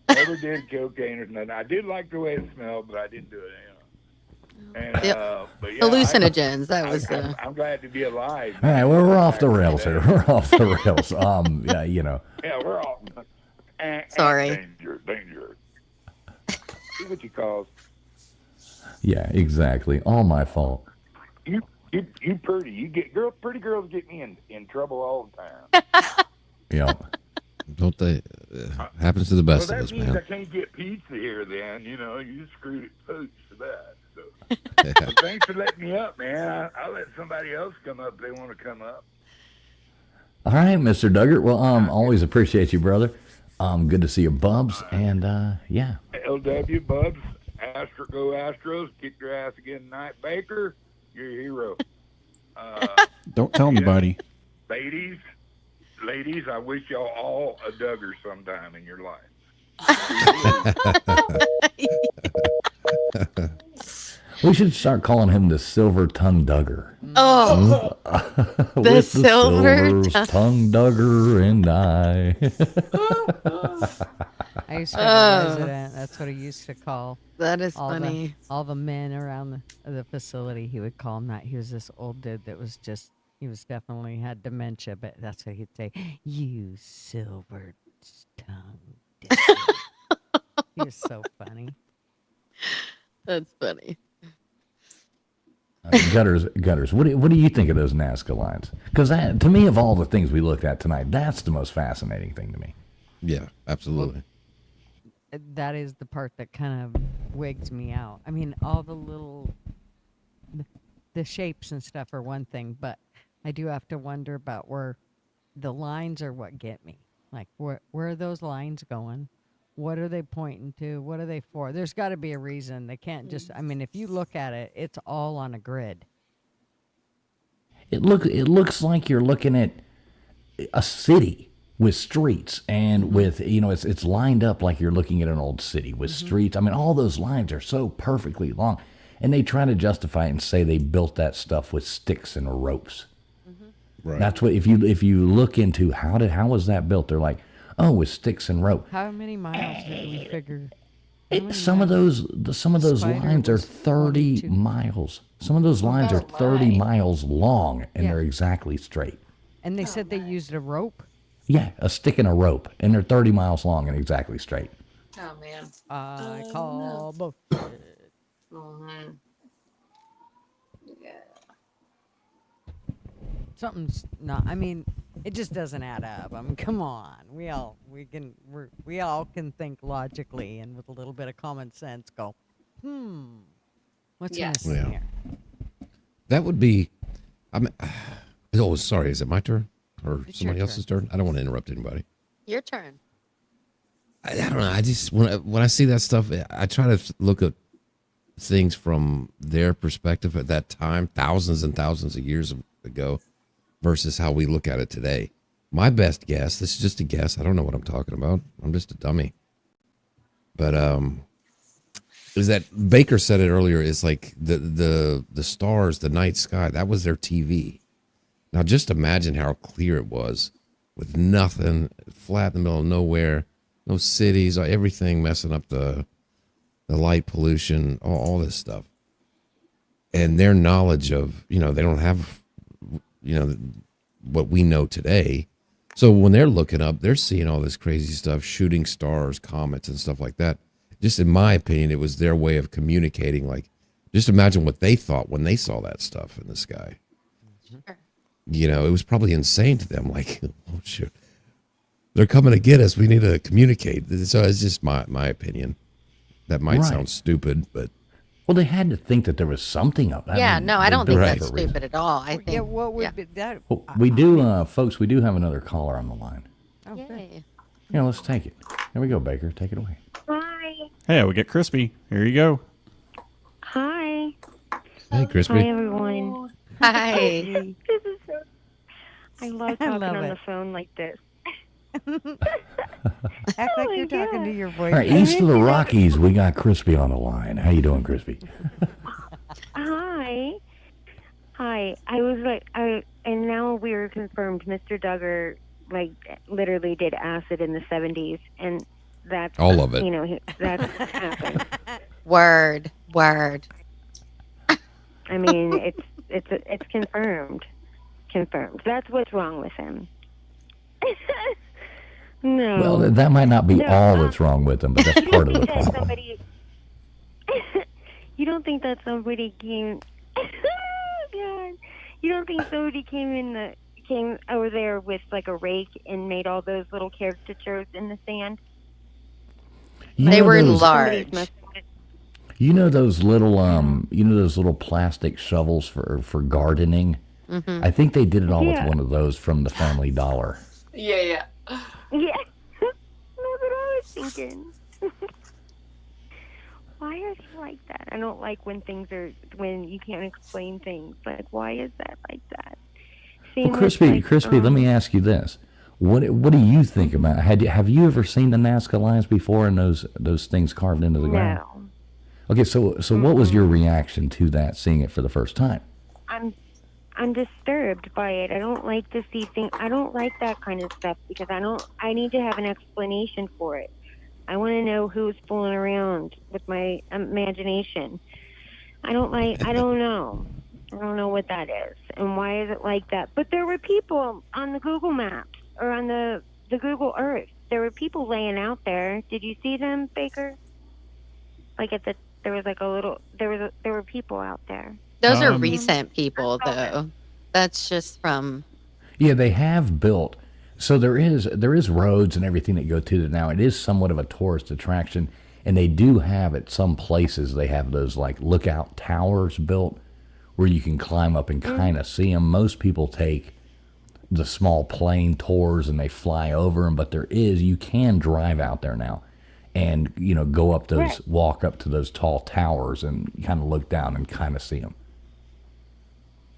Never did cocaine or nothing. I did like the way it smelled, but I didn't do it. And, but yeah, hallucinogens. I'm glad to be alive. All right, well, we're off the rails here. We're off the rails. Yeah, Yeah, we're off. Sorry. Danger. See what you call. Yeah, exactly. All my fault. You pretty. You get pretty girls get me in trouble all the time. Yeah. Don't they? Happens to the best of us, that means man. I can't get pizza here. Then you screwed it pooch for that. So. So thanks for letting me up, man. I'll let somebody else come up if they want to come up. All right, Mr. Duggar. Well, always appreciate you, brother. Good to see you, Bubs, and yeah. LW Bubs, go Astros, kick your ass again tonight, Baker. You're a hero. Don't tell anybody. Ladies, I wish y'all all a Duggar sometime in your life. We should start calling him the Silver Tongue Duggar. Oh, the Silver Tongue Duggar and I. I used to have a resident. That's what he used to call. That is funny. All the men around the facility, he would call them that. He was this old dude that was just, he was definitely had dementia, but that's what he'd say. You silver tongue. He was so funny. That's funny. Gutters. What do you think of those Nazca lines? Because to me, of all the things we looked at tonight, that's the most fascinating thing to me. Yeah, absolutely. That is the part that kind of wigs me out. I mean, all the little, the shapes and stuff are one thing, but I do have to wonder about where the lines are what get me. Like, where are those lines going? What are they pointing to? What are they for? There's got to be a reason. They can't just, I mean, if you look at it, it's all on a grid. It looks like you're looking at a city with streets and with, it's lined up like you're looking at an old city with streets. I mean, all those lines are so perfectly long. And they try to justify it and say they built that stuff with sticks and ropes. Right. That's what, if you look into how was that built, they're like, oh, with sticks and rope. How many miles did we figure? Some of those lines are 30 miles. Some of those lines are 30 miles long, and they're exactly straight. And they said they used a rope? Yeah, a stick and a rope, and they're 30 miles long and exactly straight. Oh, man. I call both. Mm-hmm. Yeah. Something's not. I mean, it just doesn't add up. I mean, come on. We all can think logically and with a little bit of common sense go, what's Yes. missing Yeah. here? That would be. Oh, sorry. Is it my turn or It's somebody your else's turn? I don't want to interrupt anybody. Your turn. I don't know. I just when I see that stuff, I try to look at things from their perspective at that time, thousands and thousands of years ago, versus how we look at it today. My best guess, this is just a guess. I don't know what I'm talking about. I'm just a dummy. But is that Baker said it earlier? Is like the stars, the night sky. That was their TV. Now just imagine how clear it was, with nothing, flat in the middle of nowhere, no cities, everything messing up the light pollution, all this stuff. And their knowledge of, they don't have, what we know today. So when they're looking up, they're seeing all this crazy stuff, shooting stars, comets, and stuff like that. Just in my opinion, it was their way of communicating. Like, just imagine what they thought when they saw that stuff in the sky. Sure. It was probably insane to them. Like, oh, shit, they're coming to get us. We need to communicate. So it's just my opinion. That might Right. sound stupid, but Well, they had to think that there was something up. Yeah, no, I don't they think did it Right. that's for a reason. stupid at all. I think. Yeah, what would yeah. be that? Well, we do, folks, we do have another caller on the line. Oh, good. Yay. Yeah, let's take it. There we go, Baker. Take it away. Hi. Hey, we get crispy. Here you go. Hi. hey, Crispy. Hi, everyone. Hi. This is so. I love I talking love on it. the phone like this. Act like my you're talking God. to your All voice. right, east of the Rockies, we got Crispy on the line. How you doing, Crispy? Hi. Hi. I was like, and now we were confirmed. Mr. Duggar, like, literally did acid in the 70s, and that's All of it. That's happened. Word. I mean, it's confirmed. Confirmed. That's what's wrong with him. No. Well, that might not be No, all that's wrong with them, but that's part of the that problem. somebody, you don't think that somebody came? God, you don't think somebody came over there with like a rake and made all those little caricatures in the sand? You They know were those- large. You know those little plastic shovels for gardening? Mm-hmm. I think they did it all Yeah. with one of those from the Family Dollar. Yeah. Yeah, that's what I was thinking. Why are they like that? I don't like when you can't explain things. Like, why is that like that? Same Well, with, Crispy, like, Crispy, let me ask you this: what do you think about? Have you ever seen the Nazca lines before and those things carved into the ground? No, Okay, so what was your reaction to that, seeing it for the first time? I'm disturbed by it. I don't like to see things. I don't like that kind of stuff because I need to have an explanation for it. I want to know who's fooling around with my imagination. I don't know. I don't know what that is and why is it like that. But there were people on the Google Maps or on the Google Earth. There were people laying out there. Did you see them, Baker? Like there were people out there. Those are Um, recent people, though. That's just from. Yeah, they have built. So there is roads and everything that go to it now. It is somewhat of a tourist attraction, and they do have at some places they have those like lookout towers built where you can climb up and kind of see them. Most people take the small plane tours and they fly over them, but you can drive out there now, and go up Right. walk up to those tall towers and kind of look down and kind of see them.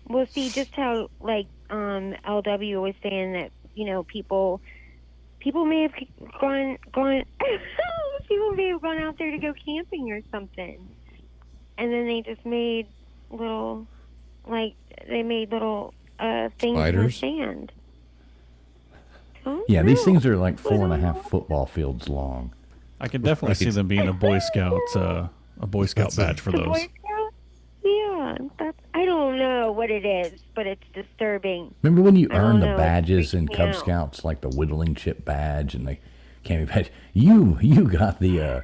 Well, see, just how like LW was saying that people may have gone people may have gone out there to go camping or something, and then they just made little things Spiders? in the sand. Oh, Yeah, these no. things are like 4.5 football fields long. I can definitely see them being a Boy Scout badge for The those. Boy Scout? Yeah, I don't know what it is, but it's disturbing. Remember when you I don't earned the know, it badges freaks in me Cub out. Scouts, like the whittling chip badge and the camping badge? You got the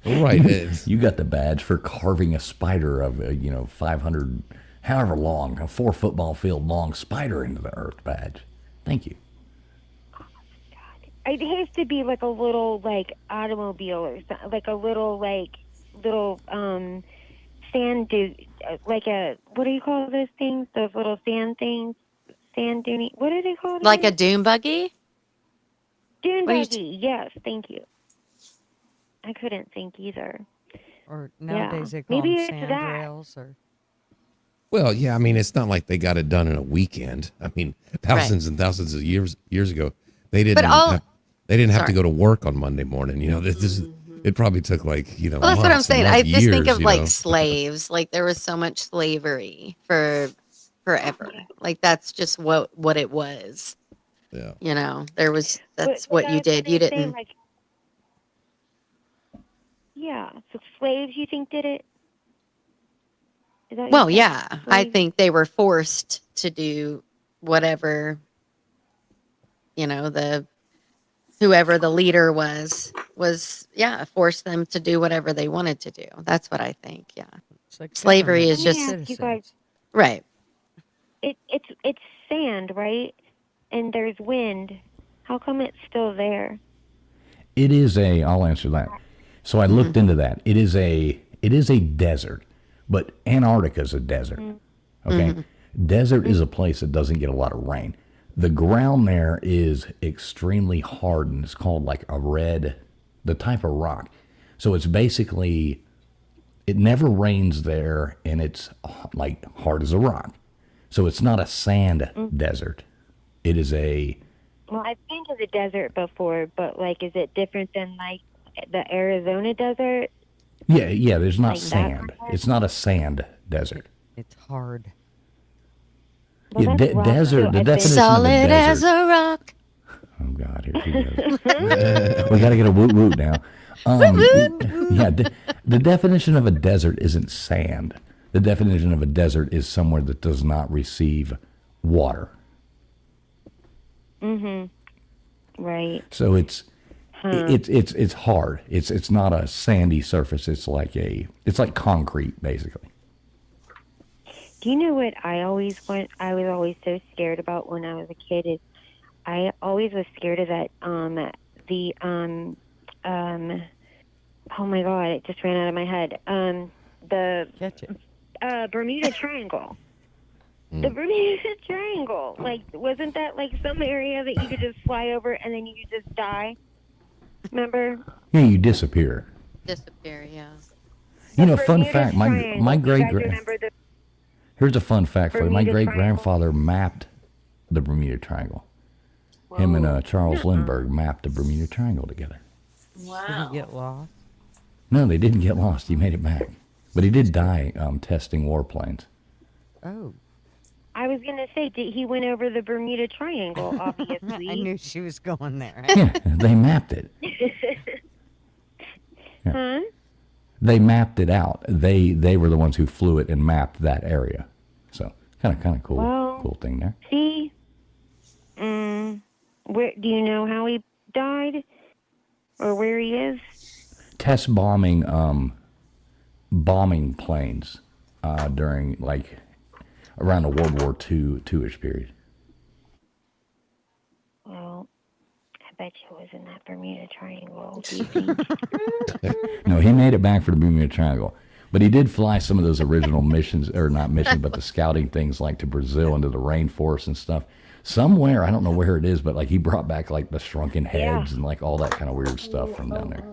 Right. You got the badge for carving a spider of 500, however long, a 4 football field long spider into the earth badge. Thank you. It has to be like a little like automobile or something, like a little sand like a, what do you call those things? Those little sand things, sand duny. What are they called? Like a again? dune buggy? Dune What are you buggy. Yes, thank you. I couldn't think either. Or nowadays they call Maybe them it's sand that. rails. Or Well, yeah, I mean, it's not like they got it done in a weekend. I mean, thousands and thousands of years ago, they didn't have to go to work on Monday morning. It probably took like, Well, that's what I'm months, saying. not I just think years, of like slaves. Like there was so much slavery for forever. Like that's just what it was. Yeah. That's But what you that's did. what You they say, didn't. like, yeah. So slaves, you think did it? Is that what Well, you said? yeah, I Slaves? think they were forced to do whatever, whoever the leader was forced them to do whatever they wanted to do. That's what I think. Yeah. it's like Slavery government, is Let not me just ask you guys. citizens. right. It's sand, right? And there's wind. How come it's still there? I'll answer that. So I looked into that. It is a desert, but Antarctica's a desert. Okay. Desert is a place that doesn't get a lot of rain. The ground there is extremely hard, and it's called like the type of rock. So it's basically, it never rains there, and it's like hard as a rock. So it's not a sand desert. It is Well, I've been to the desert before, but like, is it different than like the Arizona desert? yeah. There's not Like that sand. kind of- It's not a sand desert. It's hard. Well, Yeah, that's rock, desert. too. The I've been- definition of a Solid as desert. a rock. Oh God, here she goes. We got to get a woot woot now. Yeah, the definition of a desert isn't sand. The definition of a desert is somewhere that does not receive water. Right. So it's hard. It's not a sandy surface. It's like concrete basically. Do you know what I was always so scared about when I was a kid is I always was scared of that oh my God, it just ran out of my head. The Catch it. Bermuda Triangle. The Bermuda Triangle. Like, wasn't that like some area that you could just fly over and then you could just die? Remember? Yeah, you disappear. Disappear, yeah. Fun Bermuda fact. Triangle. My You great guys remember the Here's a fun fact for you. My Bermuda great grandfather mapped the Bermuda Triangle. Him and Charles Lindbergh mapped the Bermuda Triangle together. Did Wow. he get lost? No, they didn't get lost. He made it back. But he did die testing warplanes. Oh, I was gonna say, he went over the Bermuda Triangle, obviously. I knew she was going there. Yeah, they mapped it. Huh? They mapped it out. They were the ones who flew it and mapped that area. So kind of cool, Well, cool thing there. See, where do you know how he died, or where he is? Test bombing planes during like around the World War II-ish period. Well, I bet you it was in that Bermuda Triangle. Do you think? No, he made it back for the Bermuda Triangle. But he did fly some of those original missions, or not missions, but the scouting things like to Brazil, into the rainforest and stuff. Somewhere, I don't know where it is, but like he brought back like the shrunken heads and like all that kind of weird stuff from down there.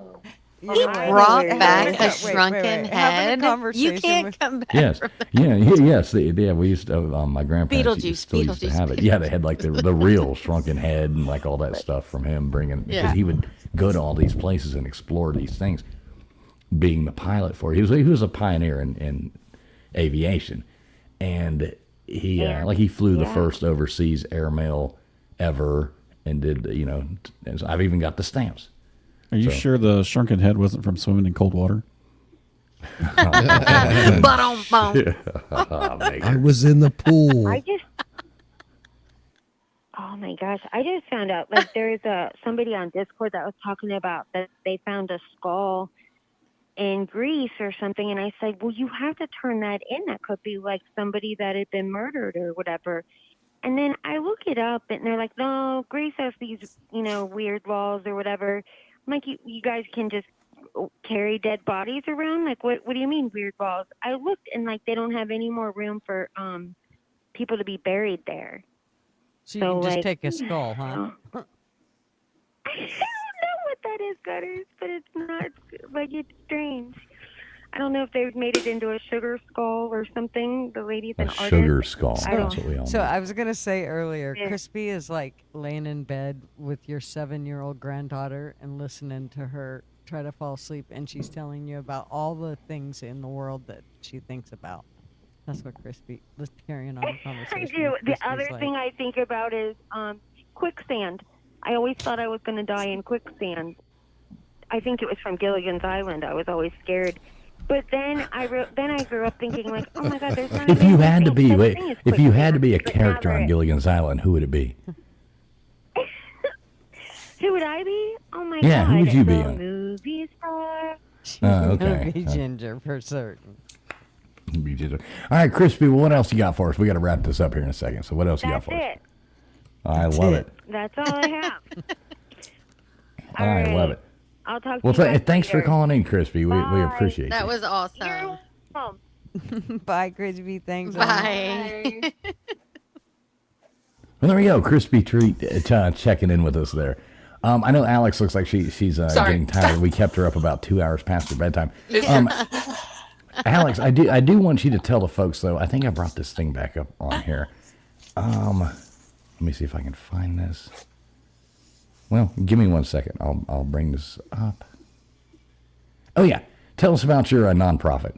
He I brought know back where a it is. shrunken Having a head. You conversation can't with- come back. Yes, yes, we used to. My grandparents still used to Beetlejuice, have it. Yeah, they had like the real shrunken head and like all that stuff from him bringing, because he would go to all these places and explore these things. Being the pilot for it. He was a pioneer in aviation, and he flew the first overseas airmail ever, and did and so I've even got the stamps. Are you sure the shrunken head wasn't from swimming in cold water? Ba-dum-bum. I was in the pool. Oh my gosh! I just found out somebody on Discord that was talking about that they found a skull in Greece or something. And I said, well, you have to turn that in. That could be like somebody that had been murdered or whatever. And then I look it up, and they're like, no, Greece has these, weird laws or whatever. I'm like, you guys can just carry dead bodies around? Like, what do you mean weird laws? I looked, and, like, they don't have any more room for people to be buried there. So you can just take a skull, huh? I don't know what that is, Gutters, but it's not, like, it's strange. I don't know if they've made it into a sugar skull or something. The lady's an artist. Sugar skull. That's what we all So know. I was going to say earlier, Yeah. Crispy is like laying in bed with your 7-year-old granddaughter and listening to her try to fall asleep, and she's telling you about all the things in the world that she thinks about. That's what Crispy, let's carry on the conversation. I do. The Crispy's other like, thing I think about is quicksand. I always thought I was going to die in quicksand. I think it was from Gilligan's Island. I was always scared. But then I grew up thinking, like, oh my God, there's not. If you had to such be, thing wait, as if you had to be a quicksand. But character now on there- Gilligan's Island, who would it be? Who would I be? Oh my Yeah, God. who would you be The on? movie star. she's okay. gonna be Ginger for certain. All right, Crispy, what else you got for us? We got to wrap this up here in a second. So what else you got That's for us? it. I love it. That's all I have. I love it. I'll talk to Well, you guys thanks for later. calling in, Crispy. We Bye. appreciate That you. was awesome. You're welcome. Bye, Crispy. Thanks. Bye. Well, there we go. Crispy treat checking in with us there. I know Alex looks like she's getting tired. We kept her up about 2 hours past her bedtime. Alex, I do want you to tell the folks, though. I think I brought this thing back up on here. Let me see if I can find this. Well, give me 1 second. I'll bring this up. Oh, yeah. Tell us about your nonprofit.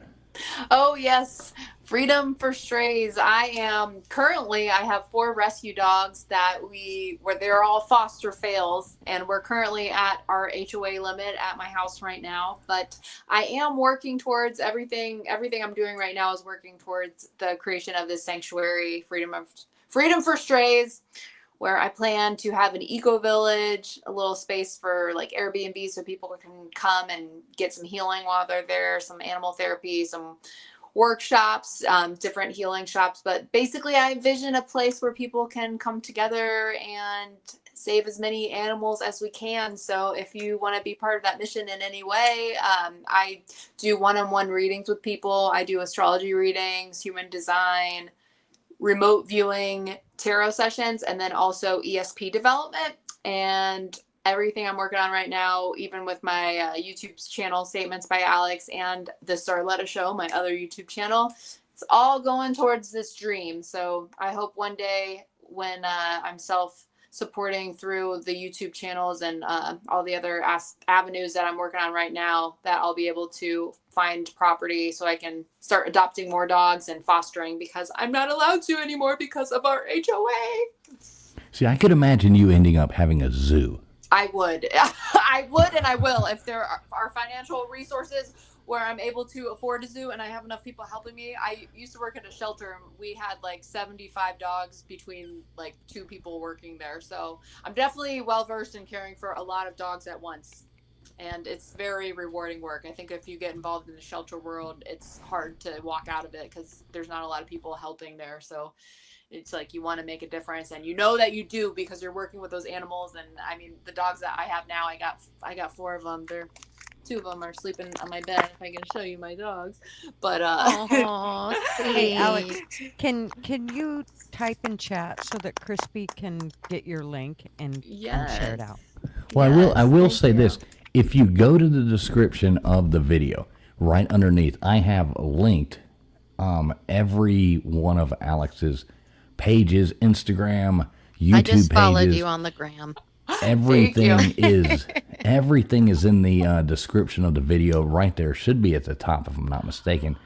Oh, yes. Freedom for Strays. I have 4 rescue dogs where they're all foster fails, and we're currently at our HOA limit at my house right now. But I am working towards everything I'm doing right now is working towards the creation of this sanctuary, Freedom for Strays, where I plan to have an eco village, a little space for like Airbnb so people can come and get some healing while they're there, some animal therapy, some workshops, different healing shops. But basically I envision a place where people can come together and save as many animals as we can. So if you want to be part of that mission in any way, I do one-on-one readings with people. I do astrology readings, human design, remote viewing, tarot sessions, and then also ESP development. And everything I'm working on right now, even with my YouTube channel, Statements by Alex, and the Starletta Show, my other YouTube channel, it's all going towards this dream. So I hope one day when I'm self-supporting through the YouTube channels and all the other avenues that I'm working on right now, that I'll be able to find property so I can start adopting more dogs and fostering, because I'm not allowed to anymore because of our HOA. See, I could imagine you ending up having a zoo. I would. I would, and I will, if there are financial resources where I'm able to afford a zoo and I have enough people helping me. I used to work at a shelter, and we had like 75 dogs between like 2 people working there. So I'm definitely well versed in caring for a lot of dogs at once. And it's very rewarding work. I think if you get involved in the shelter world, it's hard to walk out of it because there's not a lot of people helping there. So it's like you want to make a difference, and you know that you do because you're working with those animals. And I mean, the dogs that I have now, I got 4 of them. 2 of them are sleeping on my bed. If I can show you my dogs, but Aw, Hey, Alex, sweet. can you type in chat so that Crispy can get your link and share it out? Well, I will Yes, say thank you. this. If you go to the description of the video, right underneath, I have linked every one of Alex's pages, Instagram, YouTube I just followed pages. you on the gram. Everything is in the description of the video right there. Should be at the top if I'm not mistaken.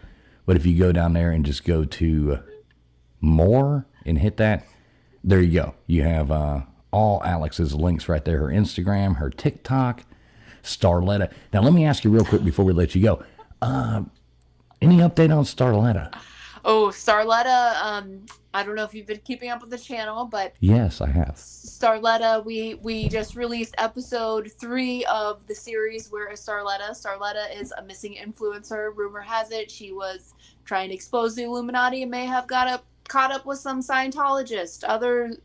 But if you go down there and just go to more and hit that, there you go. You have all Alex's links right there. Her Instagram, her TikTok, Starletta. Now let me ask you real quick before we let you go. Any update on Starletta? Oh, Starletta. I don't know if you've been keeping up with the channel, but Yes, I have. Starletta, we just released episode 3 of the series Where is Starletta? Starletta is a missing influencer. Rumor has it she was trying to expose the Illuminati and may have caught up with some Scientologists. Others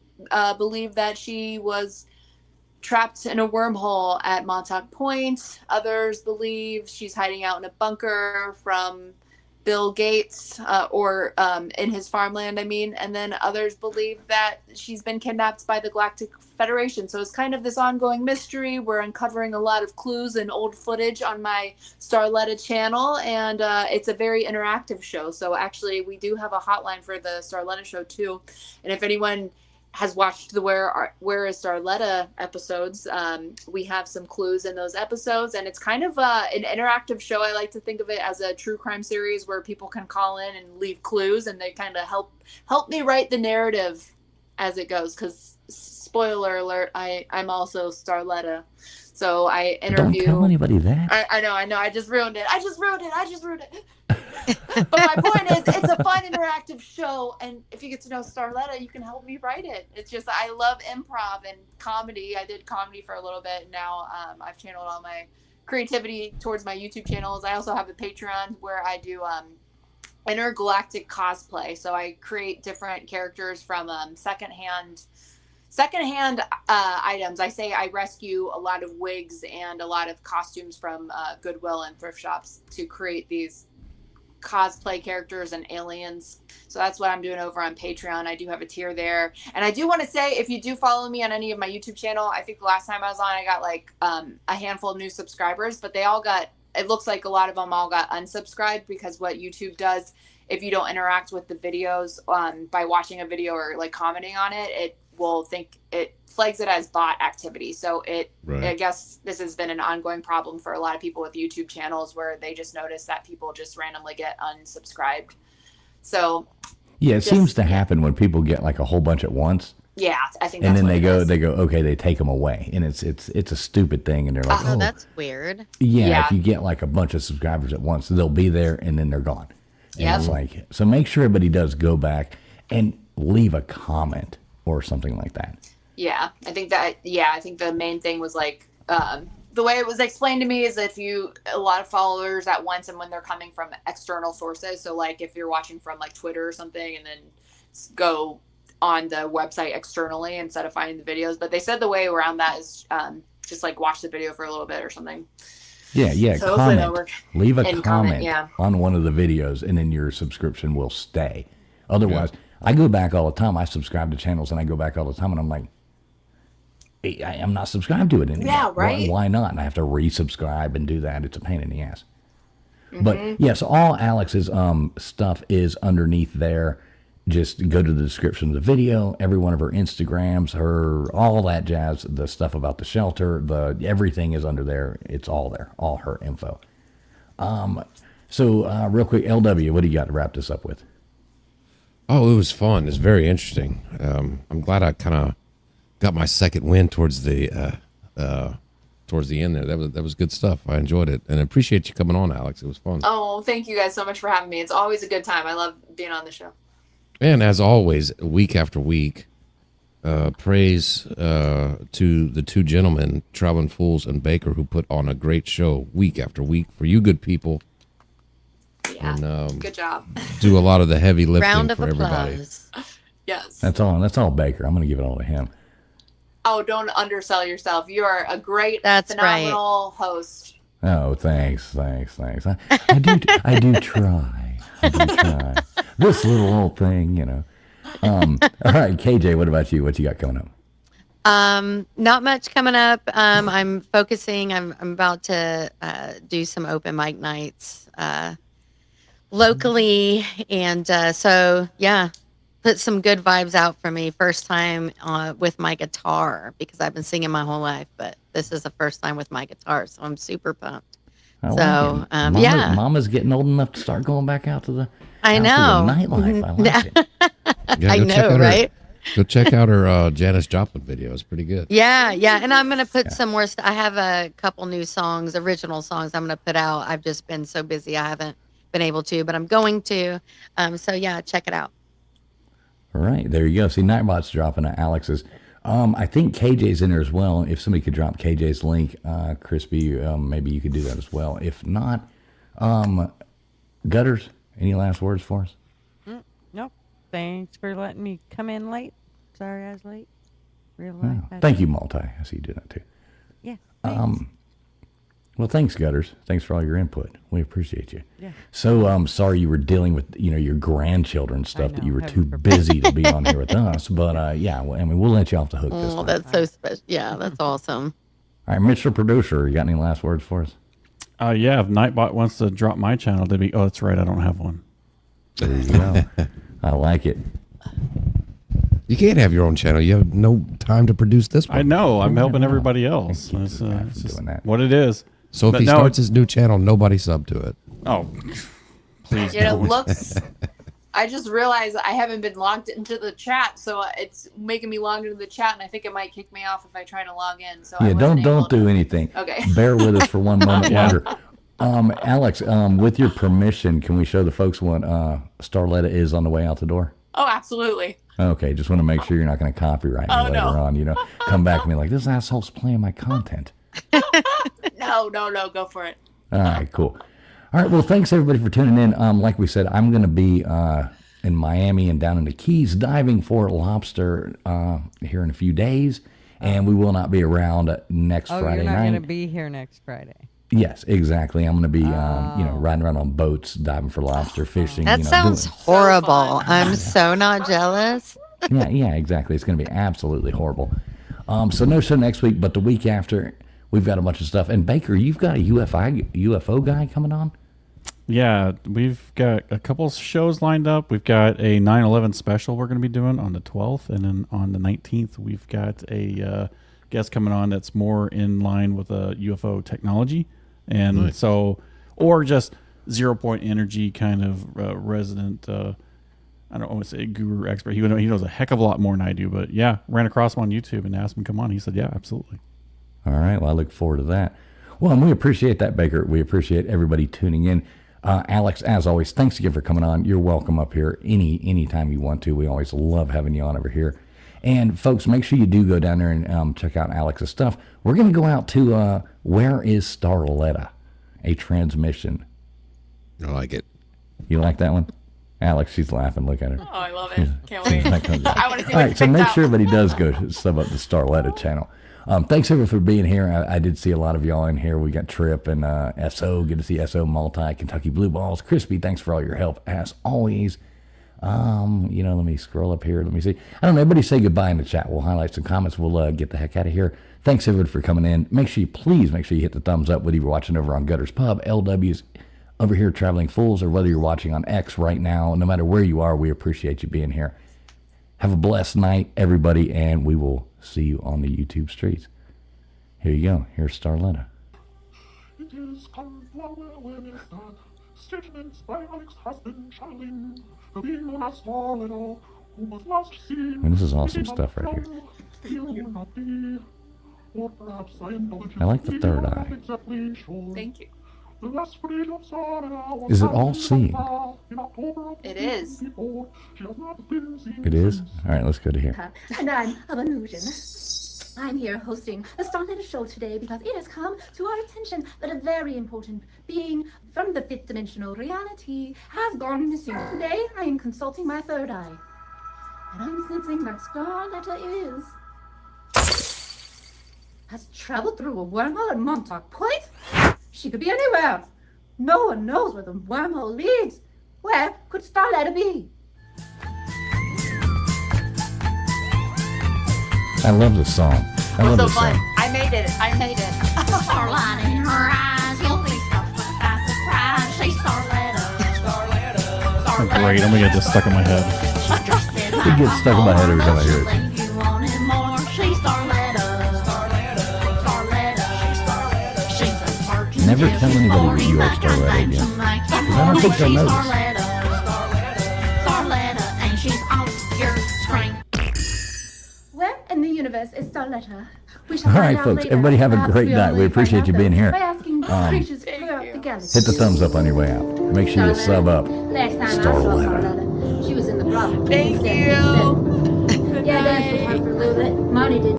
believe that she was trapped in a wormhole at Montauk Point. Others believe she's hiding out in a bunker from Bill Gates or in his farmland, I mean. And then others believe that she's been kidnapped by the Galactic Federation. So it's kind of this ongoing mystery. We're uncovering a lot of clues and old footage on my Starletta channel, and it's a very interactive show. So actually, we do have a hotline for the Starletta show too. And if anyone has watched the Where is Starletta episodes, we have some clues in those episodes, and it's kind of an interactive show. I like to think of it as a true crime series where people can call in and leave clues, and they kind of help me write the narrative as it goes, because spoiler alert, I'm also Starletta. So I interview. Don't tell anybody that. I know. I just ruined it. But my point is, it's a fun interactive show, and if you get to know Starletta, you can help me write it. It's just, I love improv and comedy. I did comedy for a little bit, and now I've channeled all my creativity towards my YouTube channels. I also have a Patreon where I do intergalactic cosplay. So I create different characters from secondhand items. I rescue a lot of wigs and a lot of costumes from Goodwill and thrift shops to create these cosplay characters and aliens. So that's what I'm doing over on Patreon. I do have a tier there. And I do want to say, if you do follow me on any of my YouTube channel, I think the last time I was on, I got like a handful of new subscribers, but it looks like a lot of them all got unsubscribed, because what YouTube does, if you don't interact with the videos by watching a video or like commenting on it, it will think it flags it as bot activity. So I guess this has been an ongoing problem for a lot of people with YouTube channels, where they just notice that people just randomly get unsubscribed. So yeah, it seems to happen when people get like a whole bunch at once. Yeah, I think. And then they go, okay, they take them away, and it's a stupid thing, and they're like, oh, that's weird. Yeah, if you get like a bunch of subscribers at once, they'll be there and then they're gone. Yeah. It's like, so make sure everybody does go back and leave a comment or something like that. Yeah, I think the main thing was like, the way it was explained to me is that a lot of followers at once, and when they're coming from external sources. So like if you're watching from like Twitter or something, and then go on the website externally instead of finding the videos. But they said the way around that is just like watch the video for a little bit or something. Yeah. So comment. Leave a comment yeah. on one of the videos, and then your subscription will stay. Otherwise, I go back all the time. I subscribe to channels, and I go back all the time, and I'm like, I'm not subscribed to it anymore. Yeah, right. Why not? And I have to resubscribe and do that. It's a pain in the ass. Mm-hmm. But yes, all Alex's stuff is underneath there. Just go to the description of the video, every one of her Instagrams, all that jazz, the stuff about the shelter, everything is under there. It's all there, all her info. So real quick, LW, what do you got to wrap this up with? Oh, it was fun. It's very interesting. I'm glad I kind of got my second win towards the end there. That was good stuff. I enjoyed it, and I appreciate you coming on, Alex. It was fun. Oh, thank you guys so much for having me. It's always a good time. I love being on the show. And as always, week after week, praise to the two gentlemen, Traveling Fools and Baker, who put on a great show week after week for you good people. Yeah, and, good job. Do a lot of the heavy lifting Round of for everybody. applause. Yes. That's all Baker. I'm going to give it all to him. Oh, don't undersell yourself. You are a great, phenomenal host. Oh, thanks. I do try. This little old thing, all right, KJ, what about you? What you got coming up? Not much coming up. I'm focusing. I'm about to do some open mic nights locally, and so yeah, put some good vibes out for me. First time with my guitar, because I've been singing my whole life, but this is the first time with my guitar, so I'm super pumped. So Mama's getting old enough to start going back out to the nightlife. I like it. I know, right? Go check out her Janis Joplin video. It's pretty good. Yeah. And I'm going to put some more. I have a couple new songs, original songs I'm going to put out. I've just been so busy. I haven't been able to, but I'm going to. So yeah, check it out. All right, there you go. See, Nightbot's dropping Alex's. I think KJ's in there as well. If somebody could drop KJ's link, Crispy, maybe you could do that as well. If not, Gutters, any last words for us? Nope. Thanks for letting me come in late. Sorry I was late. Real life. Thank you, Multi. I see you do that too. Yeah. Well, thanks, Gutters. Thanks for all your input. We appreciate you. Yeah. So I'm sorry you were dealing with, your grandchildren stuff, that you were too busy to be on here with us. But yeah, well, I mean, we'll let you off the hook this time. That's so special. Yeah, that's awesome. All right, Mr. Producer, you got any last words for us? Yeah, if Nightbot wants to drop my channel, they'd be, oh, that's right, I don't have one. There you go. I like it. You can't have your own channel. You have no time to produce this one. I know. I'm helping everybody else. That's just what it is. So if he starts his new channel, nobody sub to it. Oh, please. It looks. I just realized I haven't been logged into the chat, so it's making me log into the chat, and I think it might kick me off if I try to log in. So yeah, don't do anything. Okay. Bear with us for one moment longer. Alex, with your permission, can we show the folks what Starletta is on the way out the door? Oh, absolutely. Okay, just want to make sure you're not going to copyright me later on. Come back and be like, this asshole's playing my content. No, go for it. All right, cool. All right, well, thanks everybody for tuning in. Like we said, I'm going to be in Miami and down in the Keys diving for lobster here in a few days, and we will not be around next Friday night. You're not going to be here next Friday. Yes, exactly. I'm going to be, riding around on boats, diving for lobster, fishing. That sounds horrible. I'm so not jealous. Yeah, exactly. It's going to be absolutely horrible. So no show next week, but the week after, we've got a bunch of stuff. And Baker, you've got a UFO guy coming on? Yeah, we've got a couple shows lined up. We've got a 9/11 special we're going to be doing on the 12th, and then on the 19th, we've got a guest coming on that's more in line with UFO technology. And so, or just 0 point energy kind of resident, I don't want to say guru expert. He knows a heck of a lot more than I do, but yeah, ran across him on YouTube and asked him to come on. He said, yeah, absolutely. All right. Well, I look forward to that. Well, and we appreciate that, Baker. We appreciate everybody tuning in. Alex, as always, thanks again for coming on. You're welcome up here anytime you want to. We always love having you on over here. And folks, make sure you do go down there and check out Alex's stuff. We're going to go out to Where is Starletta? A transmission. I like it. You like that one? Alex, she's laughing. Look at her. Oh, I love it. Can't wait. I want to see All right, so make sure everybody does go sub up the Starletta channel. Thanks everyone for being here. I did see a lot of y'all in here. We got Trip and SO. Good to see SO Multi, Kentucky Blue Balls. Crispy, thanks for all your help as always. Let me scroll up here. Let me see. I don't know. Everybody say goodbye in the chat. We'll highlight some comments. We'll get the heck out of here. Thanks everyone for coming in. Please make sure you hit the thumbs up, whether you're watching over on Gutters Pub, LW's over here Traveling Fools, or whether you're watching on X right now. No matter where you are, we appreciate you being here. Have a blessed night, everybody, and we will see you on the YouTube streets. Here you go. Here's Starletta. It is Cauliflower when it's done. Statements by Alex has been shining. The being known as Starletta, who was last seen. And this is awesome stuff right here. I like the third eye. Thank you. Is it all seeing? It is. It is? All right, let's go to here. And I'm of illusion. I'm here hosting the Starletta Show today because it has come to our attention that a very important being from the fifth dimensional reality has gone missing. Today, I am consulting my third eye. And I'm sensing that Starletta has traveled through a wormhole at Montauk Point. She could be anywhere. No one knows where the wormhole leads. Where could Starletta be? I love this song. I love this song. I made it. Starlight in her eyes, you'll be stopped by surprise. She's Starletta. Oh, great. I'm going to get this stuck in my head. It gets stuck in my head every time I hear it. Never tell anybody that you are Starletta again. Because I don't think they'll notice. Where in the universe is Starletta? All right, folks. Everybody have a great night. We appreciate you being here. By asking creatures throughout the galaxy. Hit the thumbs up on your way out. Make sure you sub up. Last time I saw Starletta. Starletta, she was in the brothel. Thank you. Yeah, I danced with her for a little bit. Marty did